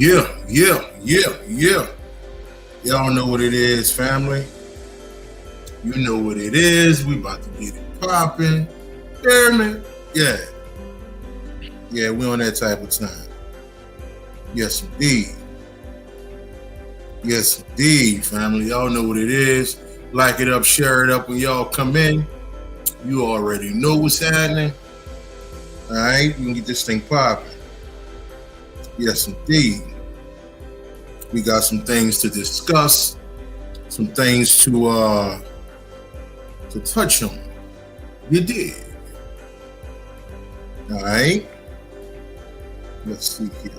Yeah. Y'all know what it is, family. You know what it is. We about to get it popping. Hear me? Yeah. Yeah, we on that type of time. Yes, indeed. Yes, indeed, family. Y'all know what it is. Like it up, share it up when y'all come in. You already know what's happening. All right, we can get this thing popping. Yes, indeed. We got some things to discuss, some things to touch on. You did. All right. Let's see here.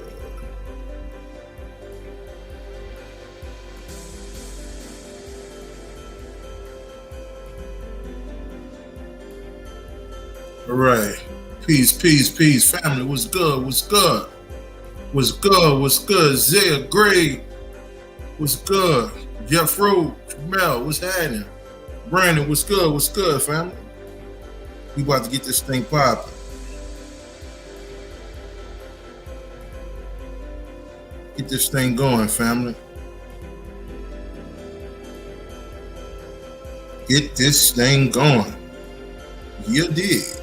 All right. Peace, family. What's good? What's good? Zaya, Gray. What's good? Jeff Rowe, Jamel, what's happening? Brandon, what's good, family? We about to get this thing popping. Get this thing going, family. Get this thing going. You did.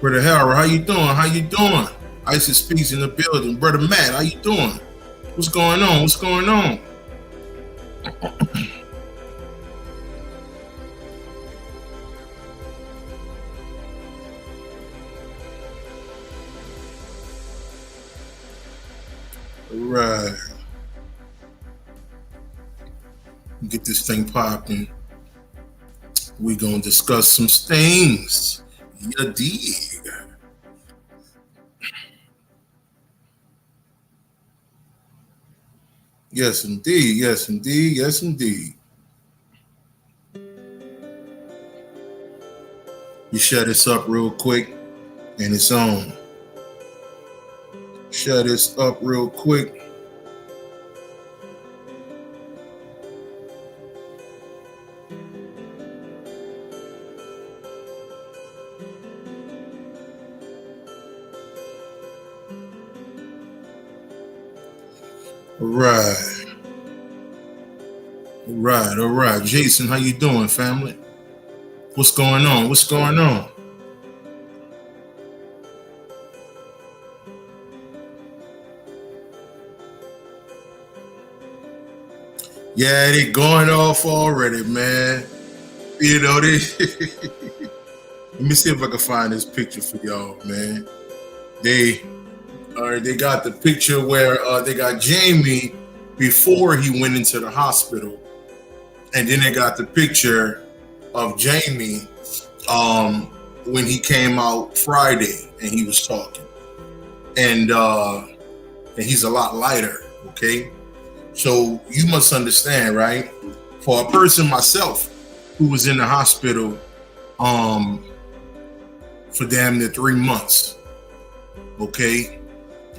Brother Harold, how you doing? Isis Speaks in the building. Brother Matt, how you doing? What's going on? All right. Get this thing popping. We gonna discuss some things. You dig. Yes, indeed. You shut this up real quick, and it's on. Shut this up real quick. All right. Jason, how you doing, family? What's going on? Yeah, they going off already, man. You know, let me see if I can find this picture for y'all, man. They got the picture where they got Jamie before he went into the hospital. And then they got the picture of Jamie when he came out Friday and he was talking. And he's a lot lighter, okay? So you must understand, right? For a person myself who was in the hospital for damn near 3 months, okay?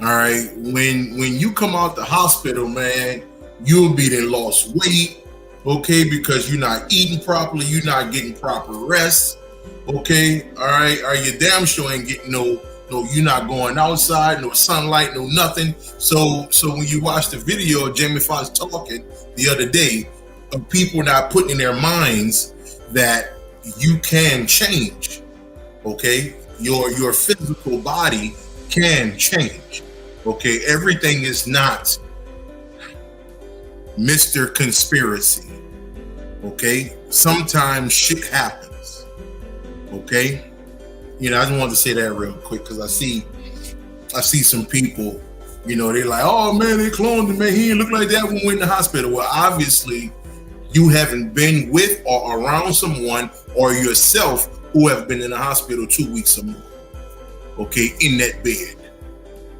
All right, when you come out the hospital, man, you'll be then lost weight, okay, because you're not eating properly, you're not getting proper rest, okay, all right, or you damn sure ain't getting no, you're not going outside, no sunlight, no nothing. So when you watch the video of Jamie Foxx talking the other day, of people not putting in their minds that you can change, okay, your physical body can change. Okay, everything is not Mr. Conspiracy. Okay, sometimes shit happens. Okay, you know, I just wanted to say that real quick because I see some people, you know, they're like, oh man, they cloned him, man. He didn't look like that when we went in the hospital. Well, obviously, you haven't been with or around someone or yourself who have been in the hospital 2 weeks or more. Okay, in that bed.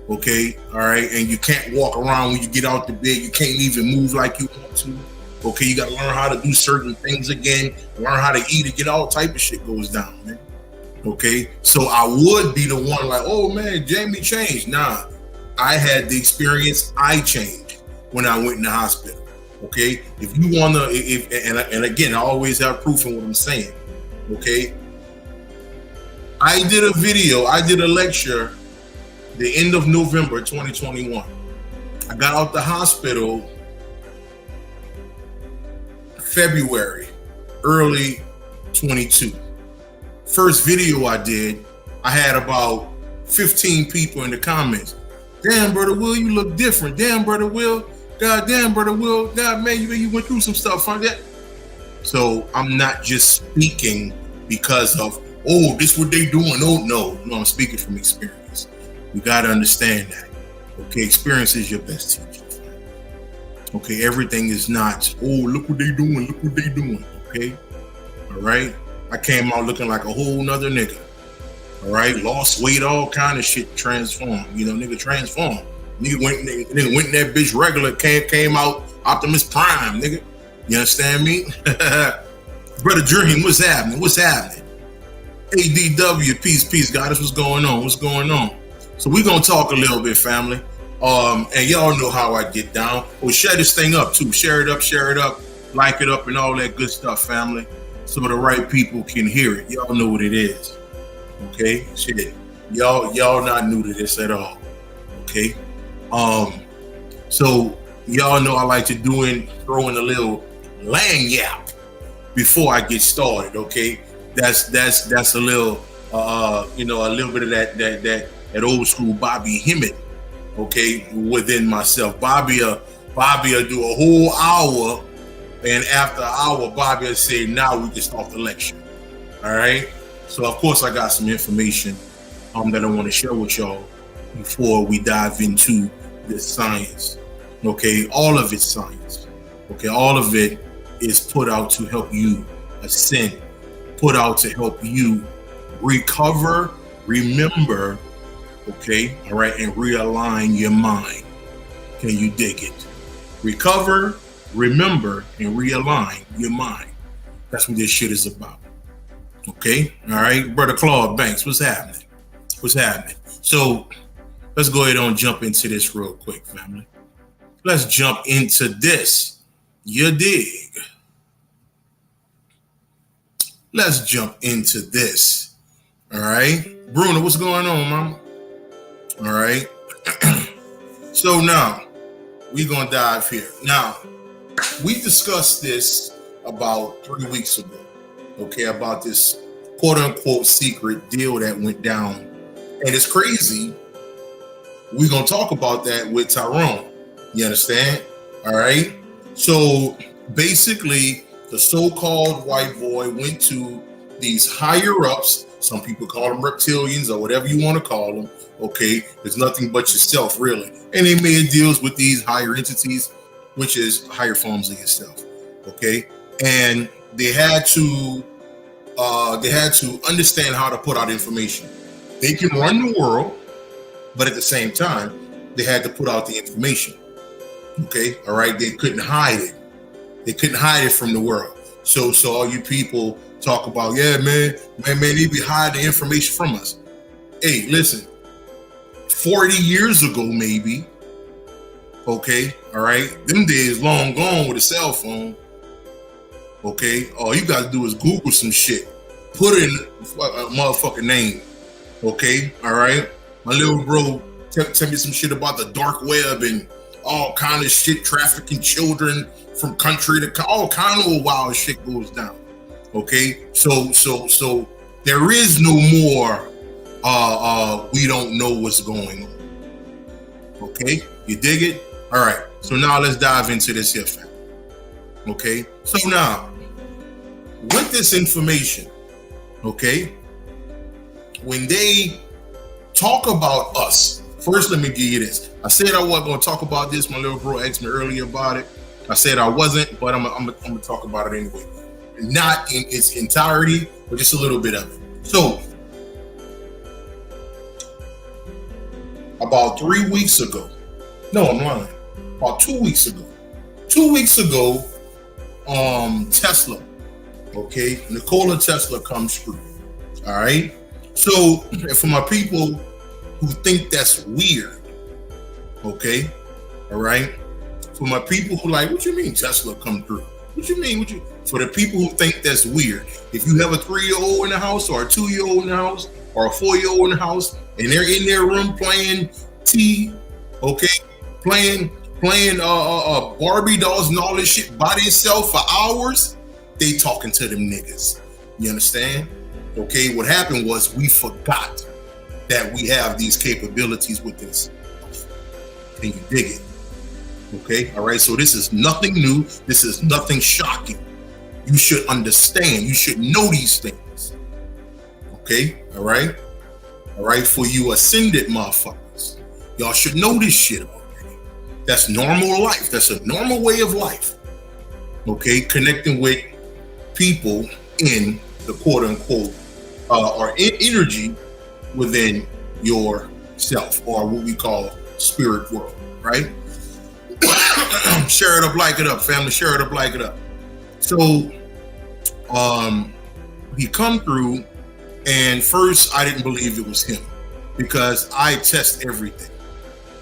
Okay, all right, and you can't walk around when you get out the bed. You can't even move like you want to. Okay, you got to learn how to do certain things again, learn how to eat again. All type of shit goes down, man. Okay, so I would be the one like, oh man, Jamie changed. Nah, I had the experience. I changed when I went in the hospital. Okay, if you wanna, and again, I always have proof in what I'm saying. Okay, I did a video, I did a lecture the end of November 2021. I got out the hospital February, early 22. First video I did, I had about 15 people in the comments. Damn, Brother Will, you look different. Damn, Brother Will. God damn, Brother Will. God, man, you went through some stuff on that. So I'm not just speaking because of, oh, this what they doing. Oh, no, I'm speaking from experience. You got to understand that. Okay, experience is your best teacher. Okay, everything is not, oh, look what they doing. Okay, all right. I came out looking like a whole nother nigga. All right, lost weight, all kind of shit, transformed. Nigga transformed. Nigga went in that bitch regular, came out Optimus Prime, nigga. You understand me? Brother Dream, what's happening? ADW, peace, goddess, what's going on? So we're gonna talk a little bit, family. And y'all know how I get down. Well, share this thing up too. Share it up, like it up, and all that good stuff, family. So the right people can hear it. Y'all know what it is. Okay? Shit. Y'all not new to this at all. Okay? So y'all know I like to throw in a little lanyap before I get started, okay? That's a little a little bit of that old school Bobby Hemmett, okay, within myself. Bobby will do a whole hour, and after an hour, Bobby will say, now we can start the lecture. All right. So of course I got some information that I want to share with y'all before we dive into this science. Okay, all of it's science. Okay, all of it is put out to help you ascend, put out to help you recover, remember, okay, all right, and realign your mind. Can you dig it? Recover, remember, and realign your mind. That's what this shit is about. Okay, all right, Brother Claude Banks, what's happening? So let's go ahead and jump into this real quick, family. Let's jump into this. You dig? Let's jump into this. All right. Bruno, what's going on, mama? All right. So now we're going to dive here. Now, we discussed this about 3 weeks ago. Okay, about this quote unquote secret deal that went down. And it's crazy. We're going to talk about that with Tyrone. You understand? All right. So basically, the so-called white boy went to these higher ups. Some people call them reptilians or whatever you want to call them. Okay. There's nothing but yourself, really. And they made deals with these higher entities, which is higher forms of yourself. Okay. And they had to understand how to put out information. They can run the world, but at the same time, they had to put out the information. Okay, all right. They couldn't hide it. They couldn't hide it from the world. So all you people talk about, yeah, man, they be hiding the information from us. Hey, listen, 40 years ago, maybe. Okay, all right. Them days long gone with a cell phone. Okay, all you got to do is Google some shit, put in a motherfucking name. Okay, all right. My little bro tell me some shit about the dark web and all kind of shit, trafficking children from country to all kind of wild shit goes down. Okay, so there is no more. We don't know what's going on. Okay, you dig it? All right. So now let's dive into this here, fam. Okay. So now, with this information, okay, when they talk about us, first let me give you this. I said I wasn't going to talk about this. My little bro asked me earlier about it. I said I wasn't, but I'm gonna talk about it anyway. Not in its entirety, but just a little bit of it. So, about 3 weeks ago, no, I'm lying. About 2 weeks ago. 2 weeks ago, Tesla, okay, Nikola Tesla comes through. All right. So, for my people who think that's weird, okay, all right. For my people who like, what you mean Tesla come through? What you mean? For the people who think that's weird, if you have a 3-year-old in the house or a 2-year-old in the house or a 4-year-old in the house, and they're in their room playing T, okay, playing Barbie dolls and all this shit by themselves for hours, they talking to them niggas. You understand? Okay, what happened was we forgot that we have these capabilities with this. Can you dig it? Okay, all right, so this is nothing new. This is nothing shocking. You should understand. You should know these things. Okay, all right? All right, for you ascended motherfuckers, y'all should know this shit already. That's normal life. That's a normal way of life. Okay, connecting with people in the quote unquote or energy within yourself, or what we call spirit world, right? Share it up, like it up, family. Share it up, like it up. So he come through, and first I didn't believe it was him because I test everything.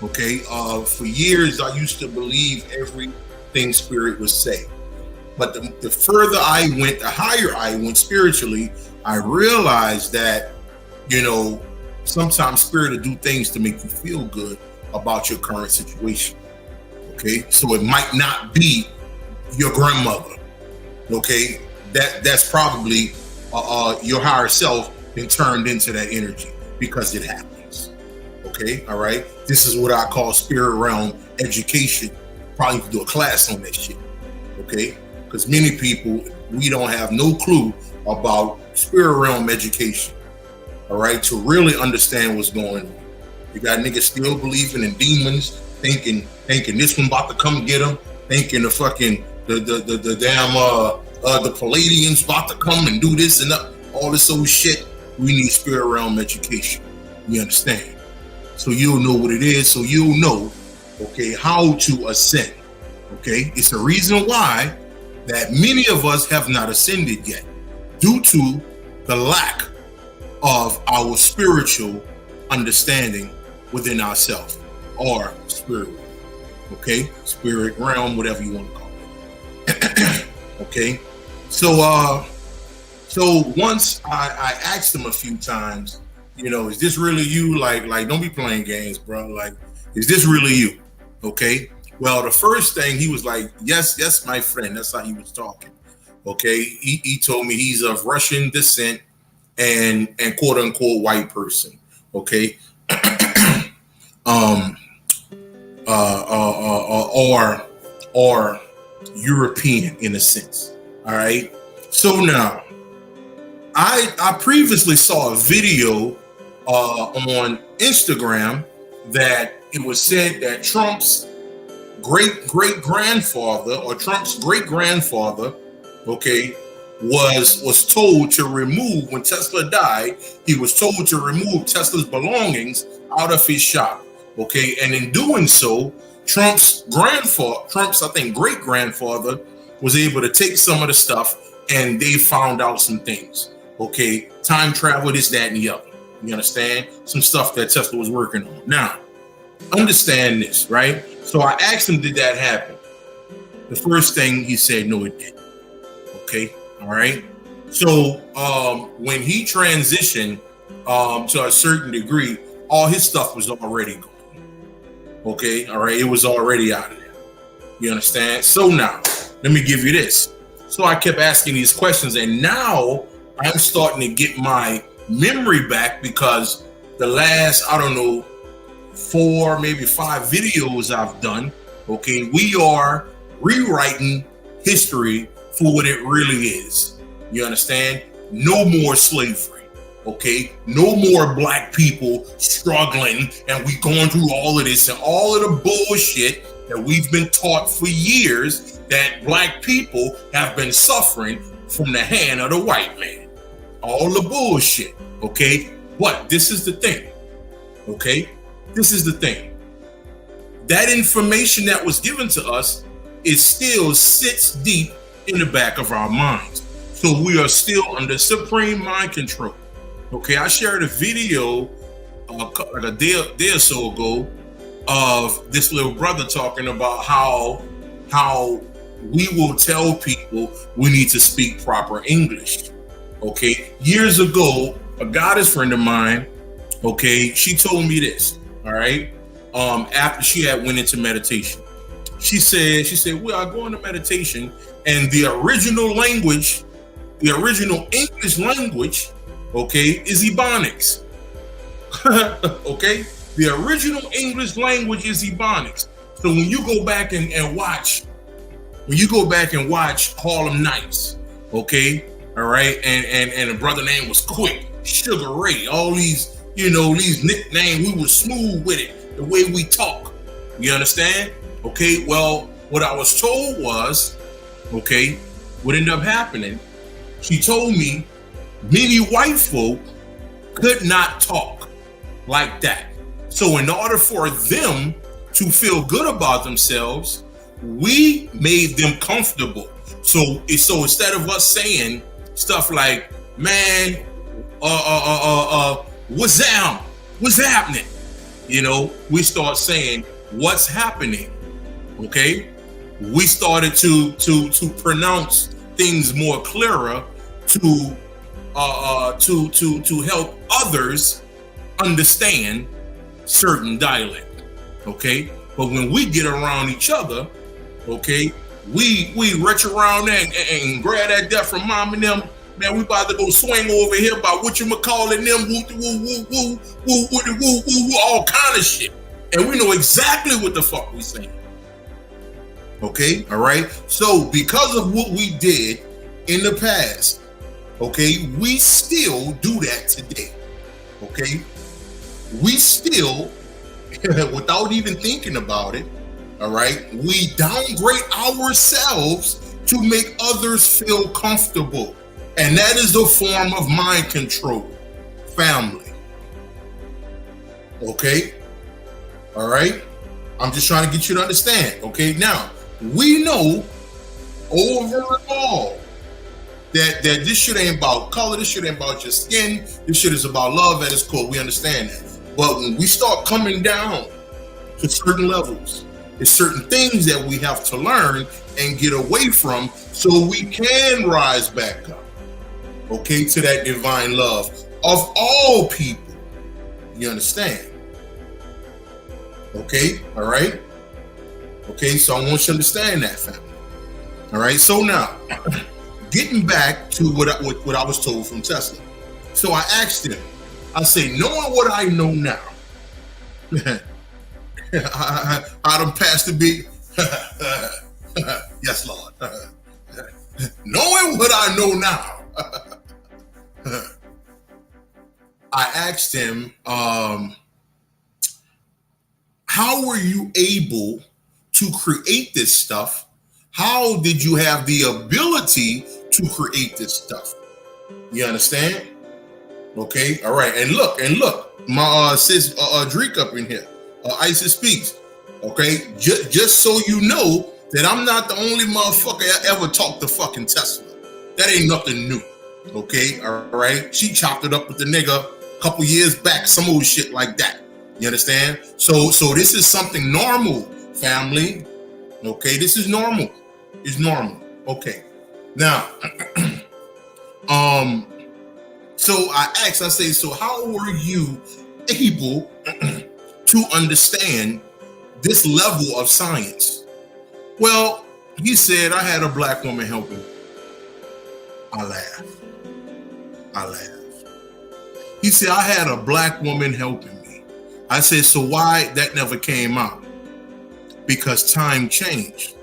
Okay, for years I used to believe everything spirit would say, but the further I went, the higher I went spiritually, I realized that, you know, sometimes spirit will do things to make you feel good about your current situation. Okay, so it might not be your grandmother. Okay, that's probably your higher self been turned into that energy because it happens. Okay, all right. This is what I call spirit realm education. Probably do a class on that shit. Okay, because many people, we don't have no clue about spirit realm education. All right, to really understand what's going on. You got niggas still believing in demons, thinking this one about to come get them, thinking the fucking the damn the Palladians about to come and do this and all this old shit. We need spirit realm education. You understand? So you'll know what it is. So you'll know, okay, how to ascend. Okay, it's a reason why that many of us have not ascended yet, due to the lack of our spiritual understanding within ourselves, or spirit, okay, spirit realm, whatever you want to call it. Okay, so once I asked him a few times, you know, is this really you? Like don't be playing games, bro. Like, is this really you? Okay. Well, the first thing he was like, yes, my friend. That's how he was talking. Okay, he told me he's of Russian descent and quote unquote white person. Okay. Or European in a sense. All right. So now, I previously saw a video on Instagram that it was said that Trump's great-great-grandfather, or Trump's great-grandfather, okay, was told to remove, when Tesla died, he was told to remove Tesla's belongings out of his shop. Okay, and in doing so, Trump's I think great-grandfather, was able to take some of the stuff, and they found out some things. Okay, time travel, this, that, and the other. You understand? Some stuff that Tesla was working on. Now, understand this, right? So I asked him, did that happen? The first thing he said, no, it didn't. Okay, all right. So when he transitioned to a certain degree, all his stuff was already gone. Okay, all right, it was already out of there. You understand? So now, let me give you this. So I kept asking these questions, and now I'm starting to get my memory back, because the last, I don't know, 4, maybe 5 videos I've done, okay, we are rewriting history for what it really is. You understand? No more slavery. Okay, no more black people struggling, and we going through all of this and all of the bullshit that we've been taught for years, that black people have been suffering from the hand of the white man. All the bullshit. Okay, but this is the thing. Okay, this is the thing. That information that was given to us, it still sits deep in the back of our minds. So we are still under supreme mind control. Okay, I shared a video like a day or so ago of this little brother talking about how we will tell people we need to speak proper English. Okay, years ago, a goddess friend of mine, okay, she told me this, all right, after she had went into meditation. She said, well, I go into meditation, and the original language, the original English language, okay, is Ebonics. Okay? The original English language is Ebonics. So when you go back and watch, Harlem Nights, okay, all right, and a brother name was Quick, Sugar Ray, all these, these nicknames, we were smooth with it, the way we talk. You understand? Okay, well, what I was told was, okay, what ended up happening, she told me many white folk could not talk like that. So in order for them to feel good about themselves, we made them comfortable. So instead of us saying stuff like, man, what's happening? We start saying, what's happening? Okay? We started to pronounce things more clearer to help others understand certain dialect. Okay? But when we get around each other, okay, we reach around there and grab that death from mom and them. Man, we about to go swing over here by whatchamacallit them, woo, all kind of shit. And we know exactly what the fuck we saying. Okay, all right? So because of what we did in the past, okay, we still do that today. Okay? We still, without even thinking about it, all right, we downgrade ourselves to make others feel comfortable. And that is a form of mind control, family. Okay? All right? I'm just trying to get you to understand. Okay? Now, we know overall that this shit ain't about color, this shit ain't about your skin, this shit is about love at its core. We understand that. But when we start coming down to certain levels, there's certain things that we have to learn and get away from so we can rise back up, okay, to that divine love of all people. You understand? Okay, all right? Okay, so I want you to understand that, family. All right, so now, getting back to what I was told from Tesla. So I asked him, I say, knowing what I know now, I done passed the big, yes, Lord. Knowing what I know now, I asked him, how were you able to create this stuff? How did you have the ability to create this stuff? You understand? Okay, all right, and look, my sis Drake up in here, Isis Speaks. Okay, just so you know that I'm not the only motherfucker that ever talked to fucking Tesla. That ain't nothing new. Okay, all right. She chopped it up with the nigga a couple years back, some old shit like that. You understand? So this is something normal, family. Okay, this is normal. It's normal. Okay, now, so I asked, I say, so how were you able to understand this level of science? Well, he said, I had a black woman helping. I laughed. He said, I had a black woman helping me. I said, so why that never came out? Because time changed.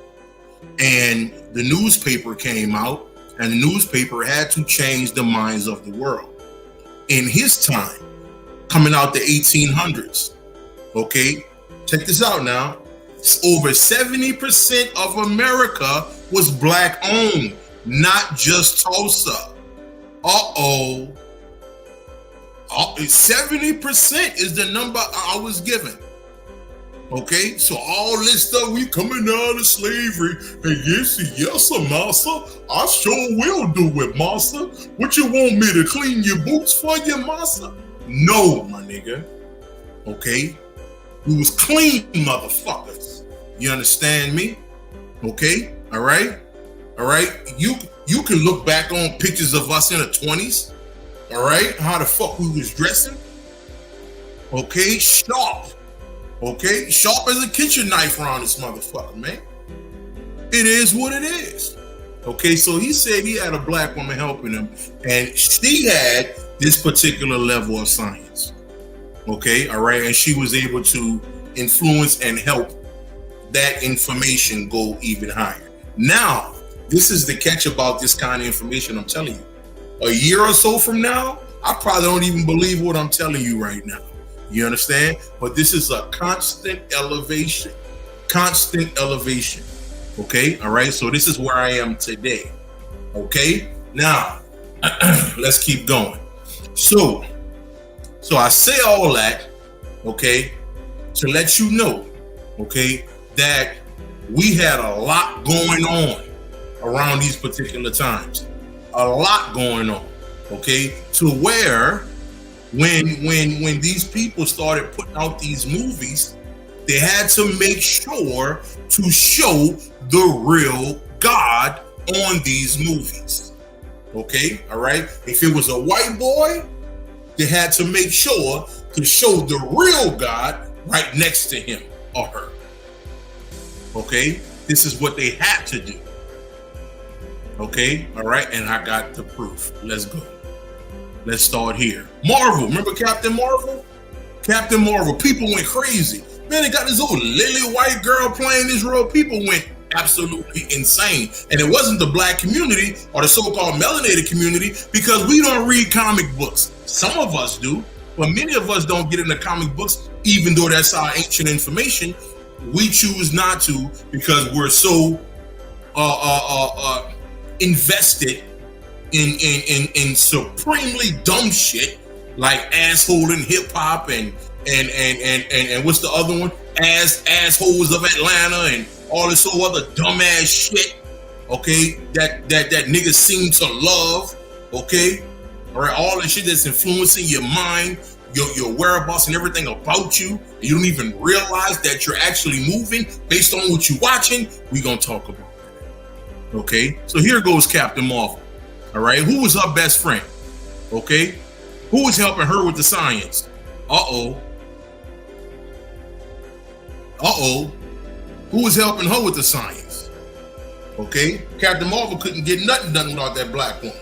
And the newspaper came out, and the newspaper had to change the minds of the world. In his time, coming out the 1800s, okay, check this out now. Over 70% of America was black owned, not just Tulsa. 70% is the number I was given. Okay, so all this stuff, we coming out of slavery, and yes, sir, massa, I sure will do it, massa. What you want me to clean your boots for you, massa? No, my nigga. Okay, we was clean motherfuckers. You understand me? Okay, all right. You can look back on pictures of us in the 20s. All right, how the fuck we was dressing. Okay, sharp. Okay, sharp as a kitchen knife around this motherfucker, man. It is what it is. Okay, so he said he had a black woman helping him, and she had this particular level of science. Okay, all right, and she was able to influence and help that information go even higher. Now, this is the catch about this kind of information I'm telling you. A year or so from now, I probably don't even believe what I'm telling you right now. You understand? But this is a constant elevation. Constant elevation. Okay, all right, so this is where I am today. Okay, now let's keep going. So I say all that, okay, to let you know, okay, that we had a lot going on around these particular times. A lot going on, okay, to where when these people started putting out these movies, they had to make sure to show the real God on these movies. Okay, all right. If it was a white boy, they had to make sure to show the real God right next to him or her. Okay, this is what they had to do. Okay, all right, and I got the proof. Let's go. Let's start here. Marvel, remember Captain Marvel? Captain Marvel, people went crazy. Man, they got this old lily white girl playing this role. People went absolutely insane. And it wasn't the black community or the so-called melanated community, because we don't read comic books. Some of us do, but many of us don't get into comic books, even though that's our ancient information. We choose not to because we're so invested in supremely dumb shit like asshole in hip hop and what's the other one? Assholes of Atlanta and all this whole other dumbass shit. Okay, that niggas seem to love. Okay, all right, all the shit that's influencing your mind, your whereabouts and everything about you. And you don't even realize that you're actually moving based on what you're watching. We gonna talk about that. Okay, so here goes Captain Marvel. All right, who was her best friend? Okay, who was helping her with the science? Uh-oh. Who was helping her with the science? Okay, Captain Marvel couldn't get nothing done without that black woman.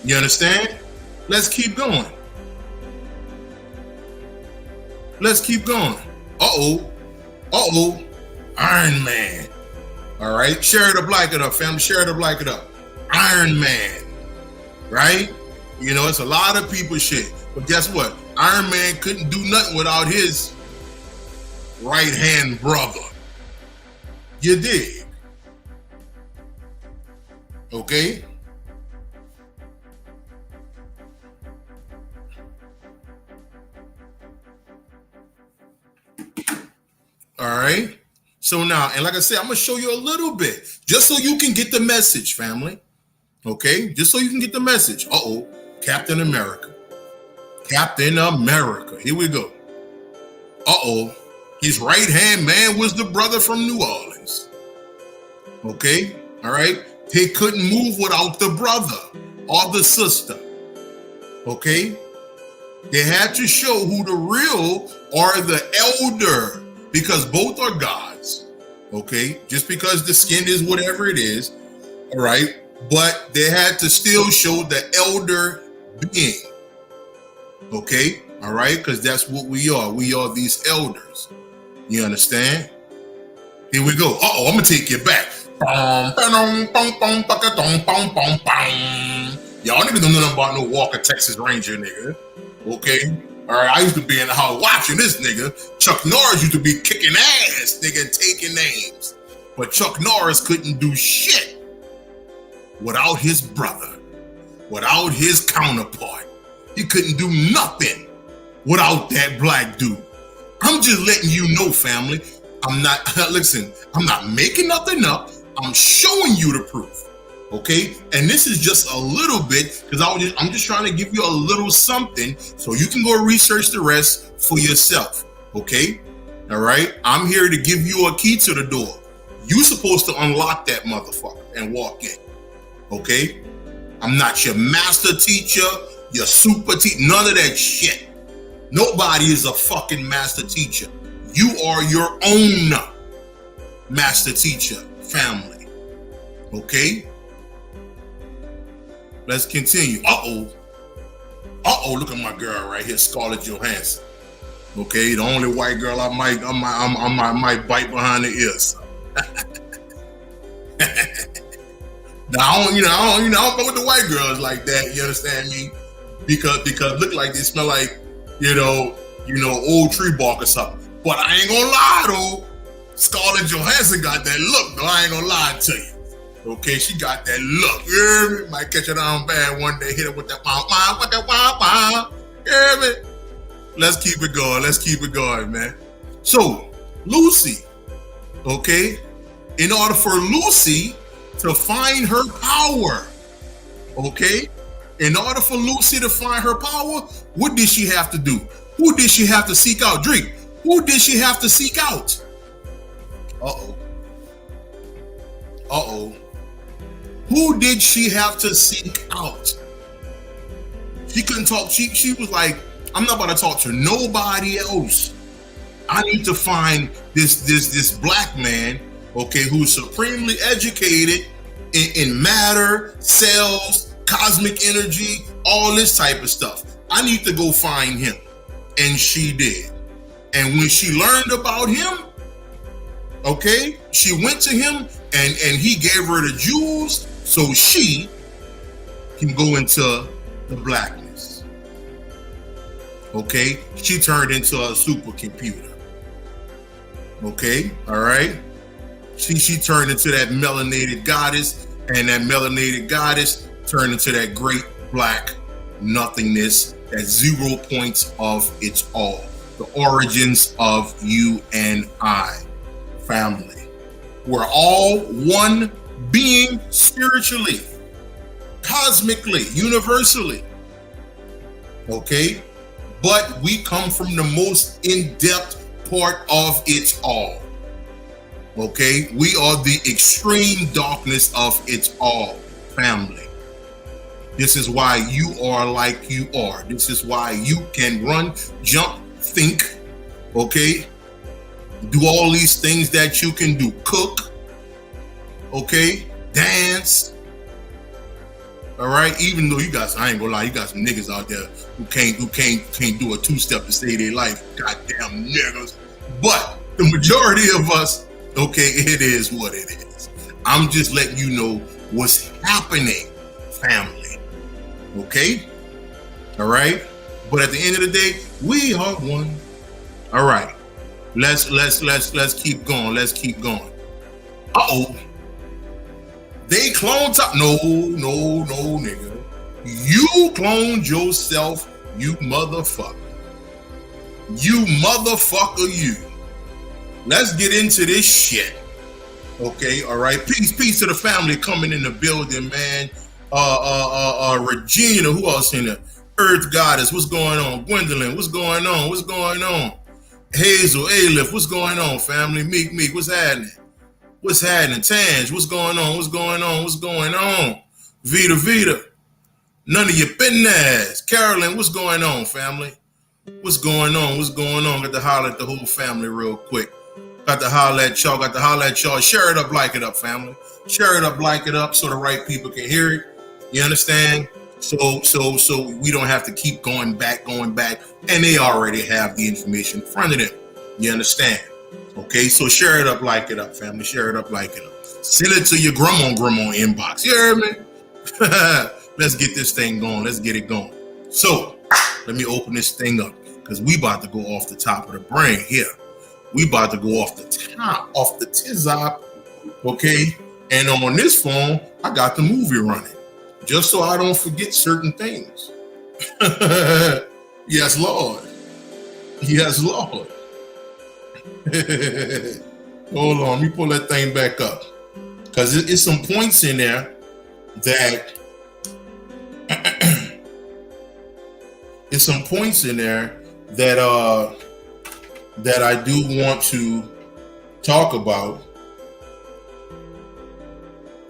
You understand? Let's keep going. Let's keep going. Iron Man. All right, share it up, like it up, family. Share it up, like it up. Iron Man, right? You know, it's a lot of people shit. But guess what? Iron Man couldn't do nothing without his right-hand brother. You dig? Okay? All right? So now, and like I said, I'm going to show you a little bit, just so you can get the message, family. Okay? Just so you can get the message. Captain America. Captain America. Here we go. His right-hand man was the brother from New Orleans. Okay? All right? He couldn't move without the brother or the sister. Okay? They had to show who the real or the elder, because both are gods. Okay? Just because the skin is whatever it is. All right? But they had to still show the elder being. Okay? All right? Because that's what we are. We are these elders. You understand? Here we go. I'm going to take you back. Y'all niggas don't know nothing about no Walker, Texas Ranger, nigga. Okay? All right, I used to be in the house watching this nigga. Chuck Norris used to be kicking ass, nigga, and taking names. But Chuck Norris couldn't do shit without his brother, without his counterpart. He couldn't do nothing without that black dude. I'm just letting you know, family. I'm not, listen, I'm not making nothing up. I'm showing you the proof. Okay, and this is just a little bit because I'm just trying to give you a little something so you can go research the rest for yourself. Okay, all right. I'm here to give you a key to the door. You're supposed to unlock that motherfucker and walk in. Okay, I'm not your master teacher, your super teacher, none of that shit. Nobody is a fucking master teacher. You are your own master teacher, family. Okay? Let's continue. Look at my girl right here, Scarlett Johansson. Okay, the only white girl I might bite behind the ears. Now I don't go with the white girls like that. You understand me? Because look like they smell like old tree bark or something. But I ain't gonna lie though, Scarlett Johansson got that look. Though I ain't gonna lie to you. Okay, she got that look. You hear me? Might catch her down bad one day. Hit her with that wow. You hear me? Let's keep it going. Let's keep it going, man. So Lucy, okay, in order for Lucy to find her power, okay, in order for Lucy to find her power, what did she have to do? Who did she have to seek out? Drake, who did she have to seek out? Who did she have to seek out? She couldn't talk. She was like, I'm not about to talk to nobody else. I need to find this black man, okay, who's supremely educated in matter, cells, cosmic energy, all this type of stuff. I need to go find him. And she did. And when she learned about him, okay, she went to him and he gave her the jewels so she can go into the blackness. Okay, she turned into a supercomputer. Okay, all right. She turned into that melanated goddess, and that melanated goddess turned into that great black nothingness, that 0 points of its all. The origins of you and I, family. We're all one being spiritually, cosmically, universally. Okay? But we come from the most in-depth part of it all. Okay? We are the extreme darkness of it all, family. This is why you are like you are. This is why you can run, jump, think, okay? Do all these things that you can do. Cook, okay? Dance. All right? Even though I ain't gonna lie, you got some niggas out there who can't do a two-step to save their life. Goddamn niggas. But the majority of us, okay, it is what it is. I'm just letting you know what's happening, family. Okay? All right? But at the end of the day, we are one. All right. Let's keep going. Let's keep going. They cloned top. No, nigga. You cloned yourself, you motherfucker. You motherfucker, you. Let's get into this shit. Okay, all right. Peace to the family coming in the building, man. Regina, who else in there? Earth Goddess, what's going on? Gwendolyn, what's going on? What's going on? Hazel, Aleph, what's going on, family? Meek, what's happening? What's happening? Tange, what's going on? What's going on? What's going on? Vita, none of your business. Carolyn, what's going on, family? What's going on? What's going on? Got to holler at the whole family real quick. Got to holler at y'all. Share it up, like it up, family. Share it up, like it up, so the right people can hear it. You understand? So we don't have to keep going back, and they already have the information in front of them. You understand? Okay, so share it up, like it up, family. Share it up, like it up. Send it to your grandma inbox. You hear me? Let's get this thing going. Let's get it going. So let me open this thing up because we about to go off the top of the brain here. We about to go off the top, off the tizop. Okay, and on this phone, I got the movie running. Just so I don't forget certain things. Yes, Lord. Yes, Lord. Hold on, let me pull that thing back up. Because it's some points in there that that I do want to talk about.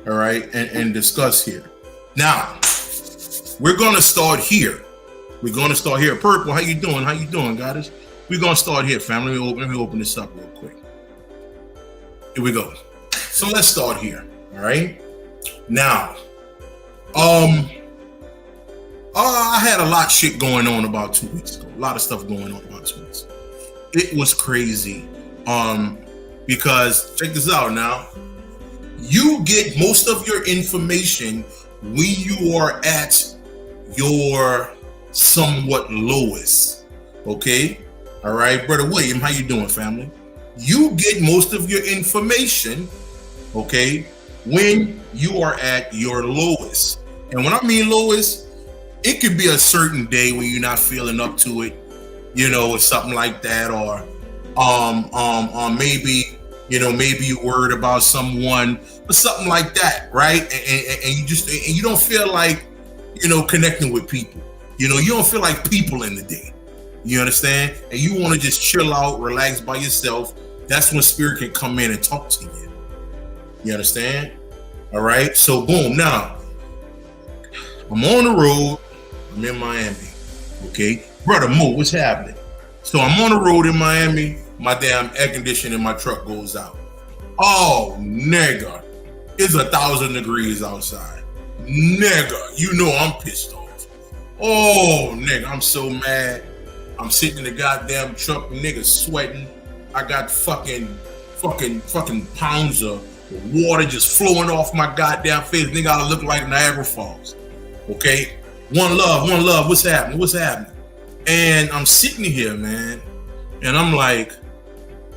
All right, and discuss here. Now, we're gonna start here. We're gonna start here. Purple, how you doing? How you doing, Goddess? We're gonna start here, family. Let me open this up real quick. Here we go. So let's start here. All right. Now, I had a lot of shit going on about 2 weeks ago. A lot of stuff going on about 2 weeks ago. It was crazy. Because check this out now. You get most of your information when you are at your somewhat lowest. Okay? All right, Brother William, how you doing, family? You get most of your information, okay, when you are at your lowest. And when I mean lowest, it could be a certain day when you're not feeling up to it, you know, or something like that, or maybe, you know, maybe you're worried about someone or something like that, right? And you don't feel like, you know, connecting with people. You know, you don't feel like people in the day. You understand? And you want to just chill out, relax by yourself. That's when spirit can come in and talk to you. You understand? All right. So boom. Now I'm on the road. I'm in Miami. Okay, Brother Mo, what's happening? So I'm on the road in Miami. My damn air conditioning in my truck goes out. Oh, nigga, it's 1,000 degrees outside. Nigga, you know I'm pissed off. Oh, nigga, I'm so mad. I'm sitting in the goddamn truck, nigga, sweating. I got fucking pounds of water just flowing off my goddamn face. Nigga, I look like Niagara Falls. Okay? One love. What's happening? And I'm sitting here, man, and I'm like,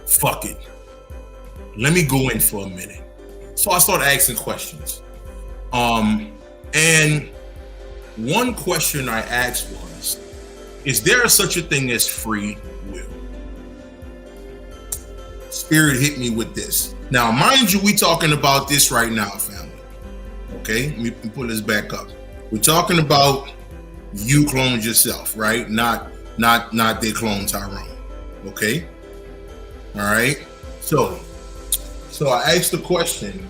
fuck it. Let me go in for a minute. So I started asking questions. And one question I asked was, is there such a thing as free will? Spirit hit me with this. Now, mind you, we talking about this right now, family. Okay, let me pull this back up. We're talking about you cloned yourself, right? Not they cloned Tyrone. Okay. All right. So I asked the question,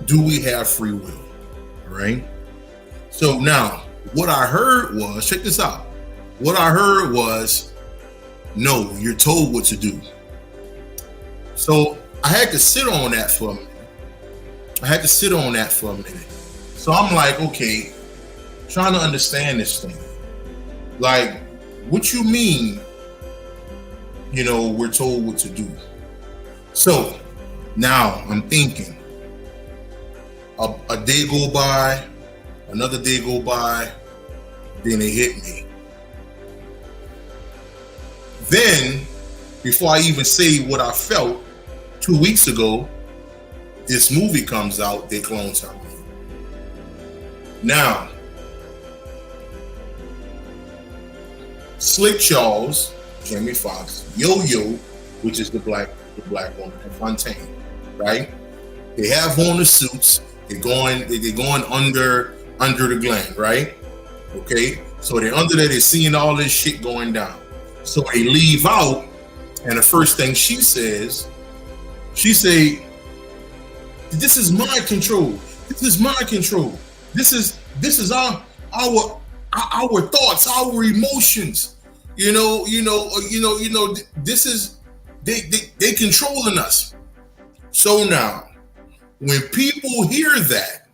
do we have free will? All right. So now what I heard was, check this out. What I heard was, no, you're told what to do. So I had to sit on that for a minute. So I'm like, okay, trying to understand this thing. Like, what you mean, you know, we're told what to do? So now I'm thinking, a day go by, another day go by, then it hit me. Then, before I even say what I felt, 2 weeks ago, this movie comes out, They Clone Tyrone. Now, Slick Charles, Jamie Foxx, Yo-Yo, which is the black woman, and Fontaine, right? They have on the suits. They're going under the gland, right? Okay, so they're under there. They're seeing all this shit going down. So they leave out, and the first thing she says, she say, "This is my control. This is my control. This is our thoughts, our emotions. You know. This is they controlling us." So now, when people hear that,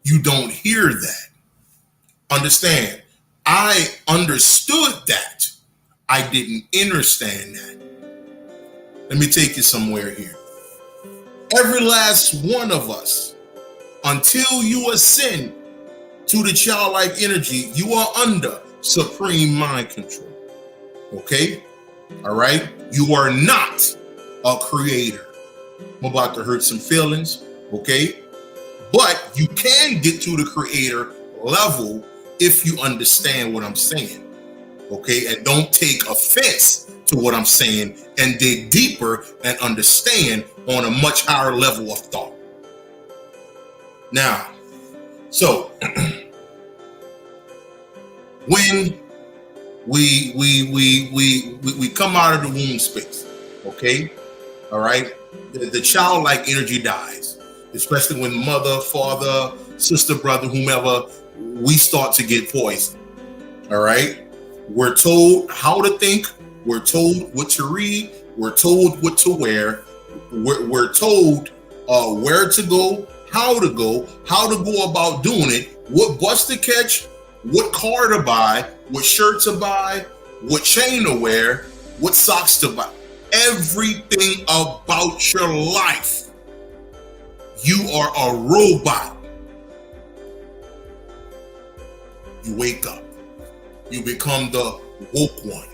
you don't hear that. Understand? I understood that. I didn't understand that. Let me take you somewhere here. Every last one of us, until you ascend to the childlike energy, you are under supreme mind control. Okay? All right? You are not a creator. I'm about to hurt some feelings. Okay? But you can get to the creator level if you understand what I'm saying. Okay? And don't take offense to what I'm saying, and dig deeper and understand on a much higher level of thought. Now, so when we come out of the womb space, okay, all right, the childlike energy dies, especially when mother, father, sister, brother, whomever, we start to get poisoned. All right? We're told how to think. We're told what to read. We're told what to wear. We're told where to go, how to go about doing it, what bus to catch, what car to buy, what shirt to buy, what chain to wear, what socks to buy. Everything about your life. You are a robot. You wake up. You become the woke one.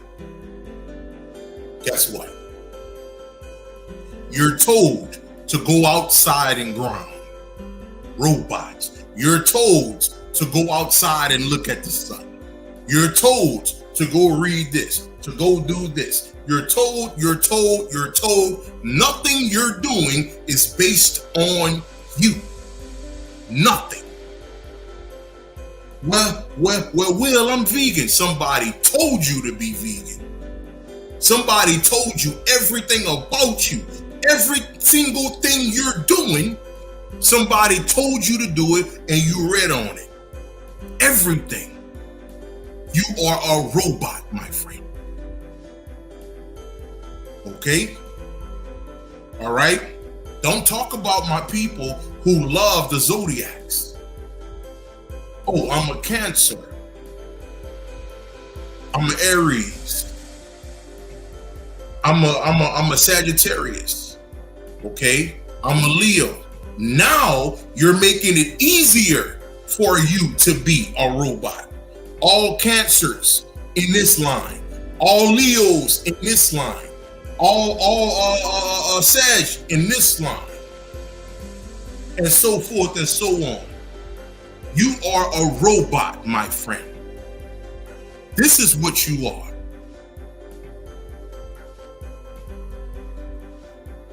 Guess what? You're told to go outside and grind. Robots. You're told to go outside and look at the sun. You're told to go read this, to go do this. You're told. Nothing you're doing is based on you. Nothing. Well, Will, I'm vegan. Somebody told you to be vegan. Somebody told you everything about you. Every single thing you're doing, somebody told you to do it and you read on it. Everything. You are a robot, my friend. Okay? All right? Don't talk about my people who love the zodiacs. Oh, I'm a Cancer. I'm an Aries. I'm a Sagittarius. Okay? I'm a Leo. Now you're making it easier for you to be a robot. All Cancers in this line. All Leos in this line. All Sag in this line. And so forth and so on. You are a robot, my friend. This is what you are.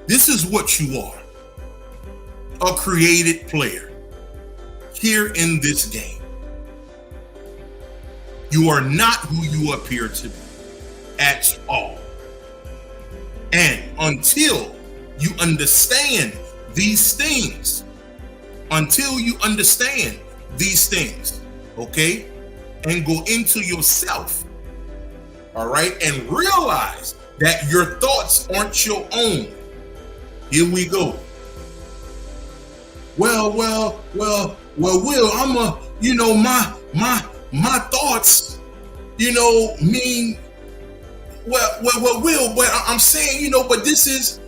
This is what you are. A created player here in this game. You are not who you appear to be at all. And until you understand these things, okay, and go into yourself, all right, and realize that your thoughts aren't your own. Here we go. Well, Will, I'm my thoughts, mean, Will, but I'm saying, but this is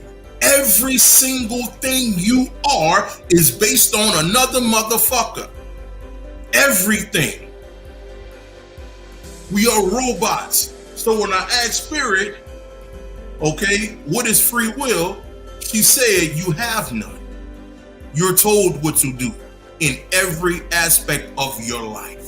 every single thing you are is based on another motherfucker. Everything. We are robots. So when I asked Spirit, okay, what is free will? She said, you have none. You're told what to do in every aspect of your life.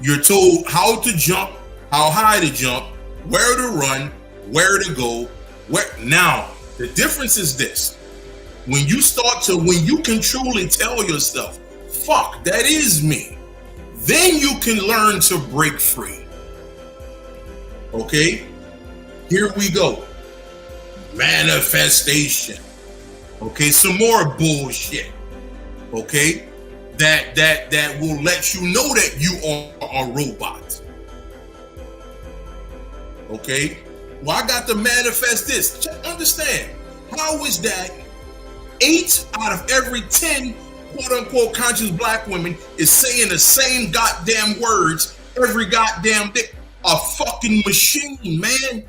You're told how to jump, how high to jump, where to run, where to go, where. Now, the difference is this. When you can truly tell yourself, fuck, that is me, then you can learn to break free. Okay? Here we go. Manifestation. Okay, some more bullshit. Okay? That will let you know that you are a robot. Okay? Well, I got to manifest this. Understand, how is that 8 out of every 10 quote-unquote conscious black women is saying the same goddamn words every goddamn day? A fucking machine, man.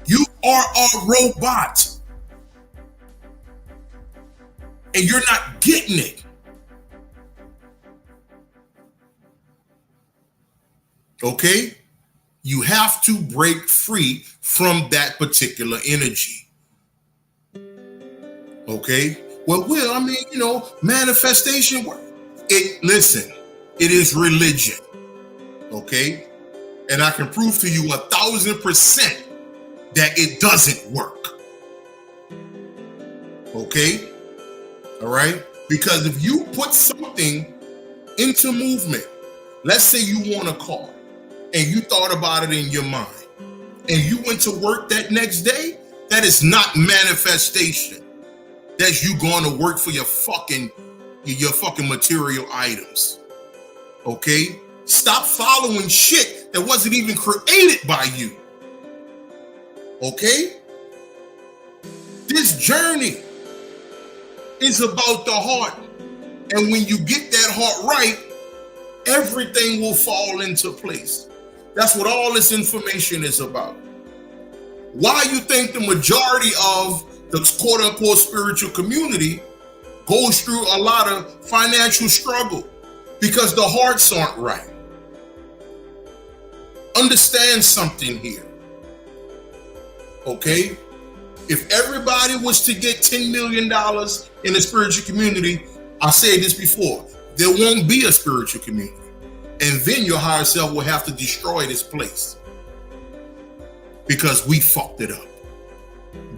You are a robot. And you're not getting it. Okay? You have to break free from that particular energy. Okay? Well, Will, I mean, manifestation work. Listen, it is religion. Okay? And I can prove to you 1,000% that it doesn't work. Okay? All right? Because if you put something into movement, let's say you want a car and you thought about it in your mind and you went to work that next day, that is not manifestation. That's you going to work for your fucking your fucking material items. Okay? Stop following shit that wasn't even created by you. Okay? This journey is about the heart. And when you get that heart right, everything will fall into place. That's what all this information is about. Why you think the majority of the quote unquote spiritual community goes through a lot of financial struggle? Because the hearts aren't right. Understand something here. Okay? If everybody was to get $10 million in the spiritual community, I said this before, there won't be a spiritual community. And then your higher self will have to destroy this place. Because we fucked it up.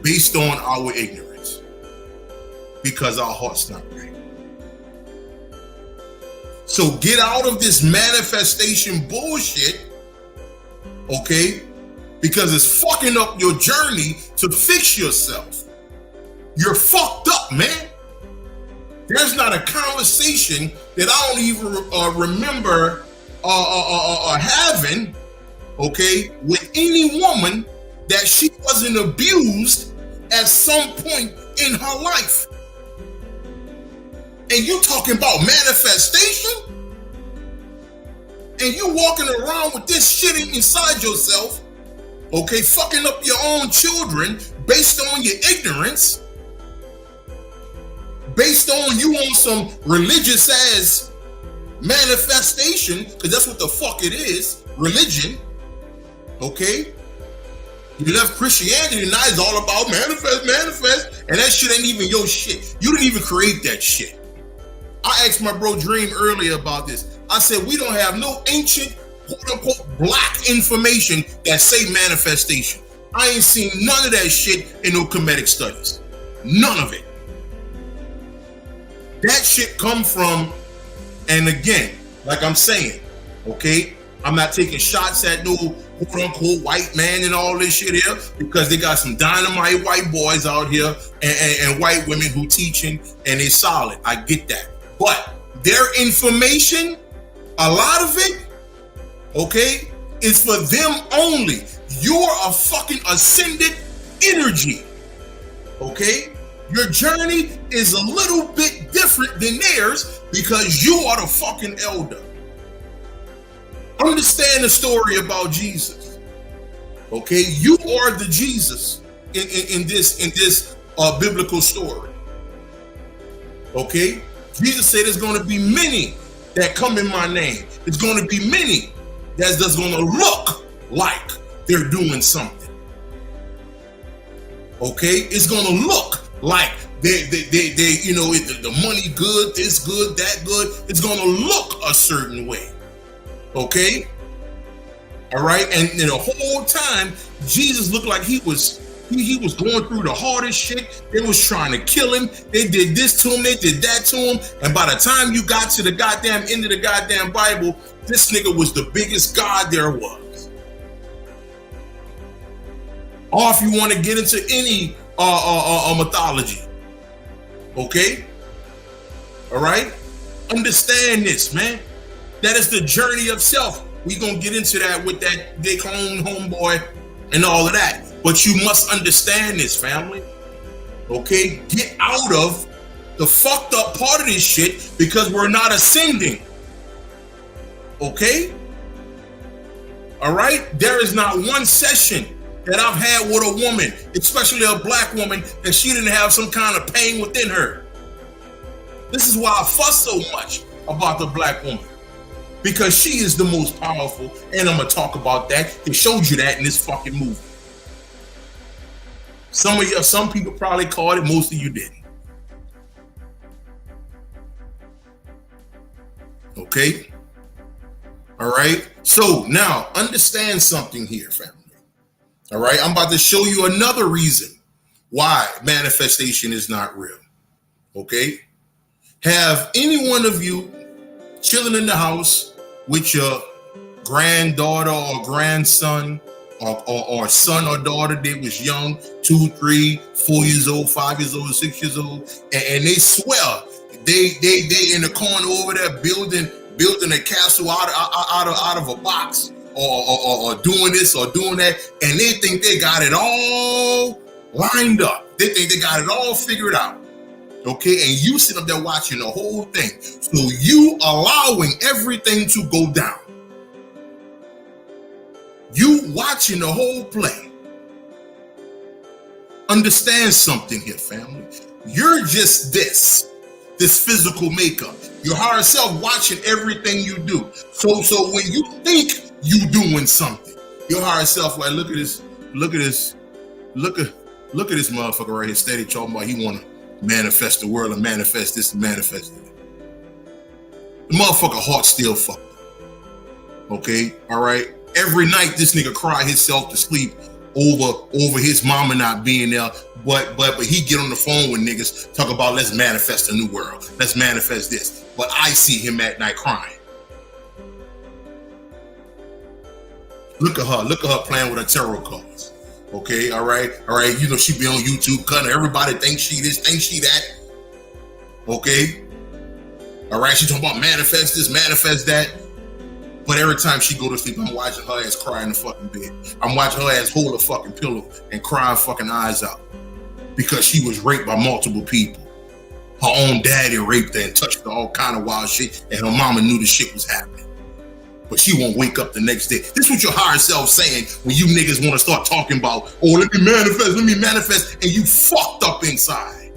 Based on our ignorance. Because our heart's not right. So get out of this manifestation bullshit, okay? Because it's fucking up your journey to fix yourself. You're fucked up, man. There's not a conversation that I don't even remember having, okay, with any woman that she wasn't abused at some point in her life. And you talking about manifestation? And you walking around with this shit inside yourself, okay, fucking up your own children based on your ignorance, based on you on some religious ass manifestation, because that's what the fuck it is, religion, okay? You left Christianity and now it's all about manifest, and that shit ain't even your shit. You didn't even create that shit. I asked my bro Dream earlier about this. I said, we don't have no ancient, quote unquote, black information that say manifestation. I ain't seen none of that shit in no Kemetic studies. None of it. That shit come from, and again, like I'm saying, okay, I'm not taking shots at no quote unquote white man and all this shit here, because they got some dynamite white boys out here and white women who teaching and they solid. I get that. But their information, a lot of it, okay, is for them only. You're a fucking ascended energy, okay? Your journey is a little bit different than theirs because you are the fucking elder. Understand the story about Jesus, okay? You are the Jesus in this biblical story, okay? Jesus said there's going to be many that come in my name. It's going to be many that's going to look like they're doing something. Okay? It's going to look like they you know, the money good, this good, that good. It's going to look a certain way. Okay? All right? And the whole time, Jesus looked like he was going through the hardest shit. They was trying to kill him. They did this to him. They did that to him. And by the time you got to the goddamn end of the goddamn Bible, this nigga was the biggest God there was. Or if you want to get into any mythology, okay? All right? Understand this, man. That is the journey of self. We gonna get into that with that Dick homeboy and all of that. But you must understand this, family. Okay? Get out of the fucked up part of this shit because we're not ascending. Okay? All right? There is not one session that I've had with a woman, especially a black woman, that she didn't have some kind of pain within her. This is why I fuss so much about the black woman. Because she is the most powerful, and I'm gonna talk about that. They showed you that in this fucking movie. Some people probably caught it, most of you didn't. Okay? All right? So now, understand something here, family. All right? I'm about to show you another reason why manifestation is not real. Okay? Have any one of you chilling in the house with your granddaughter or grandson or son or daughter that was young, 2, 3, 4 years old, 5 years old, 6 years old, and they swear They in the corner over there building a castle out of a box, or doing this or doing that, and they think they got it all lined up. They think they got it all figured out. Okay, and you sit up there watching the whole thing. So you allowing everything to go down. You watching the whole play. Understand something here, family. You're just this physical makeup. Your higher self watching everything you do. So when you think you doing something, your higher self like, look at this motherfucker right here, steady talking about he want to manifest the world and manifest this and manifest that. The motherfucker heart still fucked up. Okay, all right. Every night this nigga cry himself to sleep over his mama not being there, but he get on the phone with niggas talk about let's manifest a new world, let's manifest this. But I see him at night crying. Look at her playing with her tarot cards. Okay, all right. You know she be on YouTube cutting. Everybody thinks she this, thinks she that. Okay, all right. She talking about manifest this, manifest that. But every time she go to sleep, I'm watching her ass cry in the fucking bed. I'm watching her ass hold a fucking pillow and cry her fucking eyes out because she was raped by multiple people. Her own daddy raped her and touched her all kind of wild shit, and her mama knew the shit was happening. But she won't wake up the next day. This is what your higher self saying when you niggas want to start talking about, oh, let me manifest, and you fucked up inside.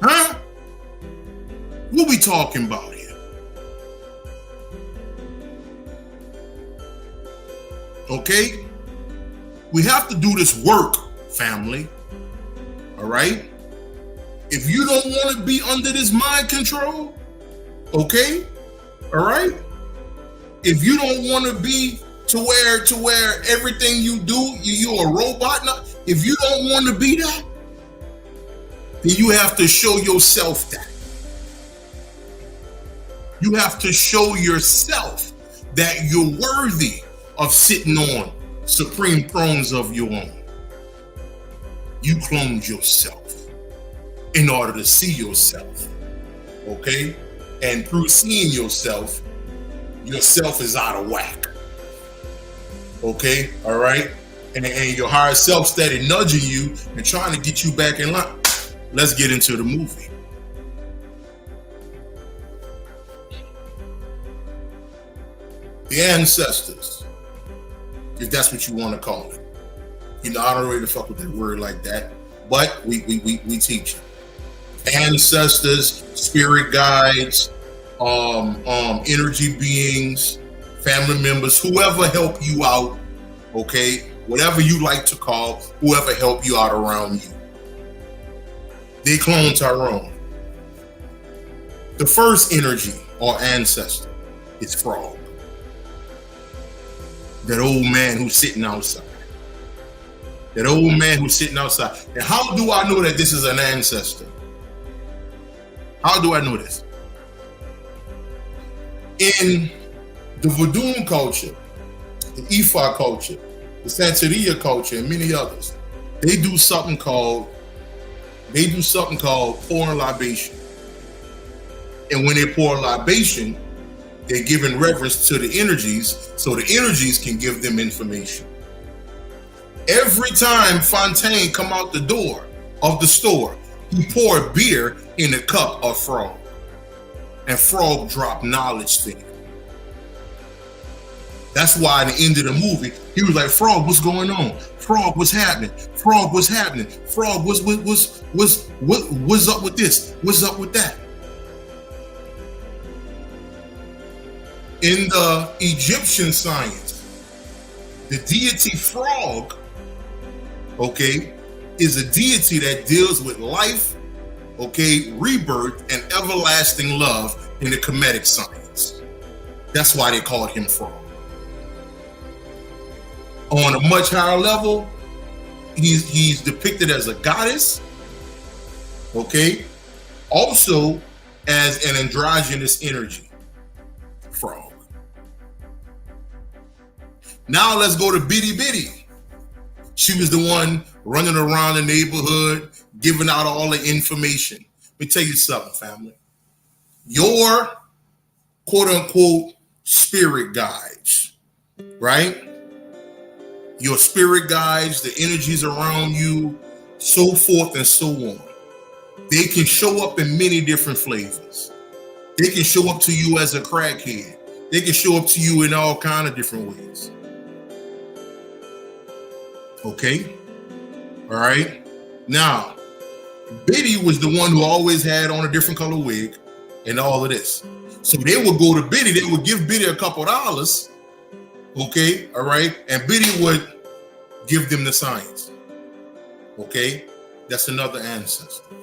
Huh? What we talking about here? Okay? We have to do this work, family. All right? If you don't want to be under this mind control, okay? All right? If you don't want to be to where everything you do, you're a robot now. If you don't want to be that, then you have to show yourself that. You have to show yourself that you're worthy of sitting on supreme thrones of your own. You cloned yourself in order to see yourself, okay? And through seeing yourself is out of whack, okay? All right? And your higher self steady nudging you and trying to get you back in line. Let's get into the movie. The ancestors, if that's what you want to call it. You know, I don't really fuck with that word like that, but we teach it. Ancestors, spirit guides, energy beings, family members, whoever help you out, okay? Whatever you like to call, whoever help you out around you. They clone Tyrone. The first energy or ancestor is Frog. That old man who's sitting outside. That old man who's sitting outside. And how do I know that this is an ancestor? How do I know this? In the Voodoo culture, the Ifa culture, the Santeria culture, and many others, they do something called pouring libation. And when they pour libation, they're giving reverence to the energies, so the energies can give them information. Every time Fontaine come out the door of the store, he poured beer in a cup of Frog. And Frog dropped knowledge to him. That's why at the end of the movie, he was like, Frog, what's going on? Frog, what's happening? Frog, what's happening? Frog, what's up with this? What's up with that? In the Egyptian science, the deity Frog, okay, is a deity that deals with life, okay, rebirth, and everlasting love in the Kemetic science. That's why they called him Frog. On a much higher level, he's depicted as a goddess, okay, also as an androgynous energy, Frog. Now let's go to Bitty Bitty. She was the one running around the neighborhood, giving out all the information. Let me tell you something, family. your quote unquote spirit guides, right? Your spirit guides, the energies around you, so forth and so on. They can show up in many different flavors. They can show up to you as a crackhead. They can show up to you in all kind of different ways. Okay? All right? Now, Biddy was the one who always had on a different color wig and all of this. So they would go to Biddy, they would give Biddy a couple dollars, okay, all right, and Biddy would give them the science, okay? That's another ancestor,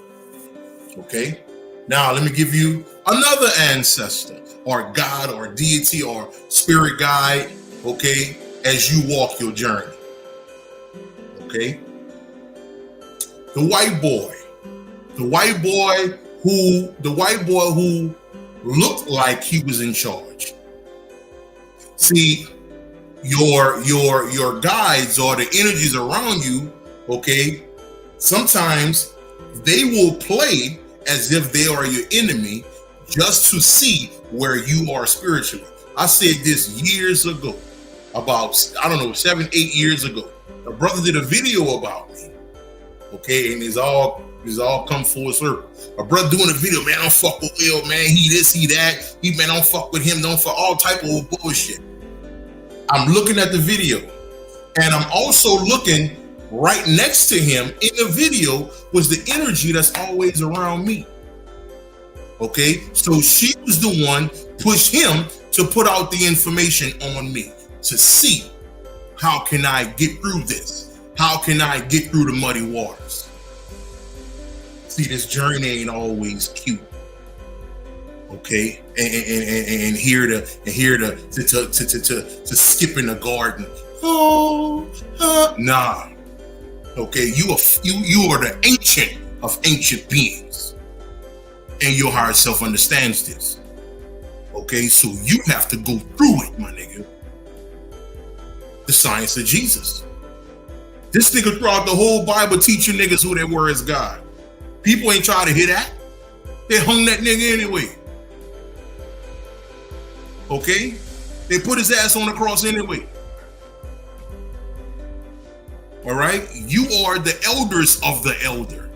okay? Now, let me give you another ancestor or God or deity or spirit guide, okay, as you walk your journey, okay? The white boy who looked like he was in charge. See, your guides or the energies around you, okay, sometimes they will play as if they are your enemy just to see where you are spiritually. I said this years ago, about, 7-8 years ago. A brother did a video about me, okay, and it's all come full circle. A brother doing a video, man, don't fuck with Will, man, he this, he that, man, don't fuck with him, don't fuck, all type of bullshit. I'm looking at the video, and I'm also looking right next to him in the video was the energy that's always around me. Okay, so she was the one pushed him to put out the information on me to see how can I get through this? How can I get through the muddy waters? See, this journey ain't always cute. Okay, and here to skip in the garden. Nah. Okay, you are the ancient of ancient beings, and your higher self understands this. Okay, so you have to go through it, my nigga. The science of Jesus. This nigga throughout the whole Bible teaching niggas who they were as God. People ain't trying to hear that. They hung that nigga anyway. Okay? They put his ass on the cross anyway. All right? You are the elders of the elder.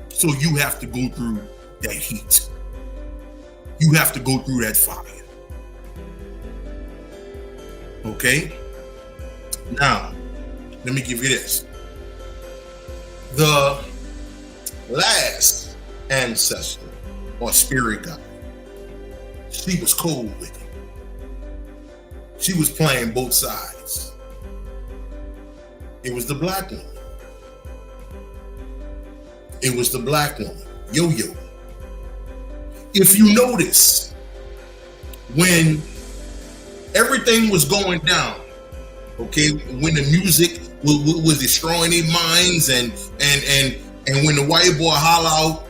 So you have to go through that heat. You have to go through that fire. Okay? Now, let me give you this. The last ancestor or spirit guide, she was cold with him. She was playing both sides. It was the black woman. It was the black woman, Yo-Yo. If you notice, when everything was going down, okay, when the music was destroying their minds, and when the white boy holler out,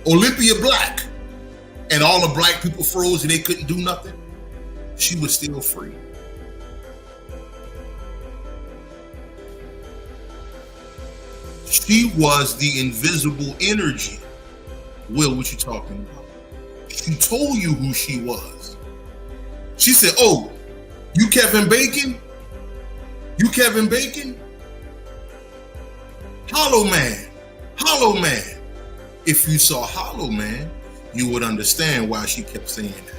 Olympia Black, and all the black people froze and they couldn't do nothing, she was still free. She was the invisible energy. Will, what you talking about? She told you who she was. She said, oh, you Kevin Bacon? You Kevin Bacon? Hollow Man. Hollow Man. If you saw Hollow Man, you would understand why she kept saying that.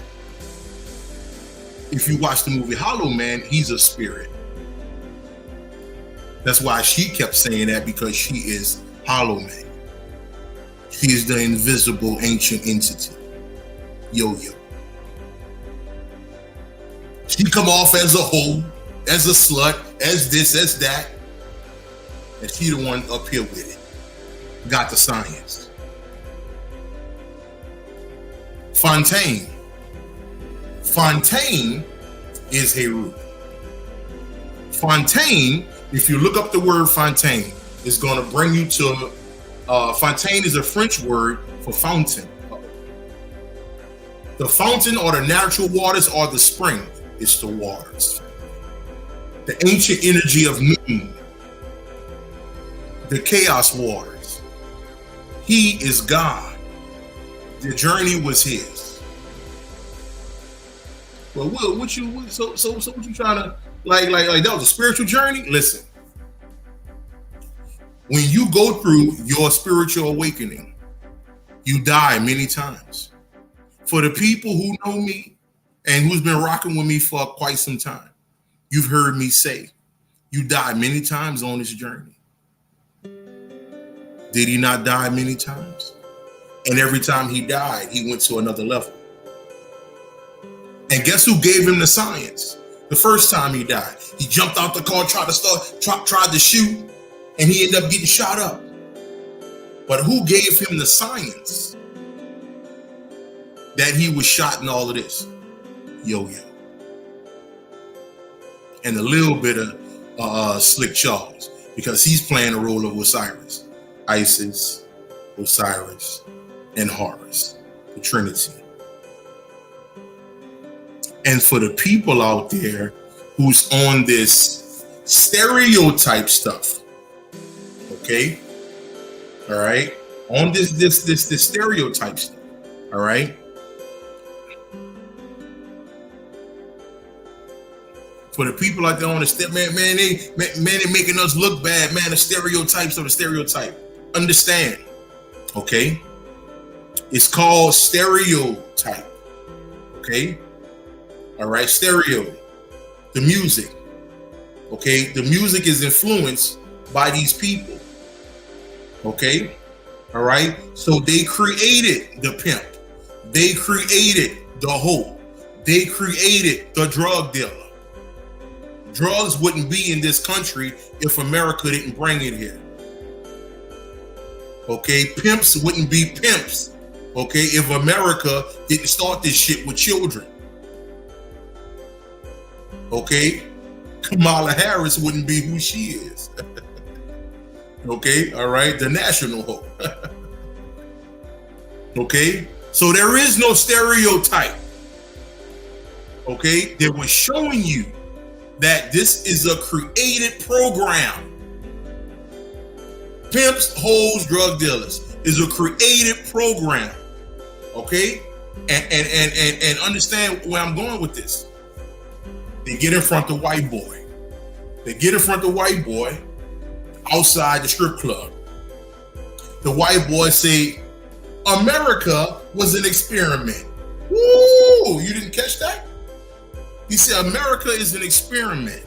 If you watch the movie Hollow Man, he's a spirit. That's why she kept saying that, because she is Hollow Man. She is the invisible ancient entity. Yo-Yo. She come off as a hoe, as a slut, as this, as that. And she the one up here with it. Got the science. Fontaine. Fontaine is Heru. Fontaine, if you look up the word Fontaine, is going to bring you to, Fontaine is a French word for fountain. The fountain or the natural waters or the spring. It's the waters. The ancient energy of Noon. The chaos waters. He is God. The journey was his. Well, what you so what you trying to like that was a spiritual journey? Listen, when you go through your spiritual awakening, you die many times. For the people who know me and who's been rocking with me for quite some time, you've heard me say, you die many times on this journey. Did he not die many times? And every time he died, he went to another level. And guess who gave him the science? The first time he died, he jumped out the car, tried to shoot, and he ended up getting shot up. But who gave him the science that he was shot in all of this? Yo-Yo. And a little bit of Slick Charles, because he's playing the role of Osiris. Isis, Osiris, and Horus, the Trinity. And for the people out there who's on this stereotype stuff, okay, all right, on this stereotype stuff, all right. For the people out there on the step, man, they making us look bad, man. The stereotypes of the stereotype. Understand, okay? It's called stereotype, okay? All right, stereo, the music, okay? The music is influenced by these people, okay? All right, so they created the pimp, they created the hoe, they created the drug dealer. Drugs wouldn't be in this country if America didn't bring it here. Okay, pimps wouldn't be pimps, okay, if America didn't start this shit with children. Okay, Kamala Harris wouldn't be who she is. Okay, all right, the national hoe. Okay, so there is no stereotype. Okay, they were showing you that this is a created program. Pimps, hoes, drug dealers is a created program. Okay, and understand where I'm going with this. They get in front of the white boy. They get in front of the white boy outside the strip club. The white boy say, America was an experiment. Woo! You didn't catch that? He said, America is an experiment.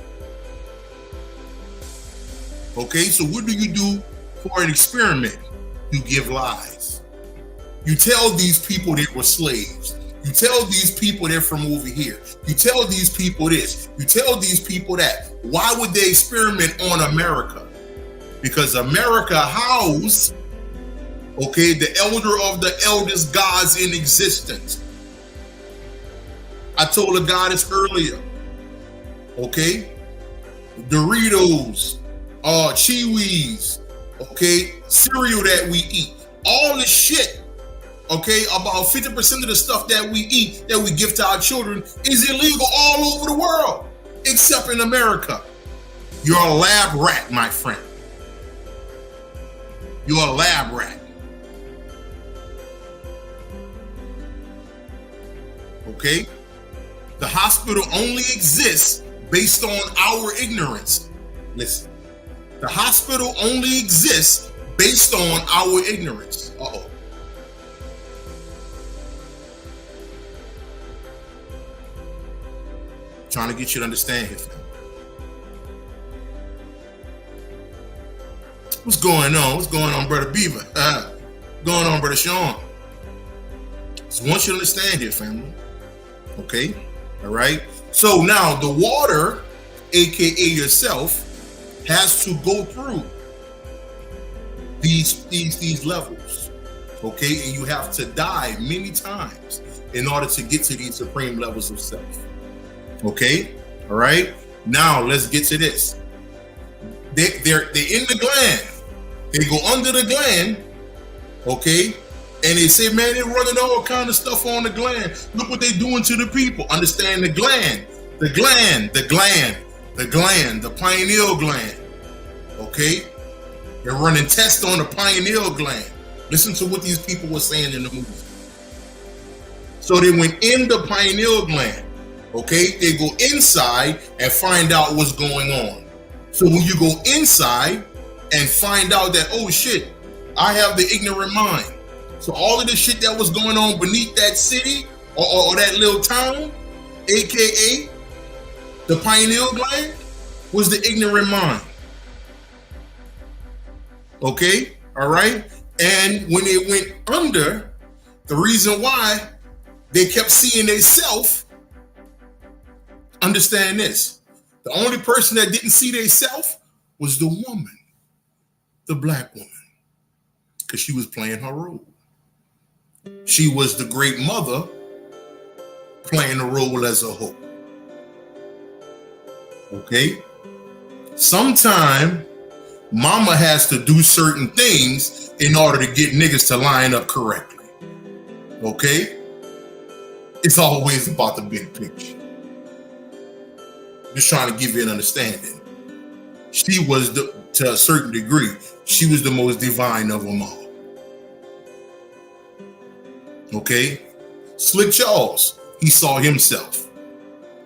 Okay, so what do you do for an experiment? You give lies. You tell these people they were slaves. You tell these people they're from over here. You tell these people this. You tell these people that. Why would they experiment on America? Because America housed, okay, the elder of the eldest gods in existence. I told a goddess earlier, okay, Doritos, Chewies, okay, cereal that we eat, all this shit, okay, about 50% of the stuff that we eat, that we give to our children is illegal all over the world, except in America. You're a lab rat, my friend. You're a lab rat. Okay? The hospital only exists based on our ignorance. Listen, the hospital only exists based on our ignorance. Uh-oh. Trying to get you to understand here, fam. What's going on? What's going on, Brother Beaver? What's going on, Brother Sean? Just want you to understand here, family. Okay? All right? So now the water, aka yourself, has to go through these levels. Okay? And you have to die many times in order to get to these supreme levels of self. Okay? All right? Now let's get to this. They're in the gland. They go under the gland, okay? And they say, man, they're running all kind of stuff on the gland. Look what they're doing to the people. Understand the gland, the pineal gland, okay? They're running tests on the pineal gland. Listen to what these people were saying in the movie. So they went in the pineal gland, Okay, they go inside and find out what's going on. So when you go inside and find out that, oh shit, I have the ignorant mind. So all of the shit that was going on beneath that city or that little town, aka the pineal gland, was the ignorant mind. Okay, all right. And when they went under, the reason why they kept seeing themselves, understand this, the only person that didn't see themselves was the woman, the black woman, because she was playing her role. She was the great mother playing the role as a hoe. Okay? Sometime mama has to do certain things in order to get niggas to line up correctly. Okay? It's always about the big picture. Just trying to give you an understanding. She was, to a certain degree, she was the most divine of them all. Okay? Slick Charles, he saw himself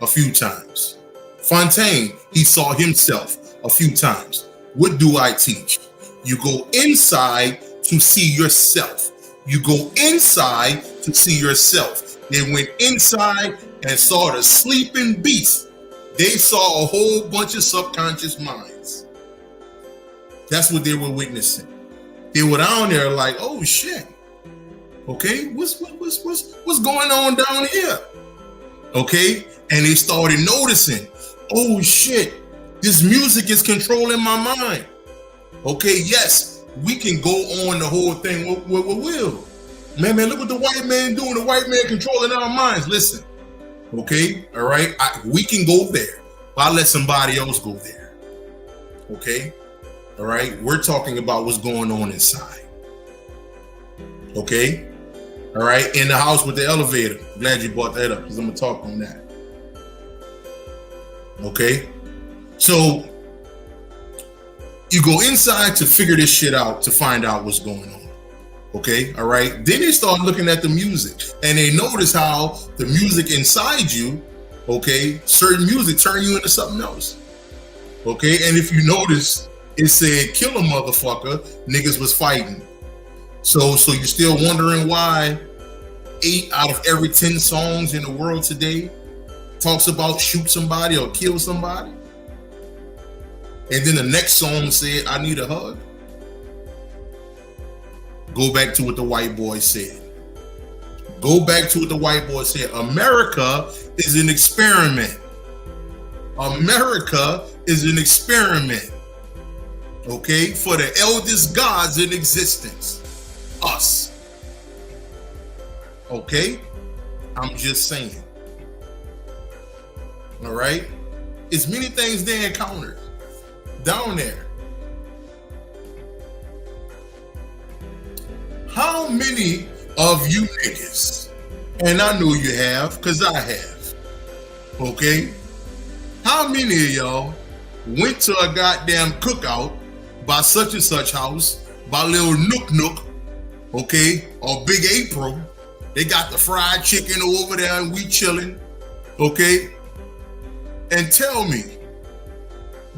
a few times. Fontaine, he saw himself a few times. What do I teach? You go inside to see yourself. You go inside to see yourself. They went inside and saw the sleeping beast. They saw a whole bunch of subconscious minds. That's what they were witnessing. They were down there like, oh shit. Okay, what's going on down here? Okay, and they started noticing, oh shit, this music is controlling my mind. Okay, yes, we can go on the whole thing with Will. Man, look what the white man doing. The white man controlling our minds. Listen, okay, all right, we can go there, but I'll let somebody else go there. Okay, all right, we're talking about what's going on inside. Okay. All right, in the house with the elevator. Glad you brought that up because I'm gonna talk on that. Okay, so you go inside to figure this shit out, to find out what's going on. Okay, all right. Then they start looking at the music and they notice how the music inside you, okay, certain music turn you into something else. Okay, and if you notice, it said kill a motherfucker, niggas was fighting. So you're still wondering why 8 out of every 10 songs in the world today talks about shoot somebody or kill somebody? And then the next song said, I need a hug. Go back to what the white boy said. Go back to what the white boy said. America is an experiment. America is an experiment. Okay? For the eldest gods in existence. Us. Okay? I'm just saying. All right? It's many things they encountered down there. How many of you niggas, and I know you have, because I have, okay? How many of y'all went to a goddamn cookout by such and such house, by little Nook, okay, or Big April? They got the fried chicken over there and we chilling, okay? And tell me,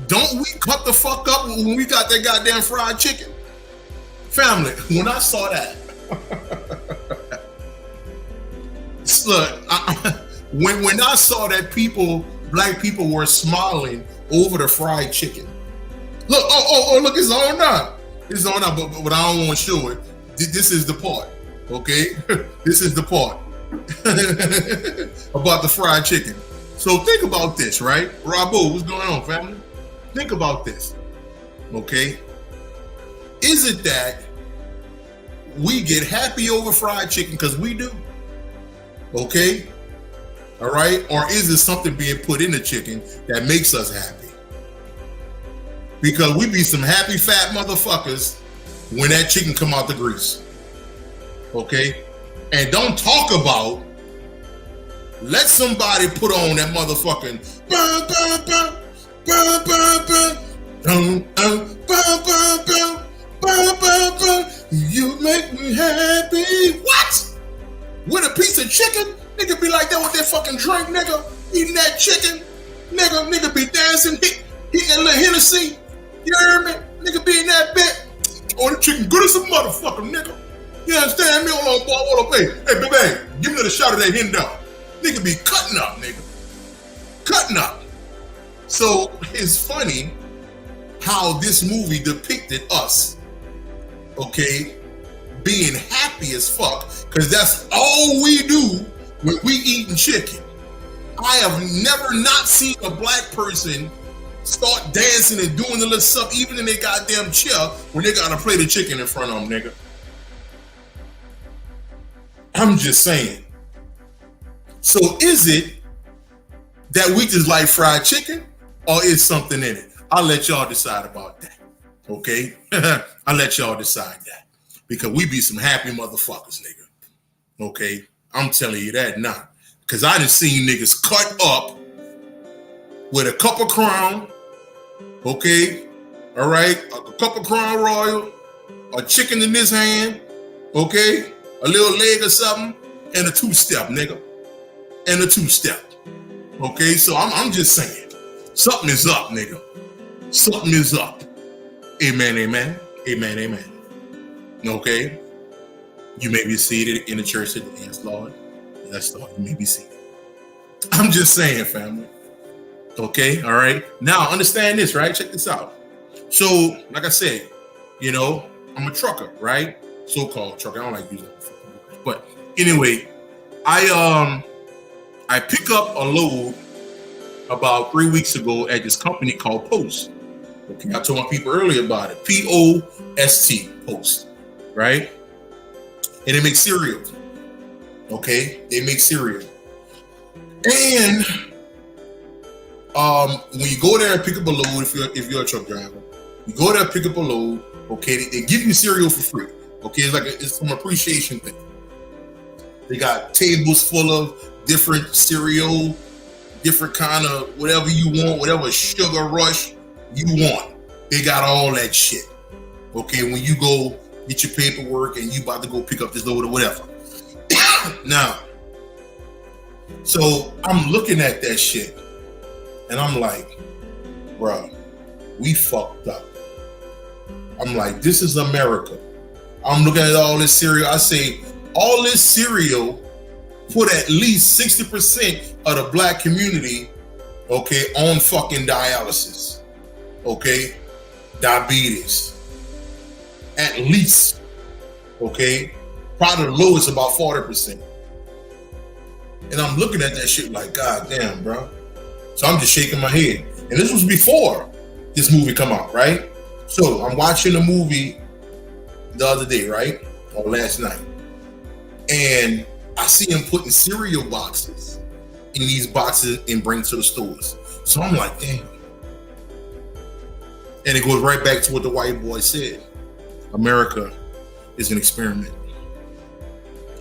don't we cut the fuck up when we got that goddamn fried chicken? Family, when I saw that, look, when I saw that black people were smiling over the fried chicken. Look, look, it's on now. It's on now, but I don't want to show it. This is the part, okay? This is the part about the fried chicken. So think about this, right? Rabo, what's going on, family? Think about this, okay? Is it that we get happy over fried chicken because we do? Okay? All right? Or is it something being put in the chicken that makes us happy? Because we be some happy fat motherfuckers when that chicken come out the grease. Okay? And don't talk about, let somebody put on that motherfucking you make me happy. What? With a piece of chicken? Nigga be like that with that fucking drink, nigga. eating that chicken. Nigga be dancing, hit that little Hennessy. You heard me? Nigga be in that bit. Oh, the chicken good as a motherfucker, nigga. You understand me? Hold on, hey, baby, give me a shot of that hen dog. Nigga be cutting up, nigga. Cutting up. So it's funny how this movie depicted us, okay, being happy as fuck, because that's all we do when we eating chicken. I have never not seen a black person start dancing and doing the little stuff, even in their goddamn chair, when they got a plate of chicken in front of them, nigga. I'm just saying. So is it that we just like fried chicken, or is something in it? I'll let y'all decide about that, okay? I'll let y'all decide that, because we be some happy motherfuckers, nigga, okay? I'm telling you that now, because I done seen niggas cut up with a cup of Crown, okay? All right, a cup of Crown Royal, a chicken in this hand, okay? A little leg or something, and a two-step, nigga. And a two-step. Okay, so I'm just saying, something is up, nigga. Something is up. Amen, amen. Amen, amen. Okay? You may be seated in the church today. Yes, Lord. Yes, Lord. You may be seated. I'm just saying, family. Okay, all right? Now, understand this, right? Check this out. So, like I said, you know, I'm a trucker, right? So-called trucker. I don't like using that. But anyway, I pick up a load about 3 weeks ago at this company called Post. Okay, I told my people earlier about it. P-O-S-T, Post, right? And they make cereal. Okay, they make cereal. And when you go there and pick up a load, if you're a truck driver, you go there and pick up a load. Okay, they give you cereal for free. Okay, it's some appreciation thing. They got tables full of different cereal, different kind of whatever you want, whatever sugar rush you want. They got all that shit. Okay, when you go get your paperwork and you about to go pick up this load or whatever. Now, so I'm looking at that shit and I'm like, bro, we fucked up. I'm like, this is America. I'm looking at all this cereal. I say, all this cereal put at least 60% of the black community, okay, on fucking dialysis, okay, diabetes, at least, okay, probably the lowest about 40%. And I'm looking at that shit like, God damn, bro. So I'm just shaking my head. And this was before this movie come out, right? So I'm watching the movie the other day, right, or last night. And I see him putting cereal boxes in these boxes and bring to the stores. So I'm like, damn. And it goes right back to what the white boy said. America is an experiment.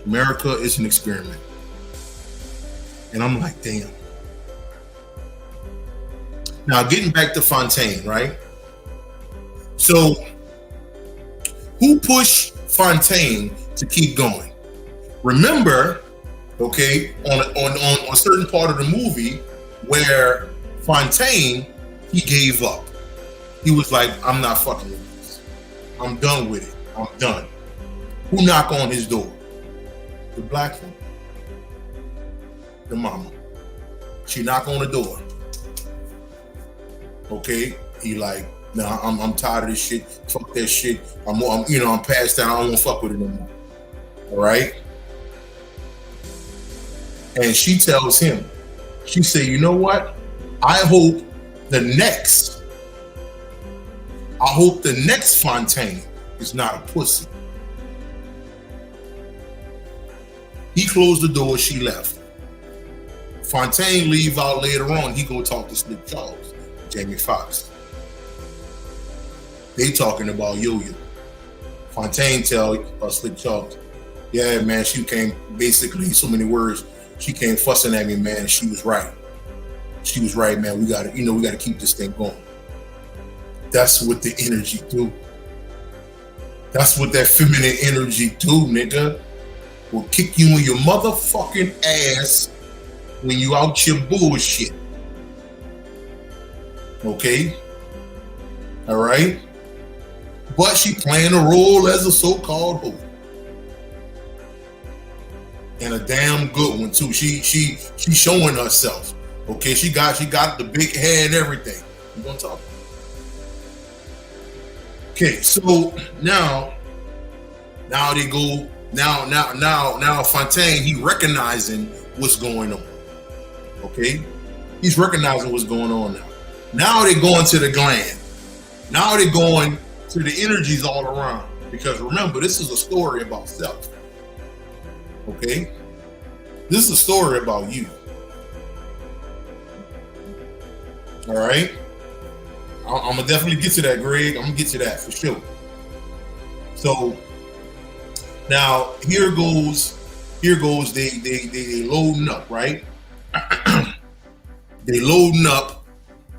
America is an experiment. And I'm like, damn. Now, getting back to Fontaine, right? So, who pushed Fontaine to keep going? Remember, okay, on a certain part of the movie where Fontaine, he gave up. He was like, I'm not fucking with this. I'm done with it. I'm done. Who knocked on his door? The black one. The mama. She knocked on the door. Okay, he like, nah, I'm tired of this shit. Fuck that shit. I'm past that. I don't want to fuck with it no more. All right. And she tells him, she said, you know what? I hope the next Fontaine is not a pussy. He closed the door, she left. Fontaine leave out later on, he go talk to Slick Charles, Jamie Foxx. They talking about Yo-Yo. Fontaine tell Slick Charles, yeah, man, she came, basically, so many words, she came fussing at me, man, and she was right. She was right, man. We gotta keep this thing going. That's what the energy do. That's what that feminine energy do, nigga. Will kick you in your motherfucking ass when you out your bullshit. Okay? All right? But she playing a role as a so-called hoe. And a damn good one too. She showing herself. Okay, she got the big hair and everything. We're gonna talk. Okay, so now they go. Now Fontaine, he recognizing what's going on. Okay, he's recognizing what's going on now. Now they're going to the gland. Now they're going to the energies all around. Because remember, this is a story about self. Okay, this is a story about you. All right, I'm gonna definitely get to that, Greg. I'm gonna get to that for sure. So now here goes. They loading up, right? They loading up,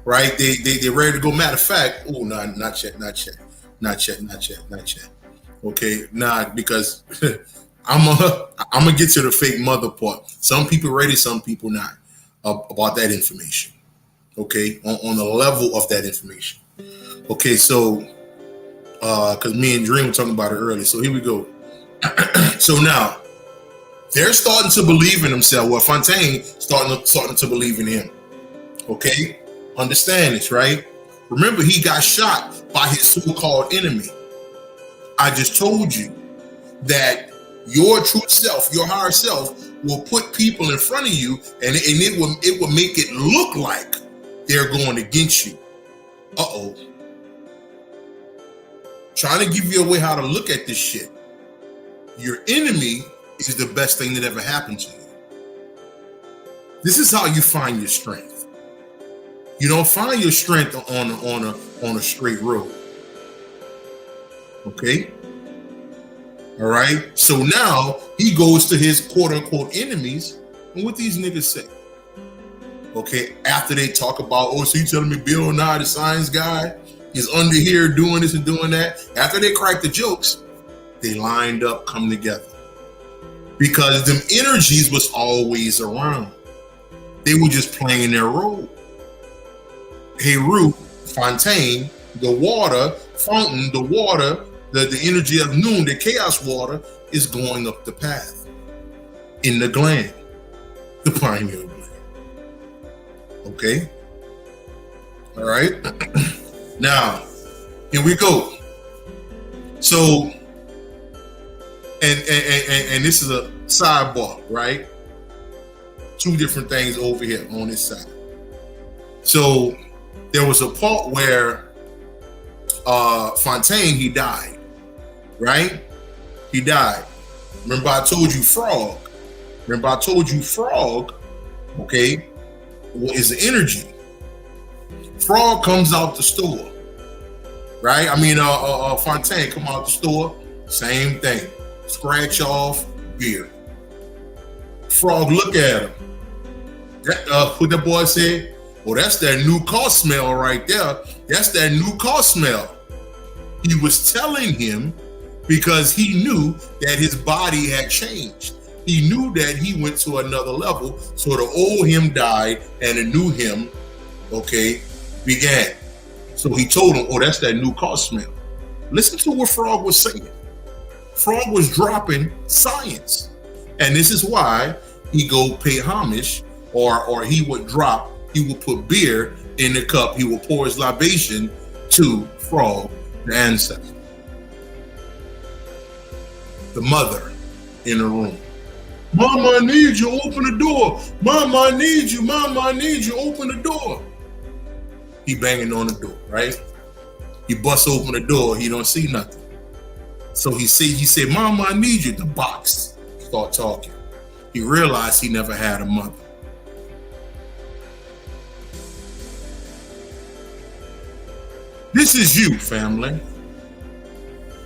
right? They ready to go. Matter of fact, oh no, not yet. Okay, because I'm gonna get to the fake mother part. Some people ready, some people not about that information. Okay, on the level of that information. Okay, so because me and Dream were talking about it earlier. So here we go. So now they're starting to believe in themselves. Well, Fontaine starting to believe in him. Okay, understand this, right? Remember, he got shot by his so-called enemy. I just told you that your true self, your higher self, will put people in front of you, and it will make it look like they're going against you. Uh-oh. Trying to give you a way how to look at this shit. Your enemy is the best thing that ever happened to you. This is how you find your strength. You don't find your strength on a straight road. Okay? All right? So now he goes to his quote-unquote enemies, and what these niggas say? Okay, after they talk about, oh, so you telling me Bill Nye, the science guy, is under here doing this and doing that? After they crack the jokes, they lined up, come together. Because them energies was always around. They were just playing their role. Heru, Fontaine, the water, fountain, the water, the energy of noon, the chaos water, is going up the path. In the gland. The pineal gland. Okay. All right. Now, here we go. So, and this is a sidebar, right? Two different things over here on this side. So, there was a part where Fontaine, he died, right? He died. Remember I told you Frog. Okay, is the energy. Frog comes out the store, right? I mean, Fontaine come out the store, same thing. Scratch off, beer. Frog look at him. What the boy said? Oh, that's that new car smell right there. That's that new car smell. He was telling him because he knew that his body had changed. He knew that he went to another level. So the old him died and the new him, okay, began. So he told him, oh, that's that new car smell. Listen to what Frog was saying. Frog was dropping science. And this is why he go pay homage, or he would put beer in the cup. He would pour his libation to Frog, the ancestor. The mother in the room. Mama, I need you, open the door. Mama, I need you. Mama, I need you, open the door. He banging on the door, right? He busts open the door, he don't see nothing. So he said, Mama, I need you. The box start talking. He realized he never had a mother. This is you, family.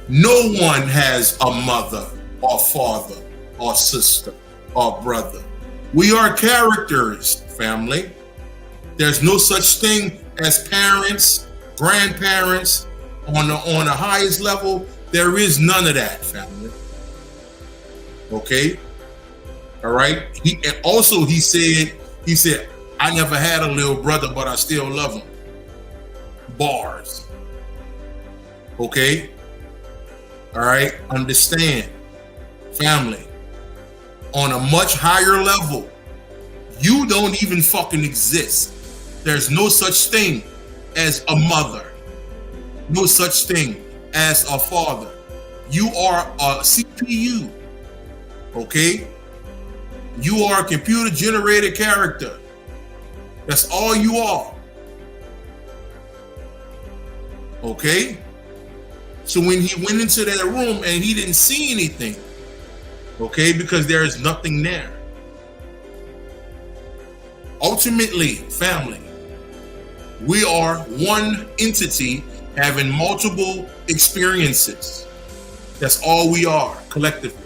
No one has a mother or father or sister or brother. We are characters, family. There's no such thing as parents, grandparents on the highest level. There is none of that, family. Okay? All right? He said He said, I never had a little brother, but I still love him. Bars. Okay? All right? Understand, family, on a much higher level, you don't even fucking exist. There's no such thing as a mother. No such thing as a father. You are a CPU. Okay? You are a computer generated character. That's all you are. Okay? So when he went into that room and he didn't see anything, okay, because there is nothing there. Ultimately, family, we are one entity having multiple experiences. That's all we are collectively.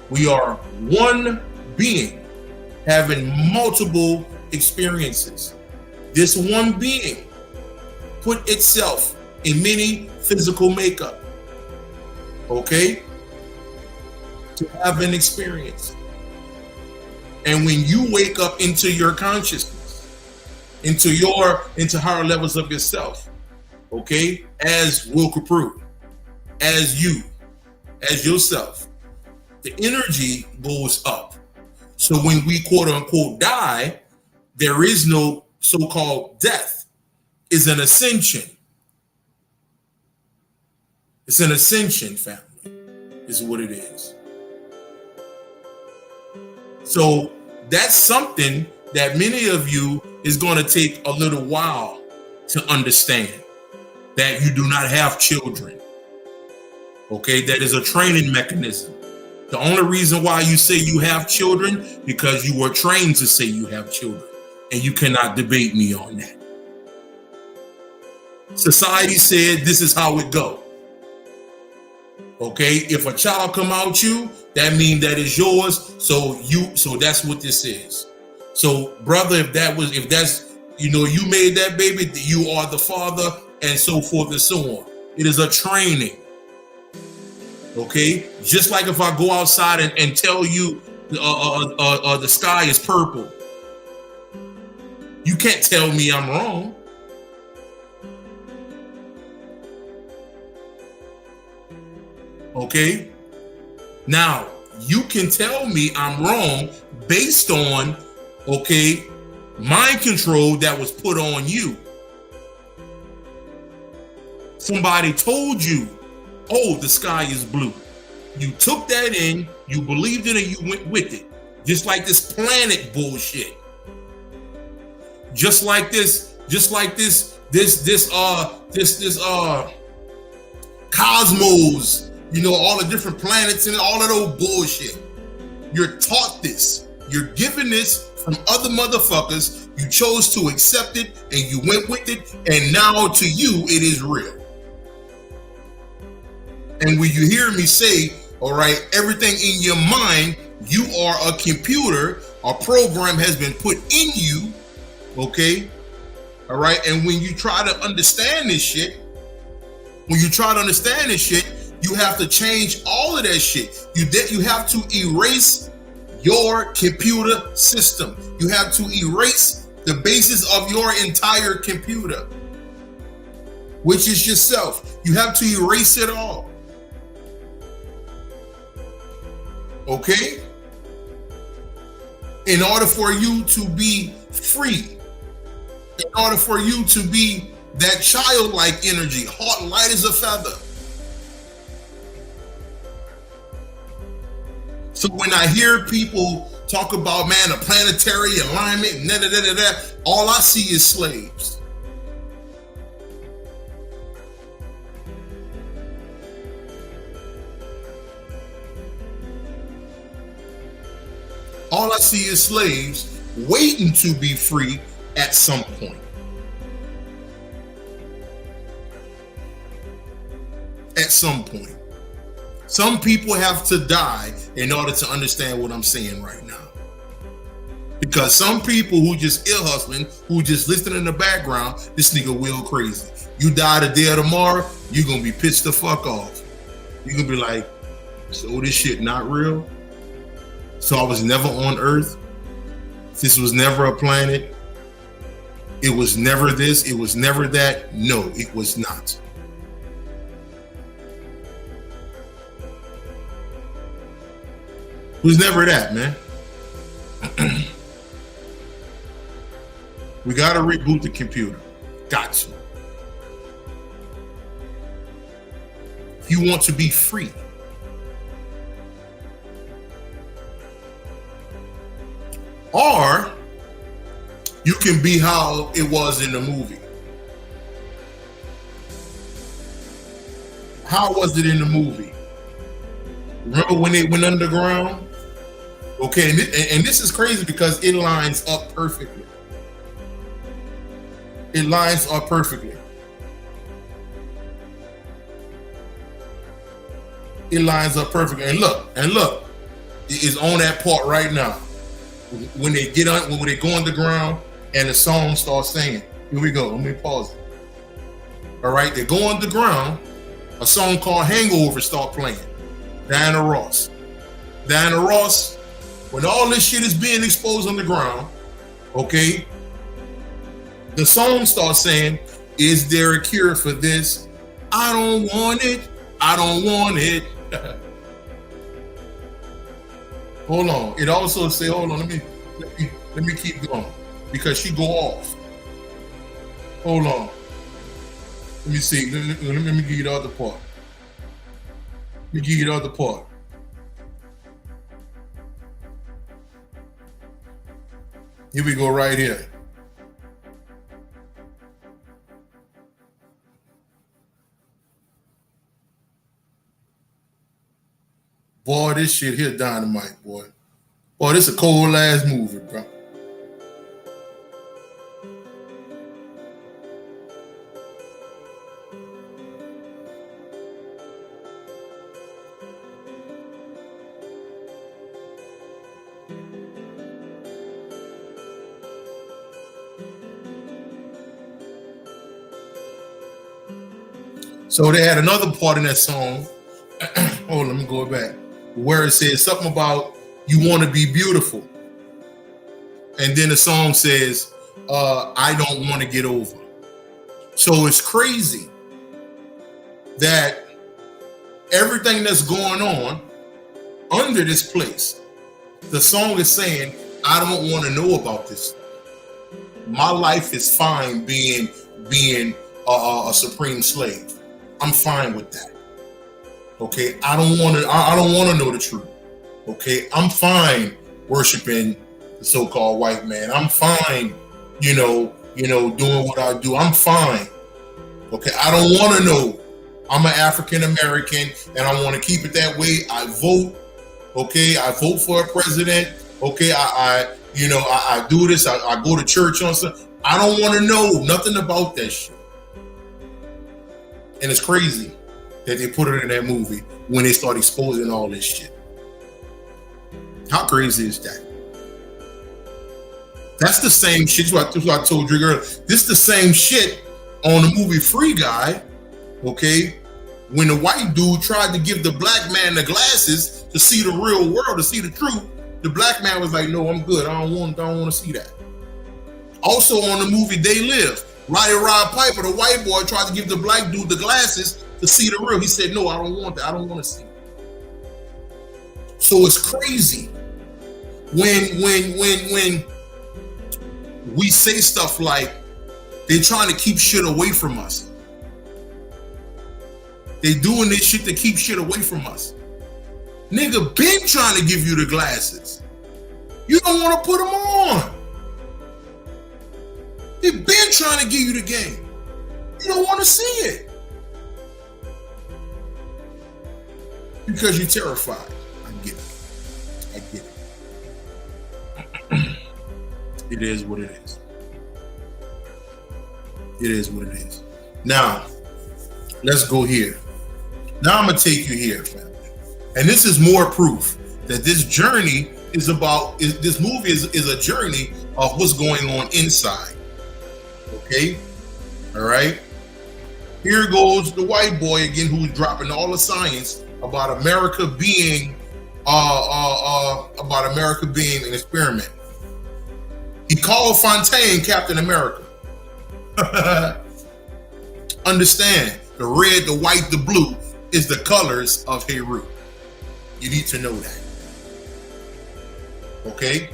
We are one being having multiple experiences. This one being put itself in many physical makeup, okay, to have an experience. And when you wake up into your consciousness, into higher levels of yourself, okay, as Will Copprue, as you, as yourself, the energy goes up. So when we quote unquote die, there is no so-called death. It's an ascension. It's an ascension, family, is what it is. So that's something that many of you is going to take a little while to understand, that you do not have children. Okay, that is a training mechanism. The only reason why you say you have children, because you were trained to say you have children, and you cannot debate me on that. Society said this is how it go. Okay, if a child come out you, that means that is yours. So that's what this is. So brother, if that's, you made that baby, you are the father, and so forth and so on. It is a training. Okay, just like if I go outside and tell you the sky is purple, you can't tell me I'm wrong. Okay, now you can tell me I'm wrong based on, okay, mind control that was put on you. Somebody told you, oh, the sky is blue. You took that in, you believed it, and you went with it. Just like this planet bullshit. Just like this cosmos, all the different planets and all of those bullshit. You're taught this. You're given this from other motherfuckers. You chose to accept it and you went with it, and now to you it is real. And when you hear me say, all right, everything in your mind, you are a computer, a program has been put in you, okay? All right, and when you try to understand this shit, you have to change all of that shit. You have to erase your computer system. You have to erase the basis of your entire computer, which is yourself. You have to erase it all. Okay? In order for you to be free, in order for you to be that childlike energy, heart light as a feather. So when I hear people talk about, man, a planetary alignment, all I see is slaves. All I see is slaves waiting to be free at some point. At some point. Some people have to die in order to understand what I'm saying right now. Because some people who just ear hustling, who just listening in the background, this nigga Will crazy. You die today or tomorrow, you're going to be pissed the fuck off. You're going to be like, so this shit not real? So I was never on Earth? This was never a planet. It was never this. It was never that. No, it was not. It was never that, man. We got to reboot the computer. Got to. If you want to be free, or you can be how it was in the movie. How was it in the movie? Remember when they went underground? Okay, and this is crazy because it lines up perfectly. It lines up perfectly. It lines up perfectly. And look, it is on that part right now. When they get on, when they go underground and the song starts singing. Here we go. Let me pause it. All right, they go underground. A song called Hangover start playing. Diana Ross. Diana Ross, when all this shit is being exposed on the ground, okay, the song starts saying, is there a cure for this? I don't want it. I don't want it. Hold on. It also say, hold on, let me keep going. Because she go off. Hold on. Let me see. Let me give you the other part. Let me give you the other part. Here we go right here. Boy, this shit here dynamite, boy. Boy, this a cold ass movie, bro. So they had another part in that song. Oh, let me go back. Where it says something about you want to be beautiful. And then the song says, I don't want to get over. So it's crazy that everything that's going on under this place, the song is saying, I don't want to know about this. My life is fine being a supreme slave. I'm fine with that. Okay, I don't want to know the truth. Okay, I'm fine worshiping the so-called white man. I'm fine, doing what I do. I'm fine. Okay, I don't want to know. I'm an African American, and I want to keep it that way. I vote. Okay, I vote for a president. Okay, I do this. I go to church on Sunday. I don't want to know nothing about that shit. And it's crazy that they put it in that movie when they start exposing all this shit. How crazy is that? That's the same shit. That's what I told you earlier. This is the same shit on the movie Free Guy, okay? When the white dude tried to give the black man the glasses to see the real world, to see the truth, the black man was like, no, I'm good. I don't want to see that. Also on the movie They Live, Rod Piper, the white boy, tried to give the black dude the glasses to see the real. He said, no, I don't want that. I don't want to see it. So it's crazy when we say stuff like they're trying to keep shit away from us. They doing this shit to keep shit away from us. Nigga been trying to give you the glasses. You don't want to put them on. He been trying to give you the game. You don't want to see it. Because you're terrified. I get it. It is what it is. It is what it is. Now, let's go here. Now I'm going to take you here, family. And this is more proof that this journey is about, this movie is a journey of what's going on inside. Okay? All right? Here goes the white boy again who's dropping all the science about America being an experiment. He called Fontaine Captain America. Understand, the red, the white, the blue is the colors of Heru. You need to know that. Okay?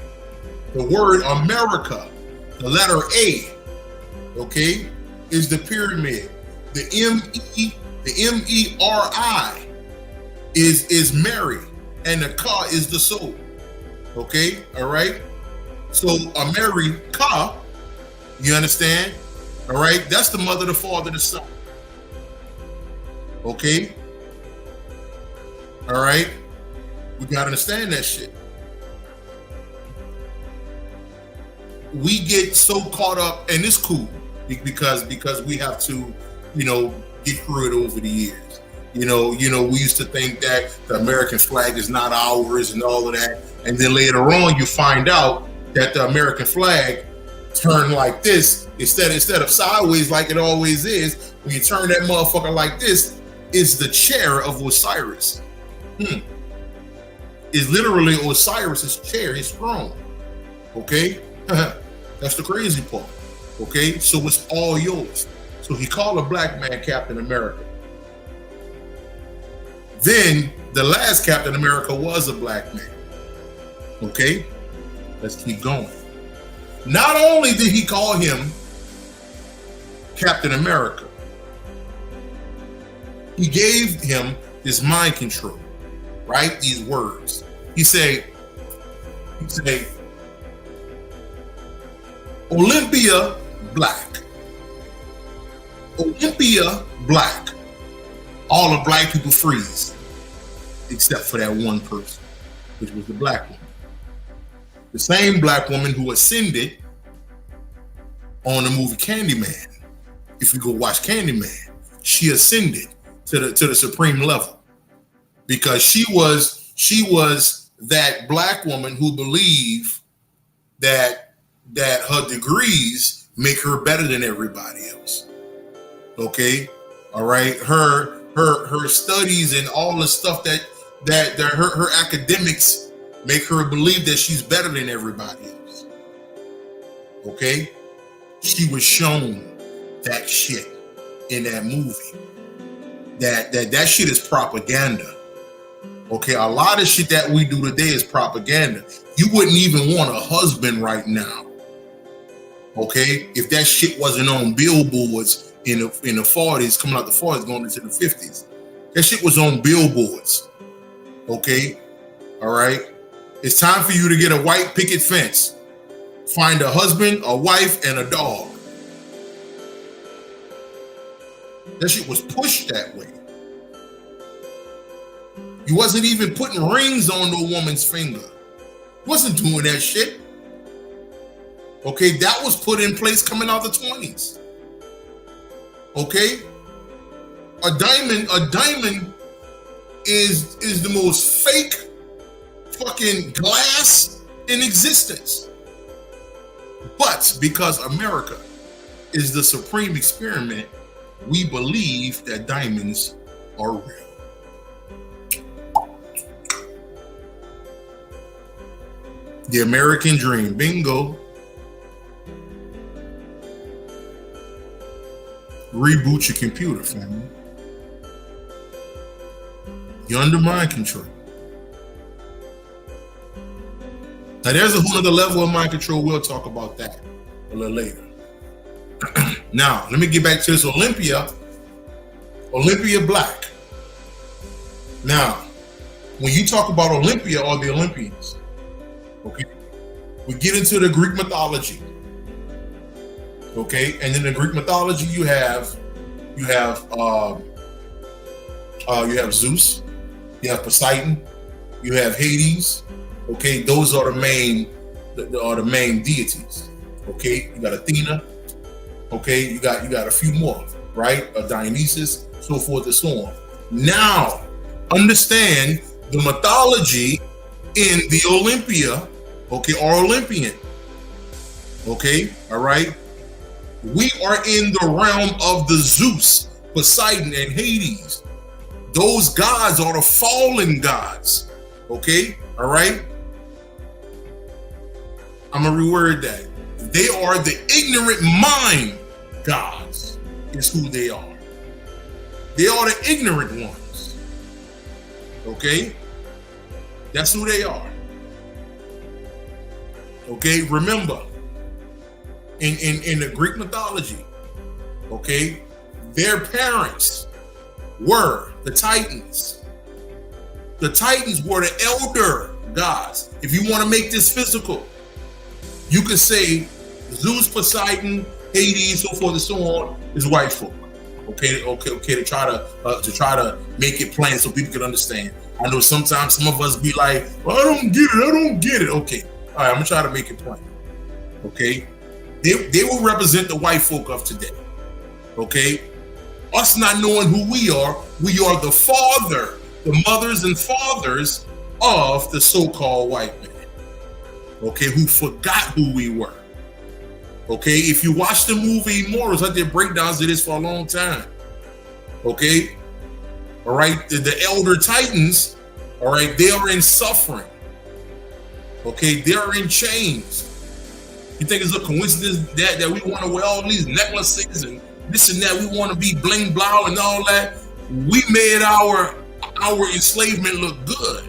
The word America, the letter A, okay, is the pyramid. The M-E-R-I is Mary, and the Ka is the soul. Okay, all right? So America, you understand? All right, that's the mother, the father, the son. Okay? All right? We gotta understand that shit. We get so caught up, and it's cool because we have to, get through it over the years. We used to think that the American flag is not ours and all of that, and then later on you find out that the American flag turned like this instead of sideways like it always is. When you turn that motherfucker like this, it's the chair of Osiris. It's literally Osiris's chair, his throne. Okay. That's the crazy part. Okay, so it's all yours. So he called a black man Captain America. Then the last Captain America was a black man. Okay, let's keep going. Not only did he call him Captain America, he gave him this mind control, right? These words. He say, Olympia black. Olympia black. All the black people freeze, except for that one person, which was the black woman. The same black woman who ascended on the movie Candyman. If you go watch Candyman, she ascended to the supreme level because she was that black woman who believed that her degrees make her better than everybody else. Okay, all right. Her studies and all the stuff that her academics make her believe that she's better than everybody else. Okay, she was shown that shit in that movie. That shit is propaganda. Okay, a lot of shit that we do today is propaganda. You wouldn't even want a husband right now. Okay, if that shit wasn't on billboards in the 40s, coming out the 40s, going into the 50s, that shit was on billboards. Okay, all right. It's time for you to get a white picket fence. Find a husband, a wife, and a dog. That shit was pushed that way. You wasn't even putting rings on no woman's finger. You wasn't doing that shit. Okay, that was put in place coming out the 20s. Okay? A diamond is the most fake fucking glass in existence. But because America is the supreme experiment, we believe that diamonds are real. The American dream. Bingo. Reboot your computer, family. You're under mind control. Now, there's a whole other level of mind control. We'll talk about that a little later. Now, let me get back to this Olympia Black. Now, when you talk about Olympia or the Olympians, okay, we get into the Greek mythology. Okay, and in the Greek mythology, you have Zeus, you have Poseidon, you have Hades. Okay, those are the main deities. Okay, you got Athena. Okay, you got a few more, right? Dionysus, so forth and so on. Now, understand the mythology in the Olympia. Okay, or Olympian. Okay, all right. We are in the realm of the Zeus, Poseidon, and Hades. Those gods are the fallen gods. Okay, all right. I'm gonna reword that. They are the ignorant mind gods, is who they are. They are the ignorant ones. Okay? That's who they are. Okay? Remember, in the Greek mythology, okay, their parents were the Titans. The Titans were the elder gods. If you want to make this physical, you could say Zeus, Poseidon, Hades, so forth and so on, is white folk. Okay, to try to make it plain so people can understand. I know sometimes some of us be like, well, I don't get it. Okay, all right, I'm gonna try to make it plain. Okay, they will represent the white folk of today. Okay, us not knowing who we are the mothers and fathers of the so-called white man. Okay, who forgot who we were. Okay, if you watch the movie Immortals, I did breakdowns of this for a long time. Okay, all right, the elder titans, all right, they are in suffering. Okay, they are in chains. You think it's a coincidence that we want to wear all these necklaces and this and that? We want to be bling blah and all that. We made our enslavement look good.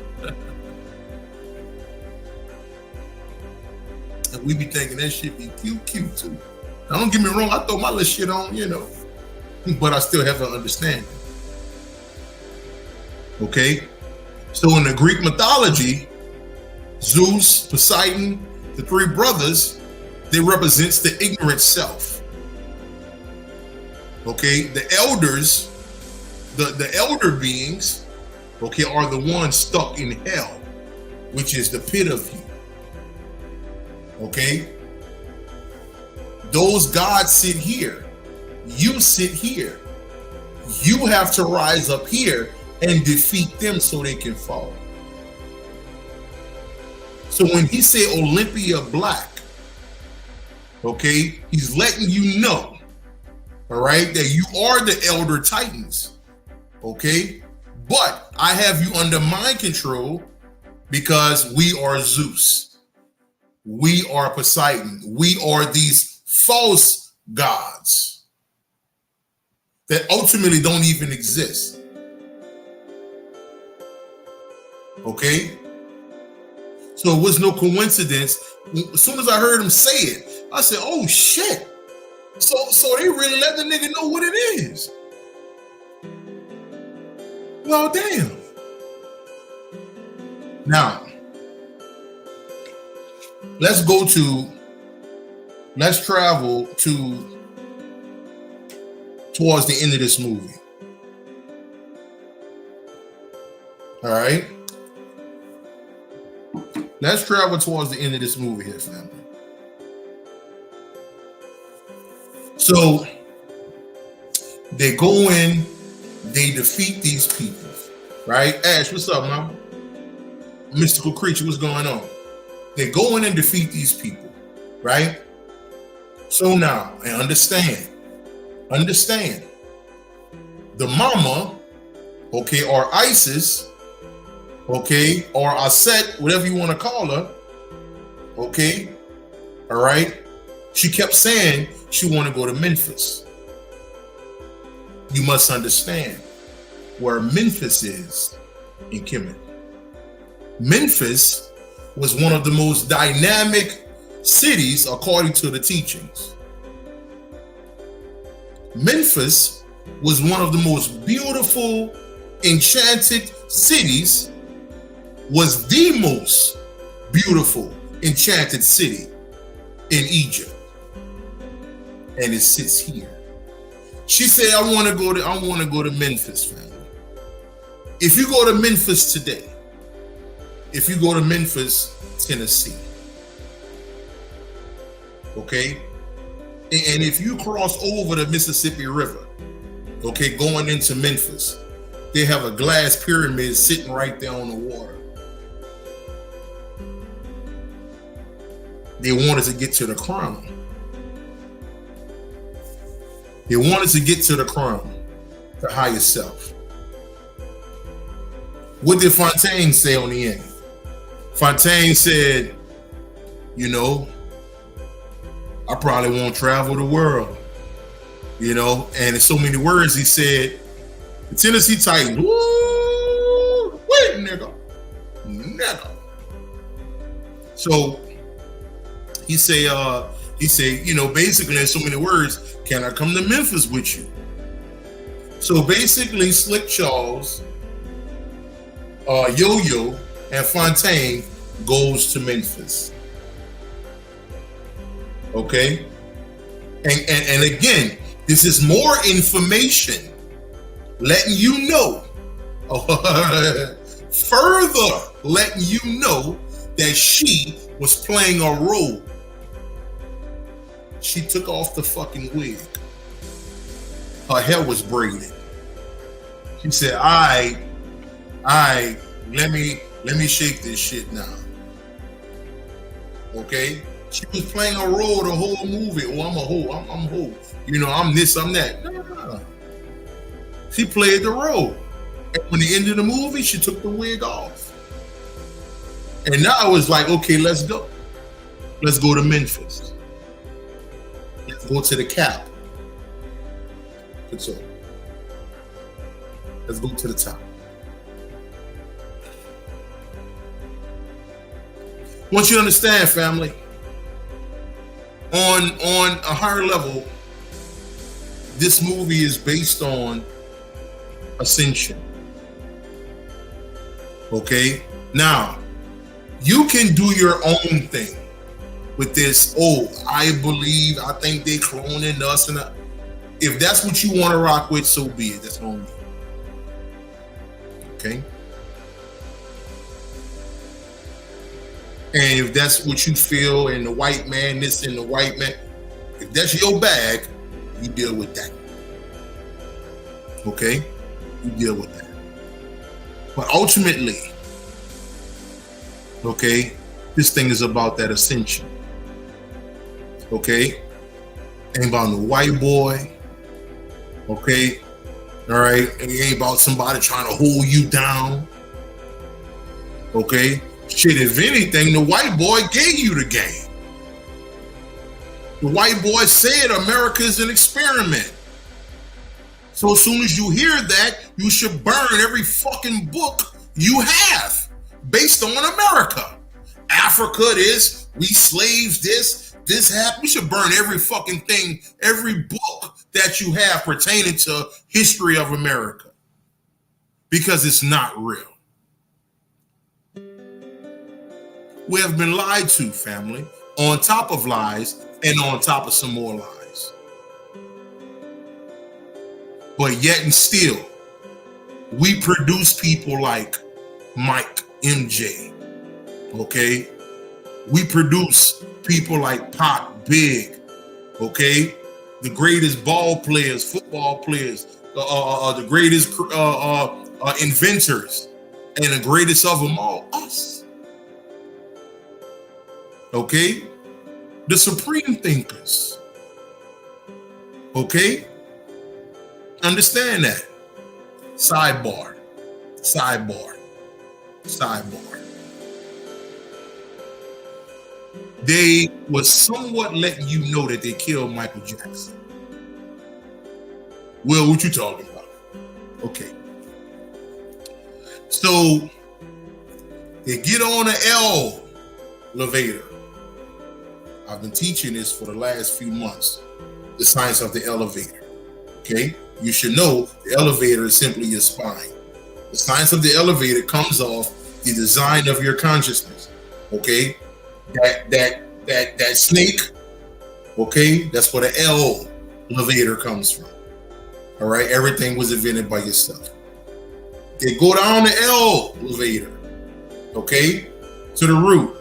And we be thinking that shit be cute too. Now don't get me wrong, I throw my little shit on, but I still have an understanding. Okay? So in the Greek mythology, Zeus, Poseidon, the three brothers, they represents the ignorant self. Okay? The elders, the elder beings, okay, are the ones stuck in hell, which is the pit of you. Okay? Those gods sit here. You sit here. You have to rise up here and defeat them so they can fall. So when he said Olympia Black, okay, he's letting you know, all right, that you are the elder titans. Okay? But I have you under mind control because we are Zeus. We are Poseidon. We are these false gods that ultimately don't even exist. Okay? So it was no coincidence. As soon as I heard him say it, I said, oh shit. So they really let the nigga know what it is. Well, damn. Now, let's travel towards the end of this movie. All right? Let's travel towards the end of this movie here, family. So, they go in, they defeat these people, right? Ash, what's up, mama? Mystical creature, what's going on? They go in and defeat these people, right? So now, and understand, the mama, okay, or Isis, okay, or Aset, whatever you want to call her, okay, all right, she kept saying she want to go to Memphis. You must understand where Memphis is in Kemet. Memphis was one of the most dynamic cities according to the teachings. Memphis was one of the most beautiful, enchanted cities, was the most beautiful, enchanted city in Egypt. And it sits here. She said, I want to go to Memphis, family. If you go to Memphis today, if you go to Memphis, Tennessee, okay, and if you cross over the Mississippi River, okay, going into Memphis, they have a glass pyramid sitting right there on the water. They wanted to get to the crown. They wanted to get to the crown, the highest self. What did Fontaine say on the end? Fontaine said, I probably won't travel the world. You know, and in so many words, he said, the Tennessee Titans, woo, wait, nigga. So he say, you know, basically in so many words, can I come to Memphis with you? So basically, Slick Charles, Yo-Yo, and Fontaine goes to Memphis. Okay, and again, this is more information letting you know, further letting you know that she was playing a role. She took off the fucking wig. Her hair was braided. She said, let me shake this shit now. Okay? She was playing a role the whole movie. Oh, I'm a hoe. I'm a hoe. You know, I'm this, I'm that. No. She played the role. And when the end of the movie, she took the wig off. And now it was like, okay, let's go. Let's go to Memphis. Let's go to the Cap. Let's go to the top. Once you understand, family, on a higher level, this movie is based on ascension. Okay? Now, you can do your own thing with this. Oh, I think they cloning us. And if that's what you want to rock with, so be it. That's on me. Okay? And if that's what you feel, and the white man, this and the white man, if that's your bag, you deal with that. Okay? You deal with that. But ultimately, okay, this thing is about that ascension. Okay? Ain't about no white boy. Okay? All right? It ain't about somebody trying to hold you down. Okay? Shit, if anything, the white boy gave you the game. The white boy said America is an experiment. So as soon as you hear that, you should burn every fucking book you have based on America. Africa this, we slaves this happened. We should burn every fucking thing, every book that you have pertaining to history of America. Because it's not real. We have been lied to, family, on top of lies and on top of some more lies. But yet and still, we produce people like Mike, MJ, okay? We produce people like Pop, Big, okay? The greatest ball players, football players, the greatest inventors, and the greatest of them all, us. Okay? The supreme thinkers. Okay? Understand that. Sidebar. They were somewhat letting you know that they killed Michael Jackson. Well, what you talking about? Okay. So, they get on an elevator. I've been teaching this for the last few months. The science of the elevator. Okay? You should know the elevator is simply your spine. The science of the elevator comes off the design of your consciousness. Okay? That snake, okay? That's where the elevator comes from. All right? Everything was invented by yourself. They go down the elevator, okay, to the root.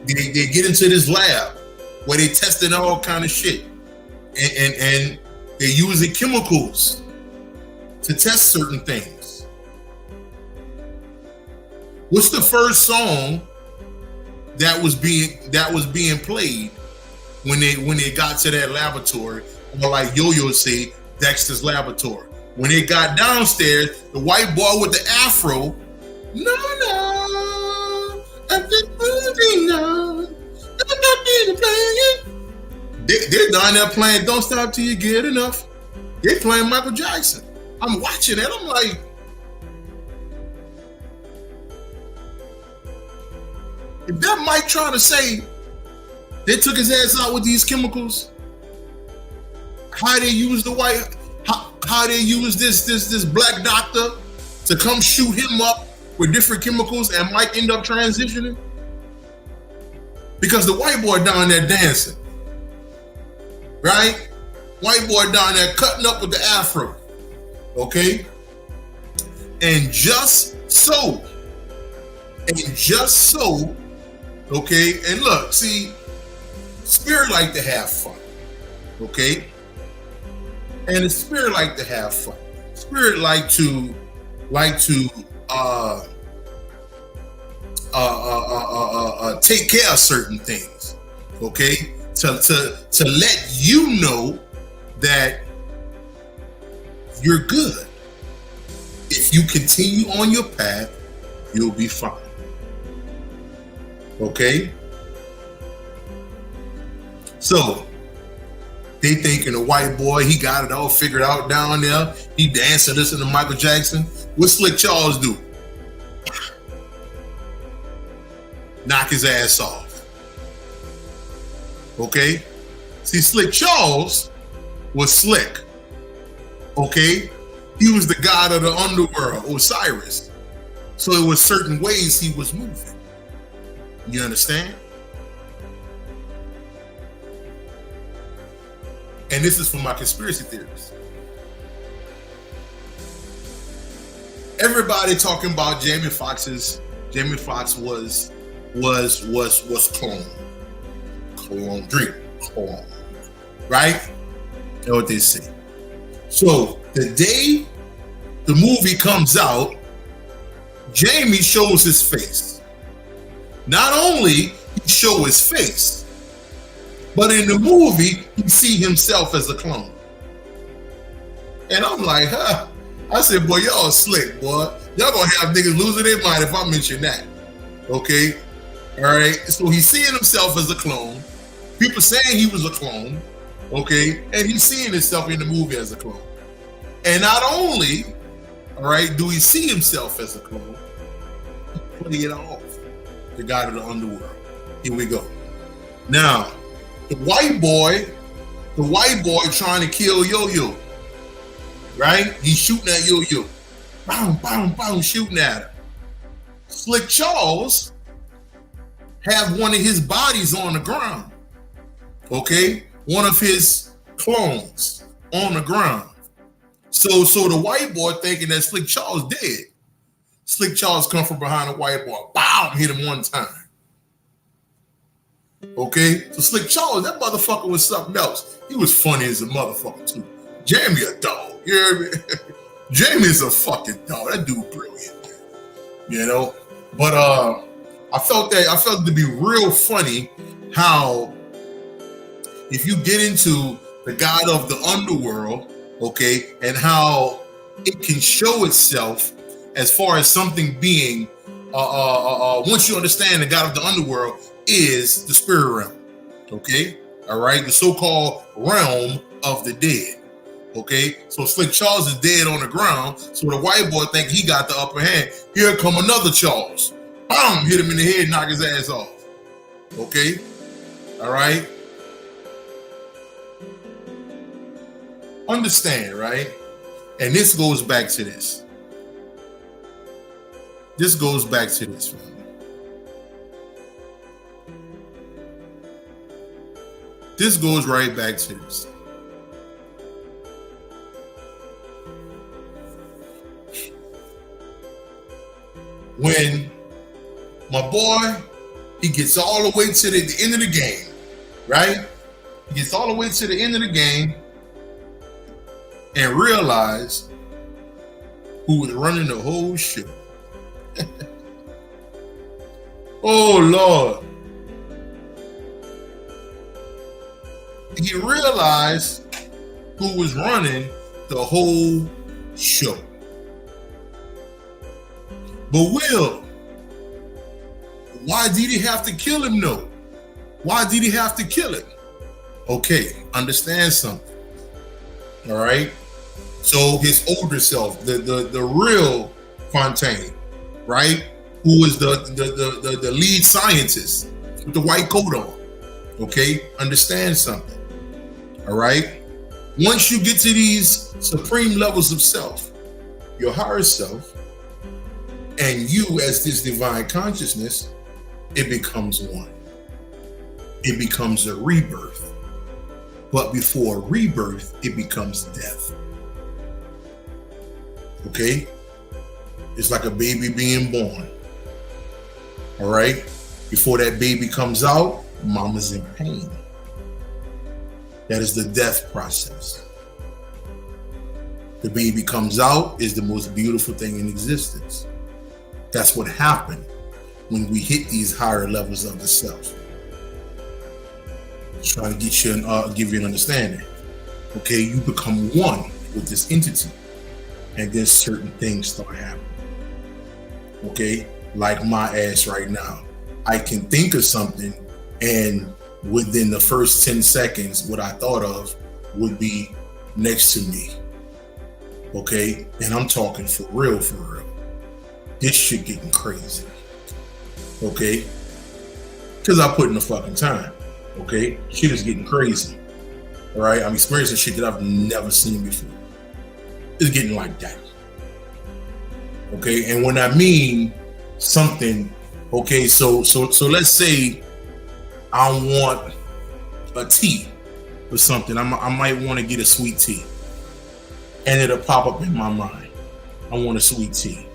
They get into this lab where they tested all kind of shit, and they using chemicals to test certain things. What's the first song that was being played when they got to that laboratory? Or like Yo-Yo say, Dexter's Laboratory. When they got downstairs, the white boy with the afro, no, I'm just moving on. playing, playing. They're down there playing Don't Stop Till You Get Enough. They're playing Michael Jackson. I'm watching it. I'm like, if that Mike trying to say they took his ass out with these chemicals, how they use the white, how they use this black doctor to come shoot him up with different chemicals, and Mike end up transitioning because the white boy down there dancing, right? White boy down there cutting up with the afro, okay? And just so, okay? And look, see, Spirit like to have fun, okay? And the Spirit like to have fun. Spirit like to take care of certain things, okay? To let you know that you're good. If you continue on your path, you'll be fine. Okay? So, they thinking the white boy, he got it all figured out down there. He dancing, listening to Michael Jackson. What Slick Charles do? Knock his ass off. Okay? See, Slick Charles was slick. Okay? He was the god of the underworld, Osiris. So it was certain ways he was moving. You understand? And this is for my conspiracy theorists. Everybody talking about Jamie Foxx was clone, right? That's what they say. So the day the movie comes out, Jamie shows his face. Not only he show his face, but in the movie, he see himself as a clone. And I'm like, huh. I said, boy, y'all slick, boy. Y'all gonna have niggas losing their mind if I mention that. Okay? All right? So he's seeing himself as a clone. People saying he was a clone. Okay? And he's seeing himself in the movie as a clone. And not only, all right, do he see himself as a clone, he play it off. The god of the underworld. Here we go. Now, the white boy trying to kill Yo-Yo, right? He's shooting at Yo-Yo. Boom, boom, boom, shooting at him. Slick Charles have one of his bodies on the ground, okay? One of his clones on the ground. So the white boy thinking that Slick Charles dead. Slick Charles come from behind the white boy, bow, hit him one time. Okay, so Slick Charles, that motherfucker was something else. He was funny as a motherfucker too. Jamie a dog, you hear me? Jamie's a fucking dog. That dude brilliant, you know. But I felt it to be real funny how if you get into the god of the underworld, okay, and how it can show itself as far as something being once you understand the god of the underworld is the spirit realm, okay? All right, the so-called realm of the dead, okay? So Slick Charles is dead on the ground, so the white boy think he got the upper hand. Here come another Charles. Bam! Hit him in the head, knock his ass off, okay? All right? Understand, right? And this goes back to this. This goes back to this, man. This goes right back to this. When my boy, he gets all the way to the end of the game, right? He gets all the way to the end of the game and realize who was running the whole show. Oh, Lord. He realized who was running the whole show. But Will, why did he have to kill him though? Why did he have to kill it? Okay, understand something. All right. So his older self, the real Fontaine, right, who was the lead scientist with the white coat on. Okay, understand something. All right. Once you get to these supreme levels of self, your higher self, and you as this divine consciousness, it becomes one. It becomes a rebirth. But before rebirth, it becomes death. Okay? It's like a baby being born. All right? Before that baby comes out, mama's in pain. That is the death process. The baby comes out is the most beautiful thing in existence. That's what happened when we hit these higher levels of the self. Trying to get you give you an understanding. Okay, you become one with this entity, and then certain things start happening. Okay, like my ass right now. I can think of something, and within the first 10 seconds, what I thought of would be next to me. Okay, and I'm talking for real, for real. This shit getting crazy. Okay, because I put in the fucking time. Okay, shit is getting crazy. All right, I'm experiencing shit that I've never seen before. It's getting like that. Okay, and when I mean something, okay, so let's say I want a tea or something. I might want to get a sweet tea, and it'll pop up in my mind. I want a sweet tea.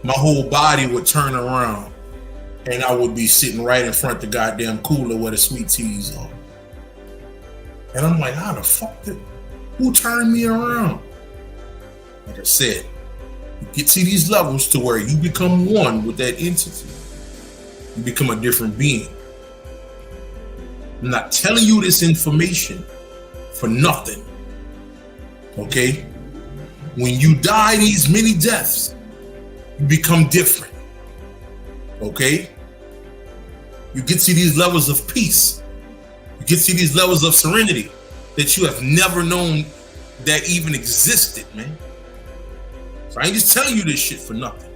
My whole body would turn around, and I would be sitting right in front of the goddamn cooler where the sweet teas are. And I'm like, how the fuck who turned me around? Like I said, you get to these levels to where you become one with that entity. You become a different being. I'm not telling you this information for nothing. Okay? When you die these many deaths, you become different. Okay? You get to these levels of peace. You get to these levels of serenity that you have never known that even existed, man. So I ain't just telling you this shit for nothing.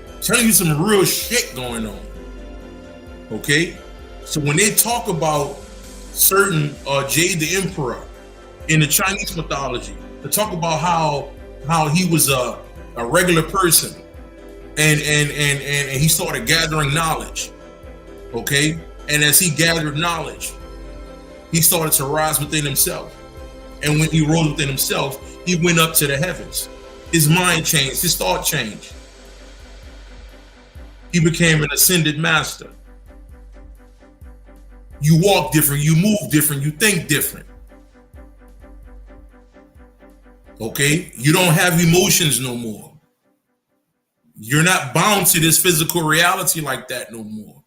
I'm telling you some real shit going on. Okay? So when they talk about certain Jade the Emperor in the Chinese mythology, they talk about how he was a regular person and he started gathering knowledge. Okay? And as he gathered knowledge, he started to rise within himself. And when he rose within himself, he went up to the heavens. His mind changed, his thought changed. He became an ascended master. You walk different, you move different, you think different. Okay? You don't have emotions no more. You're not bound to this physical reality like that no more.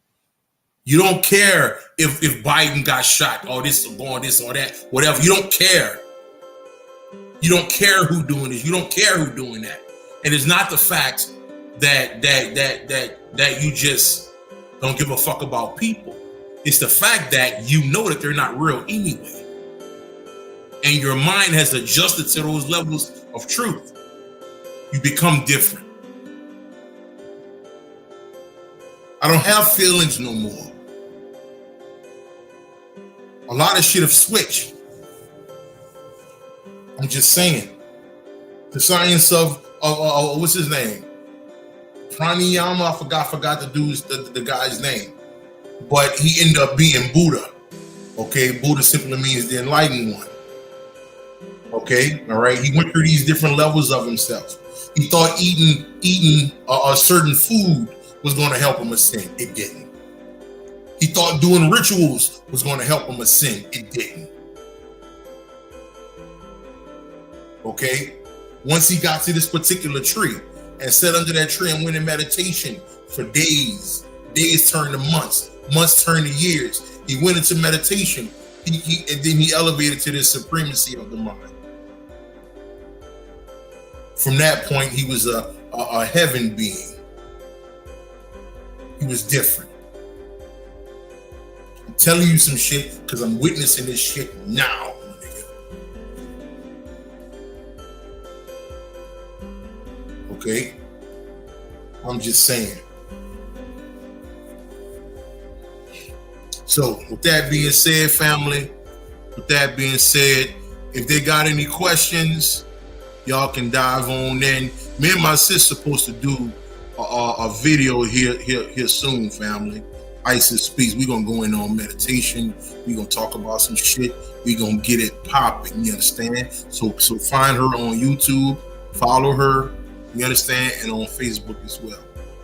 You don't care if Biden got shot or this or going this or that, whatever. You don't care. You don't care who doing this. You don't care who doing that. And it's not the fact that you just don't give a fuck about people. It's the fact that you know that they're not real anyway. And your mind has adjusted to those levels of truth. You become different. I don't have feelings no more. A lot of shit have switched. I'm just saying. The science of what's his name? Pranayama, I forgot the guy's name. But he ended up being Buddha. Okay, Buddha simply means the enlightened one. Okay, all right. He went through these different levels of himself. He thought eating a certain food was going to help him ascend. It didn't. He thought doing rituals was going to help him ascend. It didn't. Okay? Once he got to this particular tree and sat under that tree and went in meditation for days, days turned to months, months turned to years. He went into meditation, and then he elevated to the supremacy of the mind. From that point, he was a heaven being. He was different. I'm telling you some shit because I'm witnessing this shit now. Okay? I'm just saying. So, with that being said, family, with that being said, if they got any questions, y'all can dive on in. Me and my sis supposed to do a video here soon, family. Isis Speaks. We're going to go in on meditation. We're going to talk about some shit. We're going to get it popping, you understand? So find her on YouTube, follow her, you understand, and on Facebook as well.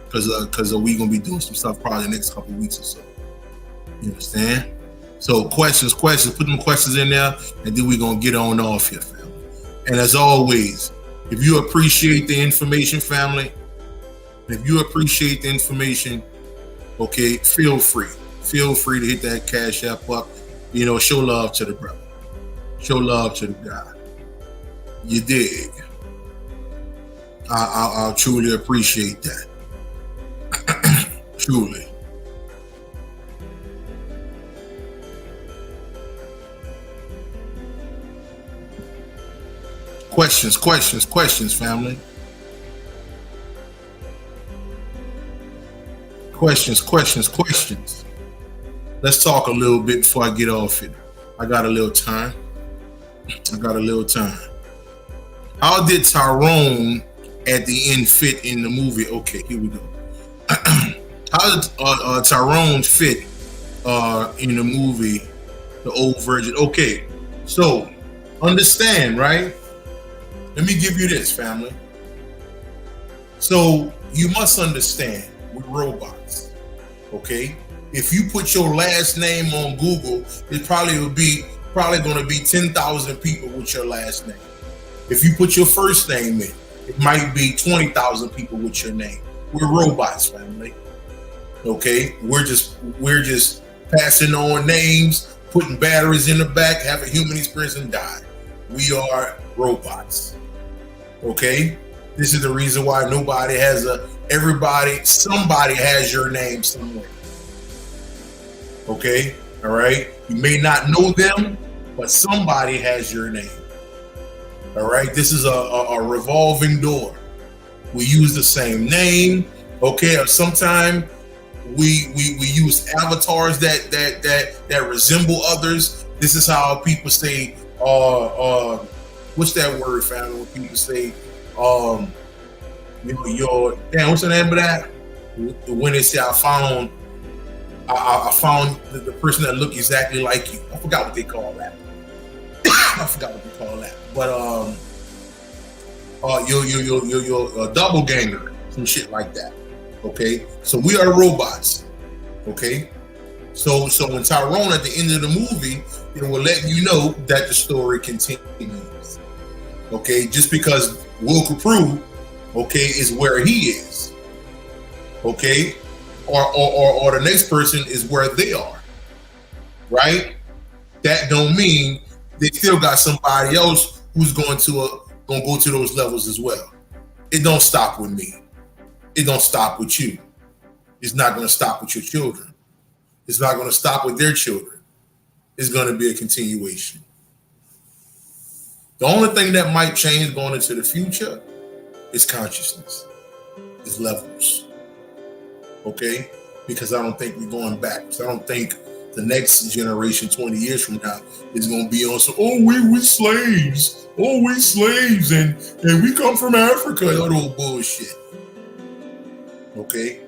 Because we're going to be doing some stuff probably the next couple of weeks or so. You understand? So questions, put them questions in there, and then we're going to get on off here, family. And as always, if you appreciate the information, family, okay, feel free to hit that Cash App up, show love to the brother, show love to the guy. You dig? I'll truly appreciate that. Truly. Questions, family. Questions. Let's talk a little bit before I get off it. I got a little time. How did Tyrone at the end fit in the movie? Okay, here we go. How did Tyrone fit in the movie, The Old Virgin? Okay, so understand, right? Let me give you this, family. So you must understand with robots, okay? If you put your last name on Google, it probably going to be 10,000 people with your last name. If you put your first name in, it might be 20,000 people with your name. We're robots, family. Okay? We're just passing on names, putting batteries in the back, have a human experience and die. We are robots. Okay? This is the reason why somebody has your name somewhere. Okay? All right? You may not know them, but somebody has your name. All right? This is a revolving door. We use the same name. Okay? Or sometimes we use avatars that resemble others. This is how people say, what's that word, family? When people say, what's the name of that? When they say, I found the person that looked exactly like you. I forgot what they call that. But you're a doppelganger, some shit like that. Okay, so we are robots. Okay, so when Tyrone at the end of the movie, it will let you know that the story continues. Okay, just because Will Copprue, okay, is where he is. Okay, or the next person is where they are. Right? That don't mean they still got somebody else who's going to go to those levels as well. It don't stop with me. It don't stop with you. It's not going to stop with your children. It's not going to stop with their children. It's going to be a continuation. The only thing that might change going into the future is consciousness, is levels. Okay? Because I don't think we're going backwards. I don't think the next generation 20 years from now is going to be on some, we slaves. We slaves and we come from Africa. That old bullshit. Okay?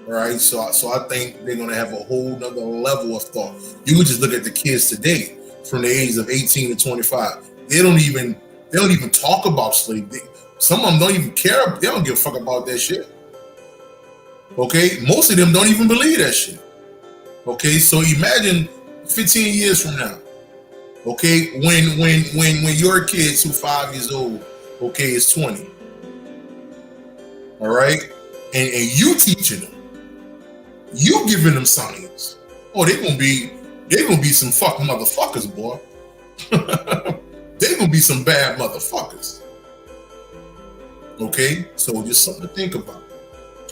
All right? So I think they're going to have a whole nother level of thought. You would just look at the kids today from the age of 18 to 25. They don't even talk about slavery. Some of them don't even care. They don't give a fuck about that shit. Okay? Most of them don't even believe that shit. Okay? So imagine 15 years from now. Okay? When your kids who 5 years old, okay, is 20. All right? And you teaching them. You giving them science. Oh, they're gonna be some fucking motherfuckers, boy. They're gonna be some bad motherfuckers. Okay? So just something to think about.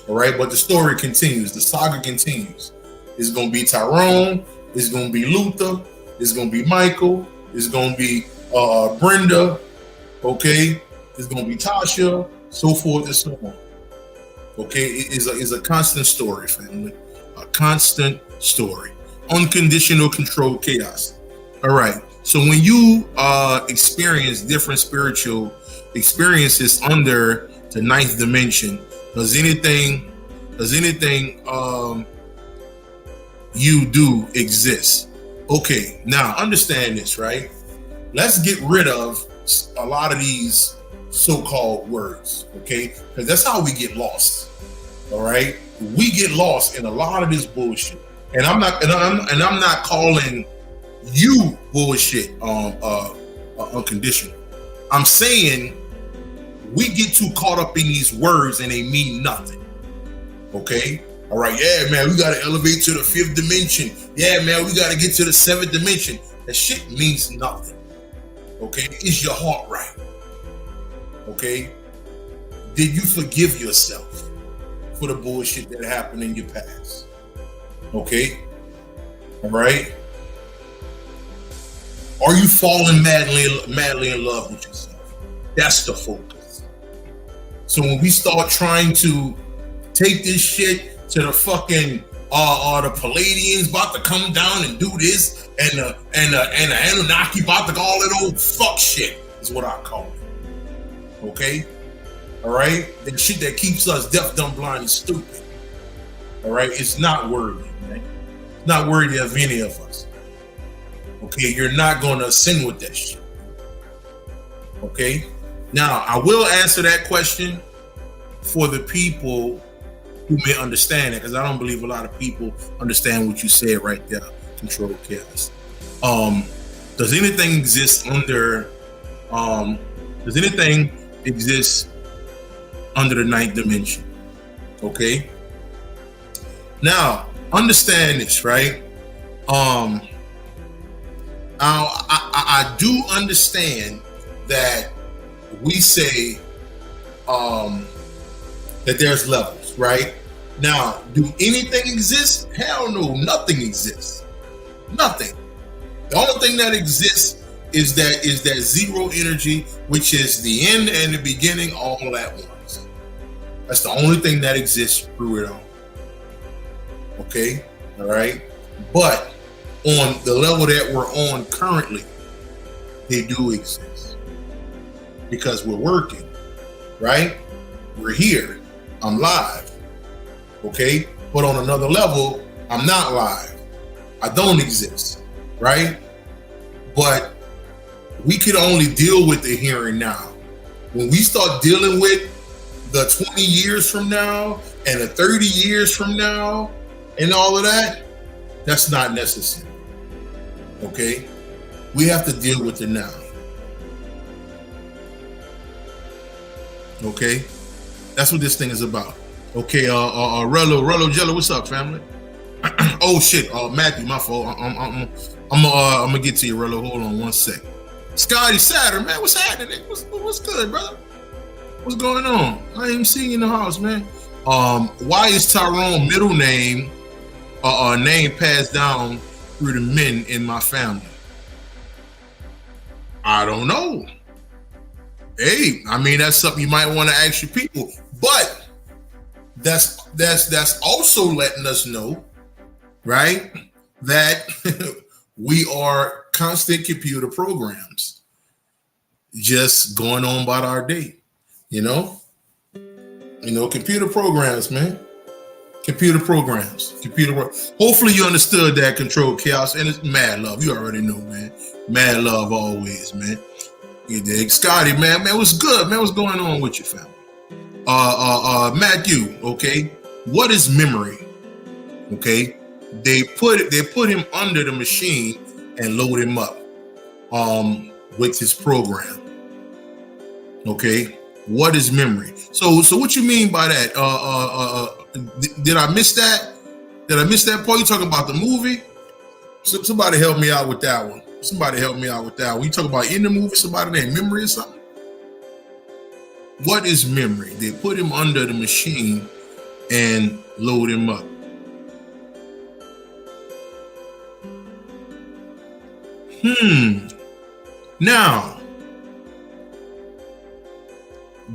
All right, but the story continues. The saga continues. It's gonna be Tyrone. It's gonna be Luther. It's gonna be Michael. It's gonna be Brenda. Okay, it's gonna be Tasha. So forth and so on. Okay, it is a constant story, family. A constant story. Unconditional controlled chaos. All right. So when you experience different spiritual experiences under the ninth dimension, does anything you do exist? Okay, now understand this, right? Let's get rid of a lot of these so-called words, okay? Because that's how we get lost. All right, we get lost in a lot of this bullshit, and I'm not calling you bullshit unconditional. I'm saying we get too caught up in these words and they mean nothing. Okay, all right, yeah, man, we gotta elevate to the fifth dimension. Yeah, man, we gotta get to the seventh dimension. That shit means nothing. Okay, is your heart right? Okay, did you forgive yourself for the bullshit that happened in your past? Okay, all right. Are you falling madly in love with yourself? That's the focus. So when we start trying to take this shit to the fucking the Palladians about to come down and do this, and the Anunnaki about to go all that old fuck shit is what I call it. Okay? All right? The shit that keeps us deaf, dumb, blind, and stupid. All right? It's not worthy, man. It's not worthy of any of us. Okay? You're not going to ascend with that shit. Okay? Now, I will answer that question for the people who may understand it, because I don't believe a lot of people understand what you said right there, controlled chaos. Does anything exist under the ninth dimension? Okay. Now, understand this, right? I do understand that we say that there's levels, right? Now, do anything exist? Hell no, nothing exists. Nothing. The only thing that exists is that zero energy, which is the end and the beginning all at once. That's the only thing that exists through it all. Okay? All right? But on the level that we're on currently, they do exist. Because we're working, right? We're here. I'm live. Okay? But on another level, I'm not live. I don't exist, right? But we can only deal with the here and now. When we start dealing with the 20 years from now and the 30 years from now and all of that, that's not necessary. Okay? We have to deal with the now. Okay? That's what this thing is about. Okay, Rello Jello, what's up, family? Oh shit, Matthew, my fault. I'm gonna get to you, Rello. Hold on one sec. Scotty Saturn, man, what's happening? What's good, brother? What's going on? I ain't even seen you in the house, man. Why is Tyrone middle name name passed down through the men in my family? I don't know. Hey, I mean, that's something you might want to ask your people, but that's also letting us know, right, that we are constant computer programs just going on about our day. You know, computer programs, man. Computer programs. Hopefully you understood that, controlled chaos, and it's mad love. You already know, man. Mad love always, man. You dig? Scotty, man, what's good, man? What's going on with your family? Matthew, okay. What is memory? Okay. They put him under the machine and load him up with his program. Okay. What is memory? So what you mean by that? Did I miss that? Did I miss that part? You talking about the movie? Somebody help me out with that one. You talking about in the movie, somebody named Memory or something? What is memory? They put him under the machine and load him up. Now,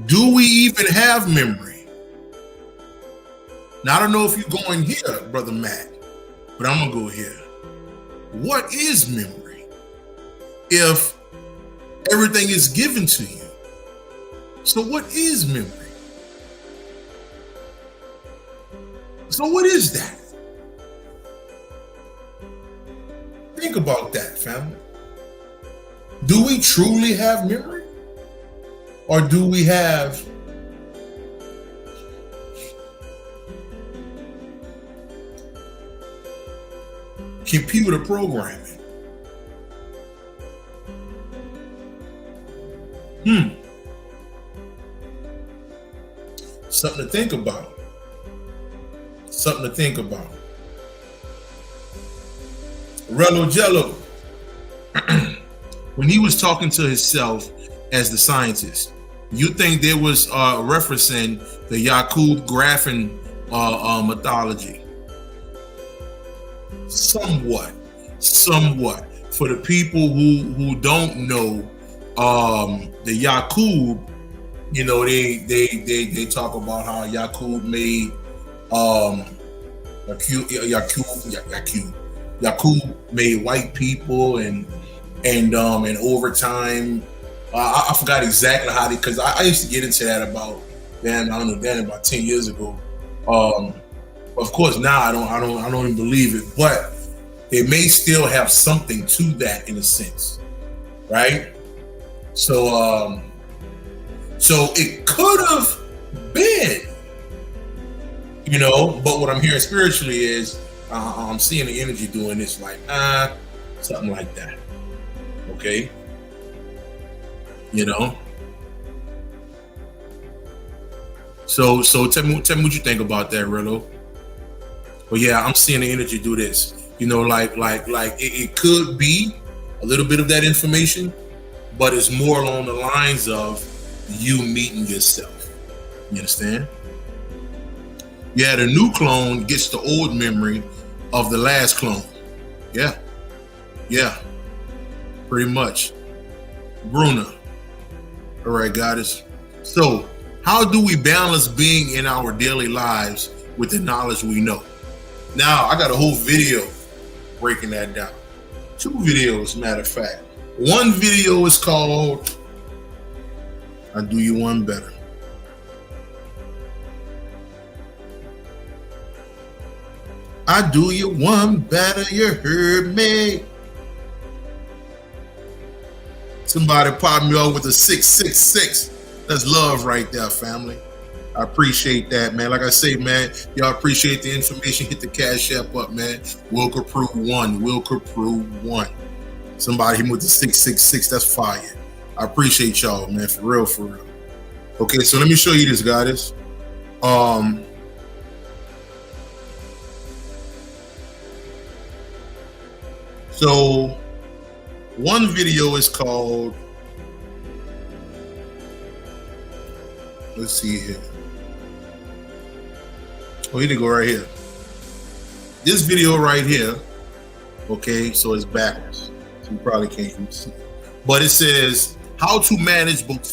do we even have memory? Now, I don't know if you're going here, Brother Matt, but I'm going to go here. What is memory if everything is given to you? So what is memory? So what is that? Think about that, family. Do we truly have memory? Or do we have computer programming? Something to think about. Something to think about. Rello Jello, when he was talking to himself as the scientist, you think there was referencing the Yakub graphing mythology? Somewhat. For the people who don't know, the Yakub, you know, they talk about how Yakub made Yakub made white people and over time, I forgot exactly how they, because I used to get into that about about 10 years ago. Of course now I don't even believe it, but they may still have something to that in a sense, right? So it could have been, you know, but what I'm hearing spiritually is I'm seeing the energy doing this, like something like that. Okay, you know. So tell me what you think about that, Rillo. Well, yeah, I'm seeing the energy do this. You know, like it could be a little bit of that information, but it's more along the lines of you meeting yourself. You understand? Yeah, the new clone gets the old memory of the last clone. Yeah, pretty much. Bruna. All right, goddess. So, how do we balance being in our daily lives with the knowledge we know? Now, I got a whole video breaking that down. 2 videos, matter of fact. One video is called "I Do You One Better." I do you one better, you heard me. Somebody popped me off with a 666. That's love right there, family. I appreciate that, man. Like I say, man, y'all appreciate the information. Hit the Cash App up, man. Will Copprue 1. Will Copprue 1. Somebody hit me with the 666. That's fire. I appreciate y'all, man. For real, for real. Okay, so let me show you this, goddess. So one video is called, let's see here. Oh, here to go right here. This video right here, okay, so it's backwards. So you probably can't even see it. But it says how to manage both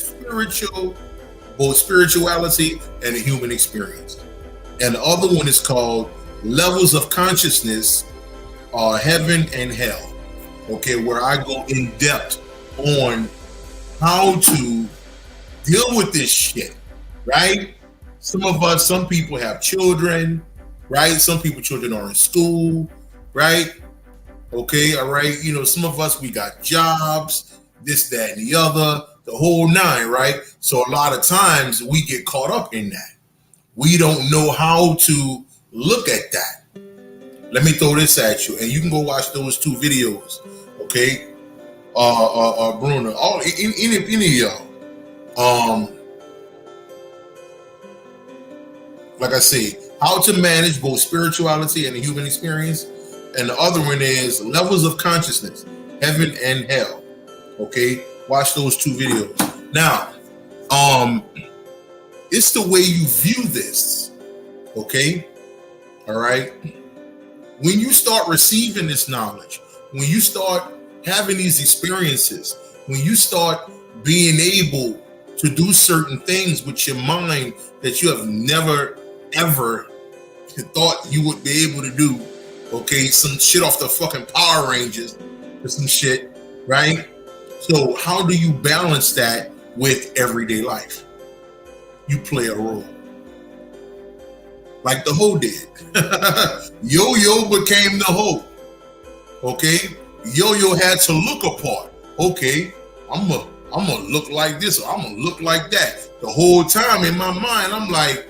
spirituality and the human experience. And the other one is called Levels of Consciousness, Heaven and Hell. Okay, where I go in depth on how to deal with this shit, right? Some people have children, right? Some people, children are in school, right? Okay, all right. You know, some of us, we got jobs, this, that, and the other, the whole nine, right? So a lot of times we get caught up in that. We don't know how to look at that. Let me throw this at you, and you can go watch those 2 videos, okay? Bruna, any of y'all. Like I say, how to manage both spirituality and the human experience. And the other one is Levels of Consciousness, Heaven and Hell. Okay, watch those 2 videos. Now, it's the way you view this. Okay? All right? When you start receiving this knowledge, when you start having these experiences, when you start being able to do certain things with your mind that you have never, ever thought you would be able to do, okay? Some shit off the fucking Power Rangers or some shit, right? So how do you balance that with everyday life? You play a role. Like the hoe did. Yo-Yo became the hoe. Okay? Yo-Yo had to look apart. Okay, I'm gonna look like this or I'm gonna look like that. The whole time in my mind, I'm like,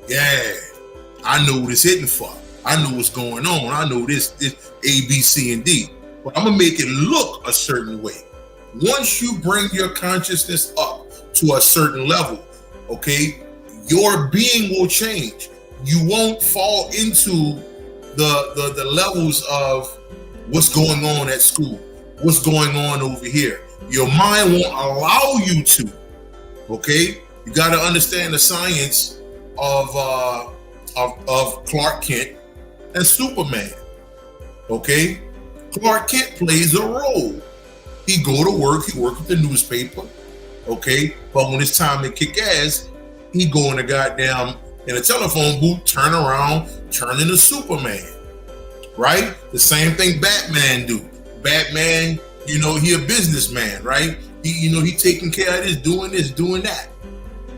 yeah, I know what it's hitting for. I know what's going on. I know this A, B, C, and D. But I'm gonna make it look a certain way. Once you bring your consciousness up to a certain level, okay, your being will change. You won't fall into the levels of what's going on at school, what's going on over here. Your mind won't allow you to. Okay, you got to understand the science of Clark Kent and Superman. Okay, Clark Kent plays a role. He go to work, he work with the newspaper. Okay, but when it's time to kick ass, he go in the goddamn in a telephone booth, turn around, turn into Superman. Right? The same thing Batman do. Batman, you know, he a businessman, right? He taking care of this, doing that.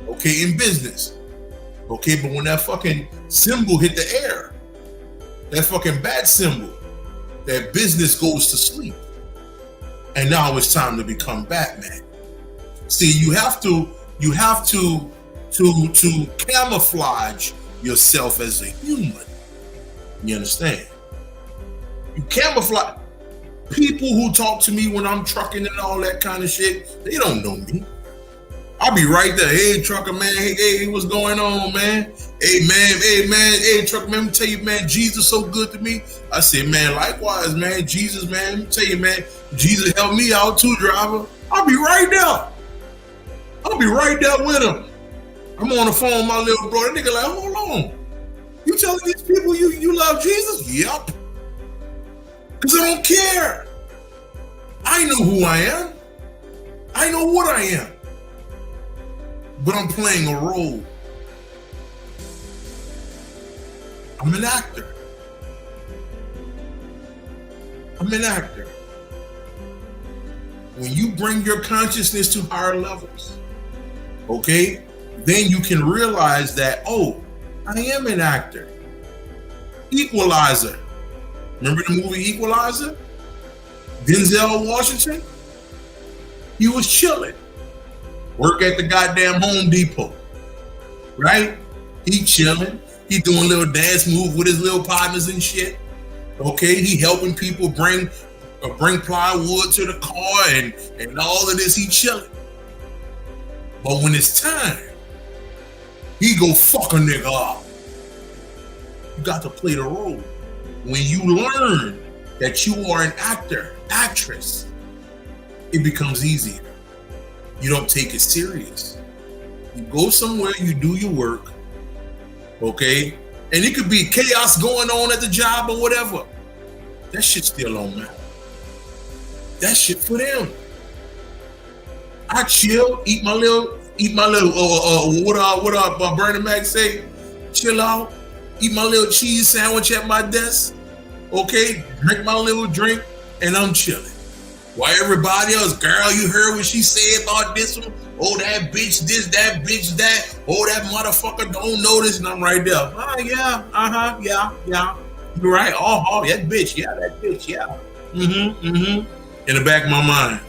Okay, in business. Okay, but when that fucking symbol hit the air, that fucking bat symbol, that business goes to sleep. And now it's time to become Batman. See, you have to camouflage yourself as a human. You understand? You camouflage. People who talk to me when I'm trucking and all that kind of shit, they don't know me. I'll be right there. Hey, trucker man. Hey, what's going on, man? Hey, man. Hey, trucker man. Let me tell you, man, Jesus so good to me. I said, man, likewise, man. Jesus, man. Let me tell you, man, Jesus helped me out too, driver. I'll be right there. I'll be right there with him. I'm on the phone with my little brother. Nigga like, hold on. You telling these people you love Jesus? Yep. Because I don't care. I know who I am. I know what I am. But I'm playing a role. I'm an actor. I'm an actor. When you bring your consciousness to higher levels, okay, then you can realize that, oh, I am an actor. Equalizer. Remember the movie Equalizer? Denzel Washington? He was chilling. Work at the goddamn Home Depot. Right? He chilling. He doing little dance move with his little partners and shit. Okay? He helping people bring plywood to the car and all of this. He chilling. But when it's time, he go fuck a nigga up. You got to play the role. When you learn that you are an actor, actress, it becomes easier. You don't take it serious. You go somewhere, you do your work, okay? And it could be chaos going on at the job or whatever. That shit still don't matter. That shit for them. I chill, eat my little, what Bernie Mac say? Chill out, eat my little cheese sandwich at my desk, okay? Drink my little drink, and I'm chilling. While everybody else, girl, you heard what she said about this one? Oh, that bitch this, that bitch that. Oh, that motherfucker don't know this, and I'm right there. Oh, yeah, yeah. You're right. Oh, that bitch, yeah. In the back of my mind,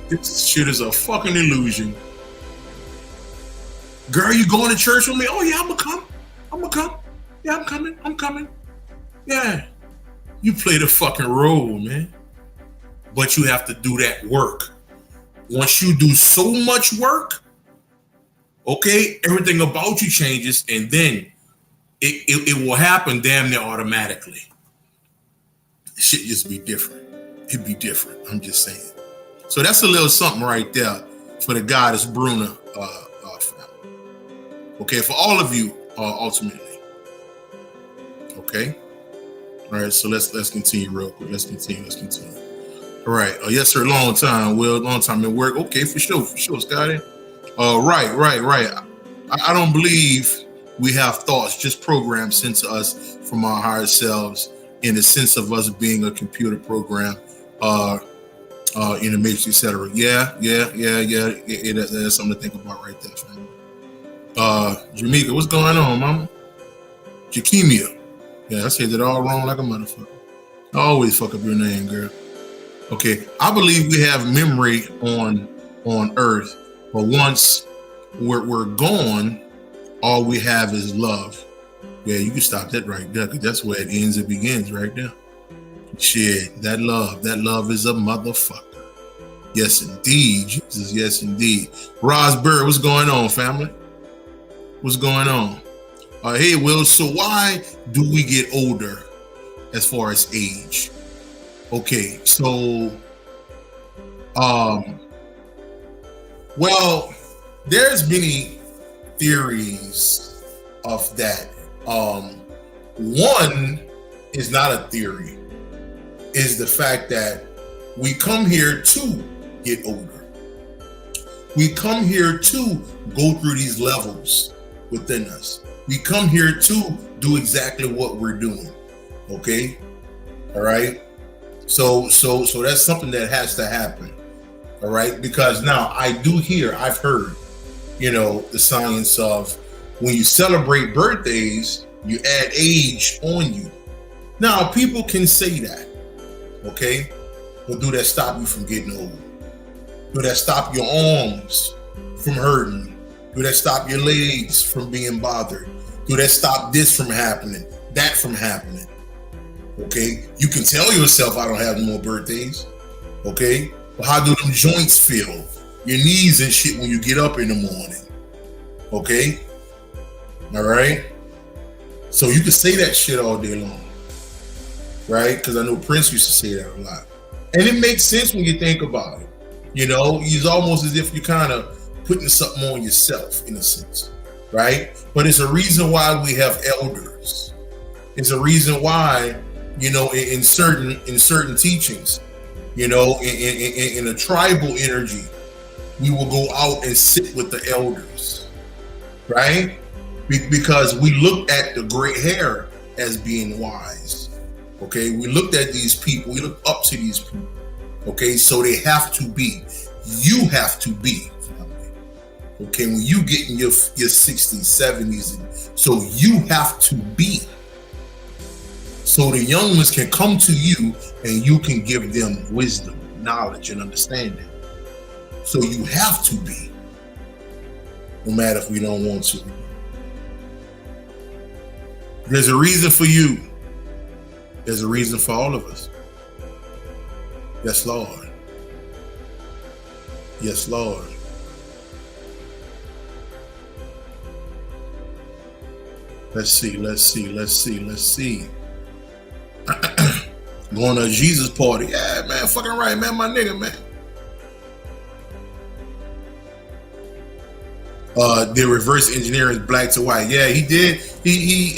this shit is a fucking illusion. Girl, you going to church with me? Oh, yeah, I'm gonna come. Yeah, I'm coming. Yeah. You play the fucking role, man. But you have to do that work. Once you do so much work, okay, everything about you changes, and then it will happen damn near automatically. Shit just be different. It'd be different. I'm just saying. So that's a little something right there for the Goddess Bruna family. Okay, for all of you, ultimately. Okay. All right, so let's continue real quick. Let's continue. All right. Yes, sir. Long time. Will, long time at work. Okay, for sure, Scotty. Right. I don't believe we have thoughts just programmed sent to us from our higher selves in the sense of us being a computer program, in the matrix, etc. Yeah. That's something to think about right there, family. Jamaica, what's going on, mama? Jakemia. Yeah, I said that all wrong like a motherfucker. I always fuck up your name, girl. Okay, I believe we have memory on Earth, but once we're gone, all we have is love. Yeah, you can stop that right there, because that's where it ends and begins right there. Shit, that love is a motherfucker. Yes, indeed, Jesus. Yes, indeed. Rosberg, what's going on, family? What's going on? Hey, Will. So why do we get older as far as age? Okay, so, well, there's many theories of that. One is not a theory, is the fact that we come here to get older. We come here to go through these levels within us. We come here to do exactly what we're doing. Okay? All right? So that's something that has to happen. All right? Because now I've heard, the science of when you celebrate birthdays, you add age on you. Now, people can say that. Okay? But do that stop you from getting old? Do that stop your arms from hurting? Do that stop your legs from being bothered? Do that stop this from happening, that from happening? Okay? You can tell yourself I don't have no more birthdays. Okay? But how do them joints feel? Your knees and shit when you get up in the morning. Okay? All right? So you can say that shit all day long. Right? Because I know Prince used to say that a lot. And it makes sense when you think about it. It's almost as if you're kind of putting something on yourself in a sense, right? But it's a reason why we have elders. It's a reason why, in certain teachings, in a tribal energy, we will go out and sit with the elders, right? Because we look at the gray hair as being wise. Okay, we looked at these people, we look up to these people. Okay, so they have to be. You have to be. Okay, when you get in your 60s, 70s, and so you have to be. So the young ones can come to you and you can give them wisdom, knowledge, and understanding. So you have to be, no matter if we don't want to. There's a reason for you. There's a reason for all of us. Yes, Lord. Yes, Lord. Let's see. Going to a Jesus party. Yeah, man, fucking right, man, my nigga, man. The reverse engineering is black to white. Yeah, he did. He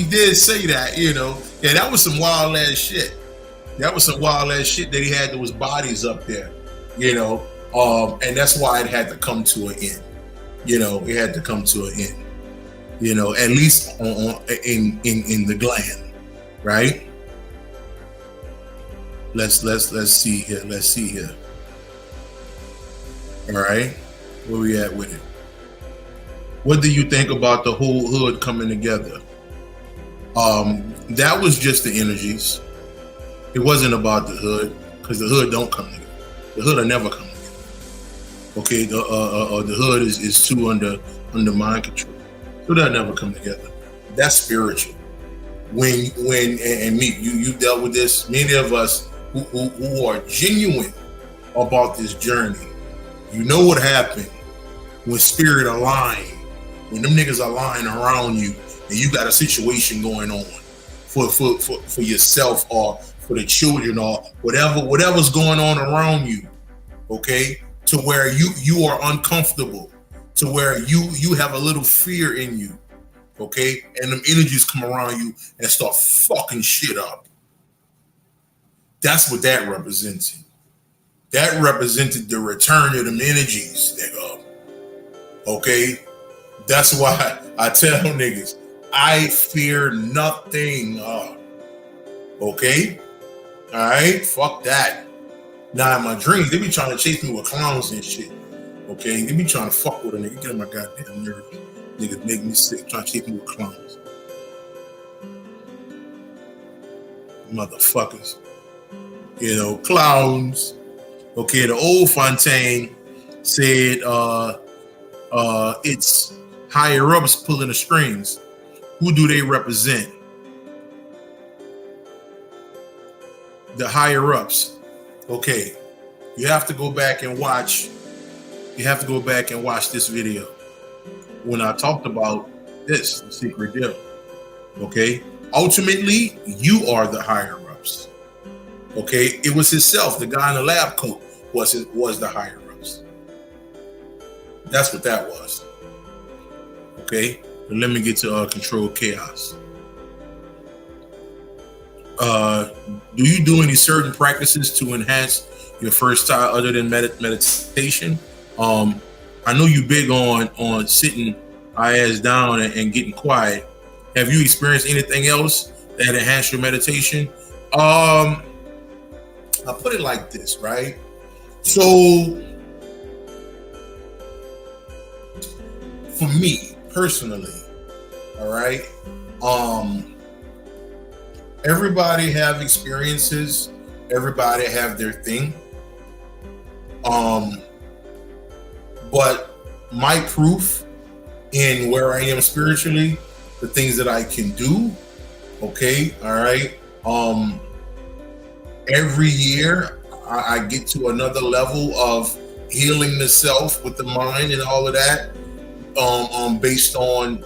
did say that, Yeah, that was some wild ass shit. That was some wild ass shit that he had those bodies up there, and that's why it had to come to an end. It had to come to an end. At least in the gland, right? Let's see here. Let's see here. All right, where we at with it? What do you think about the whole hood coming together? That was just the energies. It wasn't about the hood, because the hood don't come together. The hood will never come together. Okay, the hood is too under mind control. So they'll never come together. That's spiritual. When and me, you dealt with this. Many of us who are genuine about this journey, you know what happened when spirit aligned, when them niggas are lying around you, and you got a situation going on for yourself or for the children or whatever's going on around you, okay, to where you are uncomfortable. to where you have a little fear in you, okay? And them energies come around you and start fucking shit up. That's what that represented. That represented the return of them energies, nigga. Okay? That's why I tell niggas, I fear nothing. Okay? Alright? Fuck that. Now in my dreams, they be trying to chase me with clowns and shit. Okay? They be trying to fuck with a nigga. Get on my goddamn nerves. Niggas make me sick, trying to chase me with clowns. Motherfuckers. You know, clowns. Okay, the old Fontaine said it's higher ups pulling the strings. Who do they represent? The higher ups. Okay, you have to go back and watch. You have to go back and watch this video when I talked about this, the secret deal. Okay, ultimately, you are the higher ups. Okay, it was himself, the guy in the lab coat was the higher ups. That's what that was. Okay, and let me get to control chaos. Do you do any certain practices to enhance your first time other than meditation? I know you big on sitting ass down and getting quiet. Have you experienced anything else that enhanced your meditation? I'll put it like this, right? So for me personally, all right, everybody have experiences, everybody have their thing. But my proof in where I am spiritually, the things that I can do, okay, all right. Every year I get to another level of healing the self with the mind and all of that, based on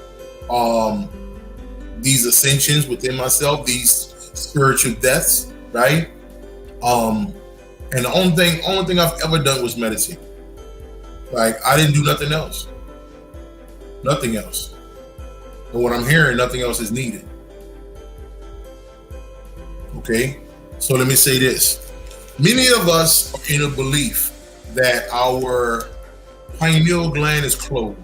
these ascensions within myself, these spiritual deaths, right? And the only thing I've ever done was meditate. Like, I didn't do nothing else. Nothing else. And what I'm hearing, nothing else is needed. Okay? So let me say this. Many of us are in a belief that our pineal gland is closed.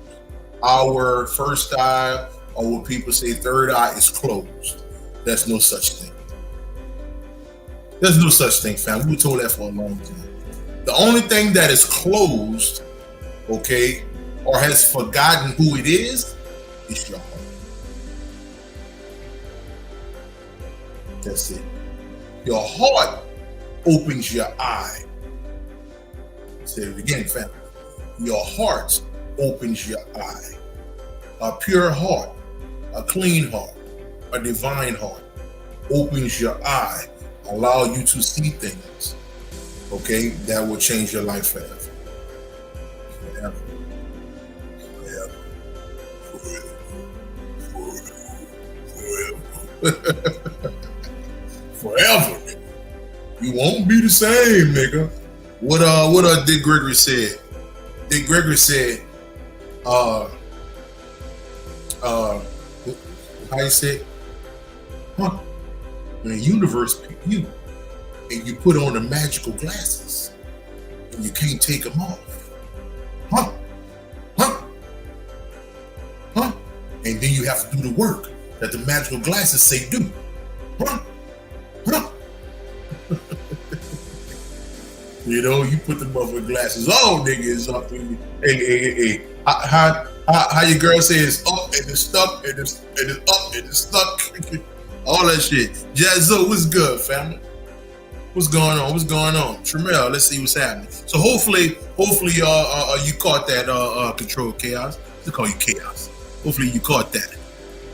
Our first eye, or what people say third eye, is closed. There's no such thing. There's no such thing, fam. We were told that for a long time. The only thing that is closed, okay, or has forgotten who it is your heart. That's it. Your heart opens your eye. Say it again, fam. Your heart opens your eye. A pure heart, a clean heart, a divine heart opens your eye, allow you to see things, okay, that will change your life forever. Forever. Forever. You won't be the same, nigga. What Dick Gregory said. Dick Gregory said, how you say, when the universe picked you and you put on the magical glasses and you can't take them off. And then you have to do the work that the magical glasses say do. You know, you put the motherfucking glasses on, nigga, it's up to you. Hey. How your girl say it's up and it's stuck and it's up and it's stuck. All that shit. Jazzo, what's good, family? What's going on? Tramel, let's see what's happening. So hopefully you caught that control chaos. They call you chaos. Hopefully you caught that.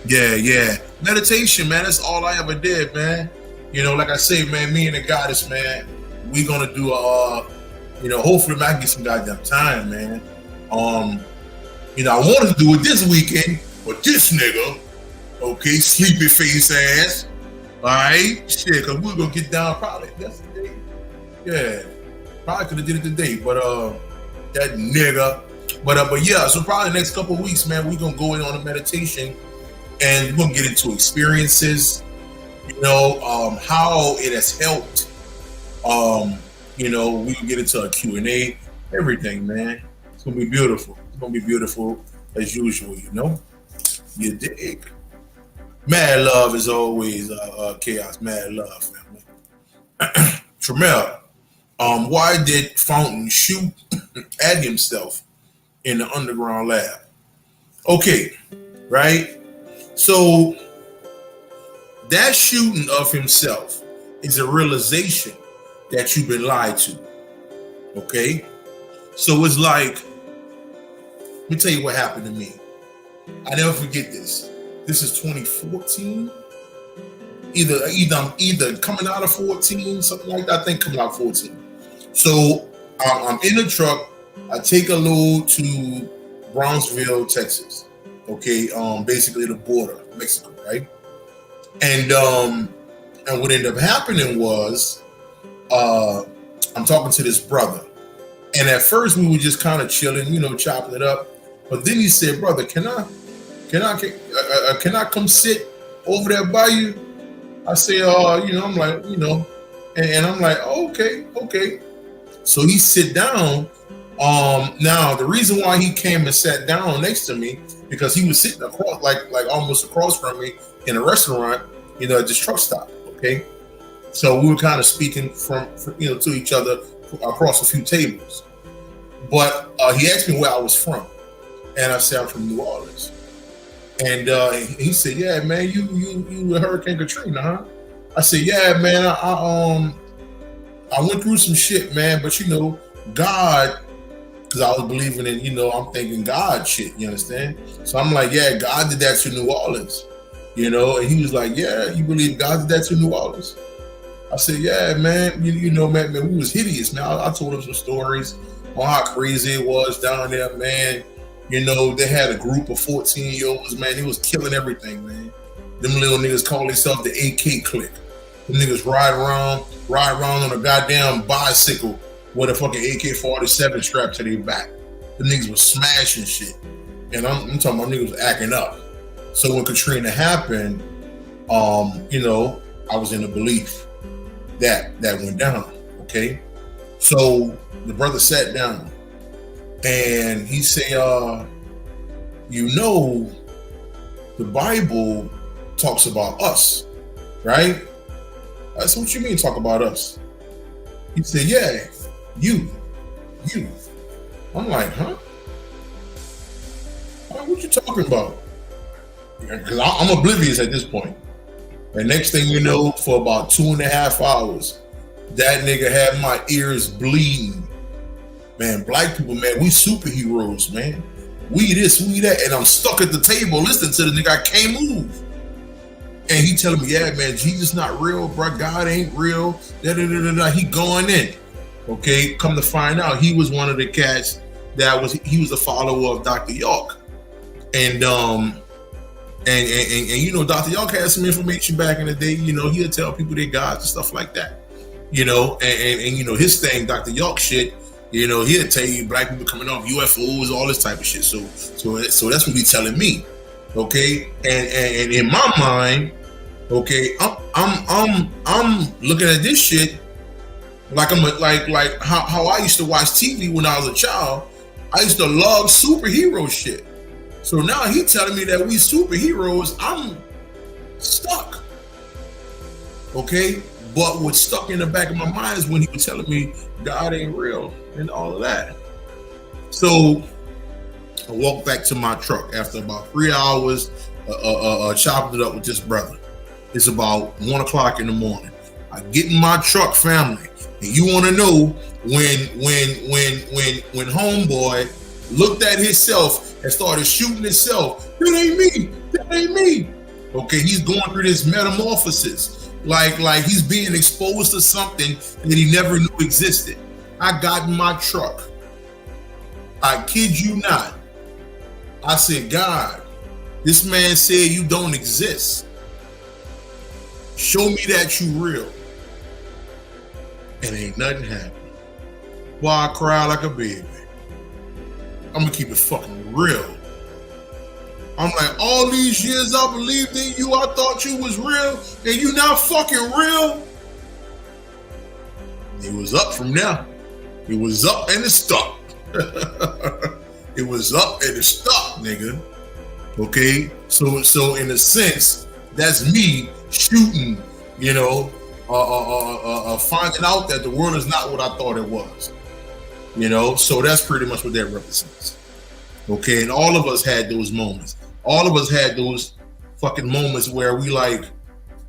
Yeah. Meditation, man, that's all I ever did, man. You know, like I say, man, me and the goddess, man, we gonna do hopefully I can get some goddamn time, man. I wanted to do it this weekend, but this nigga, okay, sleepy face ass, all right, shit, cause we're gonna get down probably yesterday. Yeah, probably could have did it today, but that nigga, But yeah, so probably the next couple of weeks, man, we're gonna go in on a meditation, and we're gonna get into experiences, how it has helped. We can get into a Q&A, everything, man. It's gonna be beautiful. It's gonna be beautiful as usual, You dig? Mad love is always chaos. Mad love, family. Tremel, why did Fountain shoot at himself in the underground lab? Okay, right? So that shooting of himself is a realization that you've been lied to. Okay? So it's like, let me tell you what happened to me. I never forget this. This is 2014. Either coming out of 14, something like that. I think coming out 14. So I'm in the truck. I take a load to Brownsville, Texas. Okay, basically the border, Mexico, right? And what ended up happening was, I'm talking to this brother, and at first we were just kind of chilling, chopping it up. But then he said, "Brother, can I come sit over there by you?" I say, I'm like, and I'm like, oh, okay. So he sit down. Now the reason why he came and sat down next to me, because he was sitting across, like almost across from me in a restaurant, at this truck stop. Okay, so we were kind of speaking from to each other across a few tables. But he asked me where I was from, and I said I'm from New Orleans. And he said, "Yeah, man, you Hurricane Katrina, huh?" I said, "Yeah, man, I went through some shit, man, but God." Because I was believing in, I'm thinking God shit, you understand? So I'm like, yeah, God did that to New Orleans, and he was like, yeah, you believe God did that to New Orleans? I said, yeah, man, man, we was hideous, man. I told him some stories on how crazy it was down there, man. They had a group of 14-year-olds, man. They was killing everything, man. Them little niggas call themselves the AK clique. Them niggas ride around on a goddamn bicycle with a fucking AK-47 strapped to their back. The niggas was smashing shit. And I'm talking about niggas was acting up. So when Katrina happened, I was in the belief that went down, okay? So the brother sat down and he said, the Bible talks about us, right? I said, what you mean talk about us? He said, yeah, you. I'm like, huh? What you talking about? Because I'm oblivious at this point. And next thing you know, for about 2.5 hours, that nigga had my ears bleeding. Man, black people, man, we superheroes, man. We this, we that. And I'm stuck at the table listening to the nigga. I can't move. And he telling me, yeah, man, Jesus not real, bro. God ain't real. He going in. Okay, come to find out, he was one of the cats he was a follower of Dr. York. And Dr. York had some information back in the day, he'll tell people they're gods and stuff like that. And his thing, Dr. York shit, he'll tell you black people coming off UFOs, all this type of shit. So that's what he's telling me. Okay. And in my mind, okay, I'm looking at this shit like like how I used to watch TV when I was a child. I used to love superhero shit. So now he telling me that we superheroes, I'm stuck. Okay? But what's stuck in the back of my mind is when he was telling me God ain't real and all of that. So I walked back to my truck after about 3 hours chopping it up with this brother. It's about 1 o'clock in the morning. I get in my truck, family, and you want to know when homeboy looked at himself and started shooting himself. That ain't me. Okay, he's going through this metamorphosis, like he's being exposed to something that he never knew existed. I got in my truck. I kid you not. I said, God, this man said you don't exist. Show me that you real. And ain't nothing happened. Boy, I cried like a baby. I'm gonna keep it fucking real. I'm like, all these years I believed in you, I thought you was real, and you not fucking real. It was up from there. It was up and it stuck. It was up and it stuck, nigga. Okay, so in a sense, that's me shooting, you know, finding out that the world is not what I thought it was. You know, so that's pretty much what that represents. Okay, and all of us had those moments. All of us had those fucking moments where we like,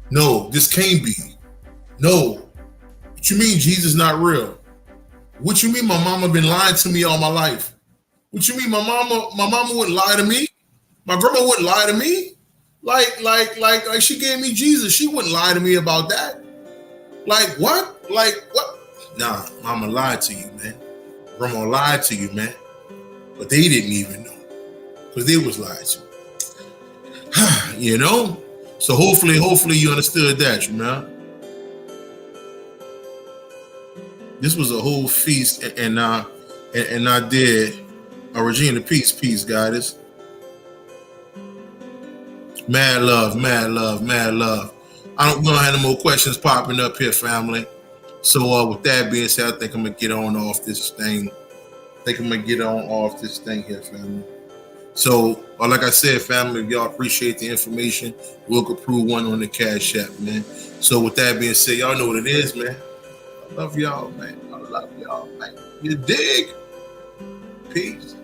no, this can't be. No, what you mean Jesus not real? What you mean my mama been lying to me all my life? What you mean my mama wouldn't lie to me? My grandma wouldn't lie to me? Like she gave me Jesus. She wouldn't lie to me about that. Like what? Like what? Nah, mama lied to you, man. Grandma lied to you, man. But they didn't even know. Because they was lied to. You know? So hopefully you understood that, you know? This was a whole feast, and I did Regina, peace, goddess. Mad love. We don't have no more questions popping up here, family. So with that being said, I think I'm gonna get on off this thing. Here, family. So, like I said, family, if y'all appreciate the information, we'll Copprue one on the Cash App, man. So with that being said, y'all know what it is, man. I love y'all, man. You dig? Peace.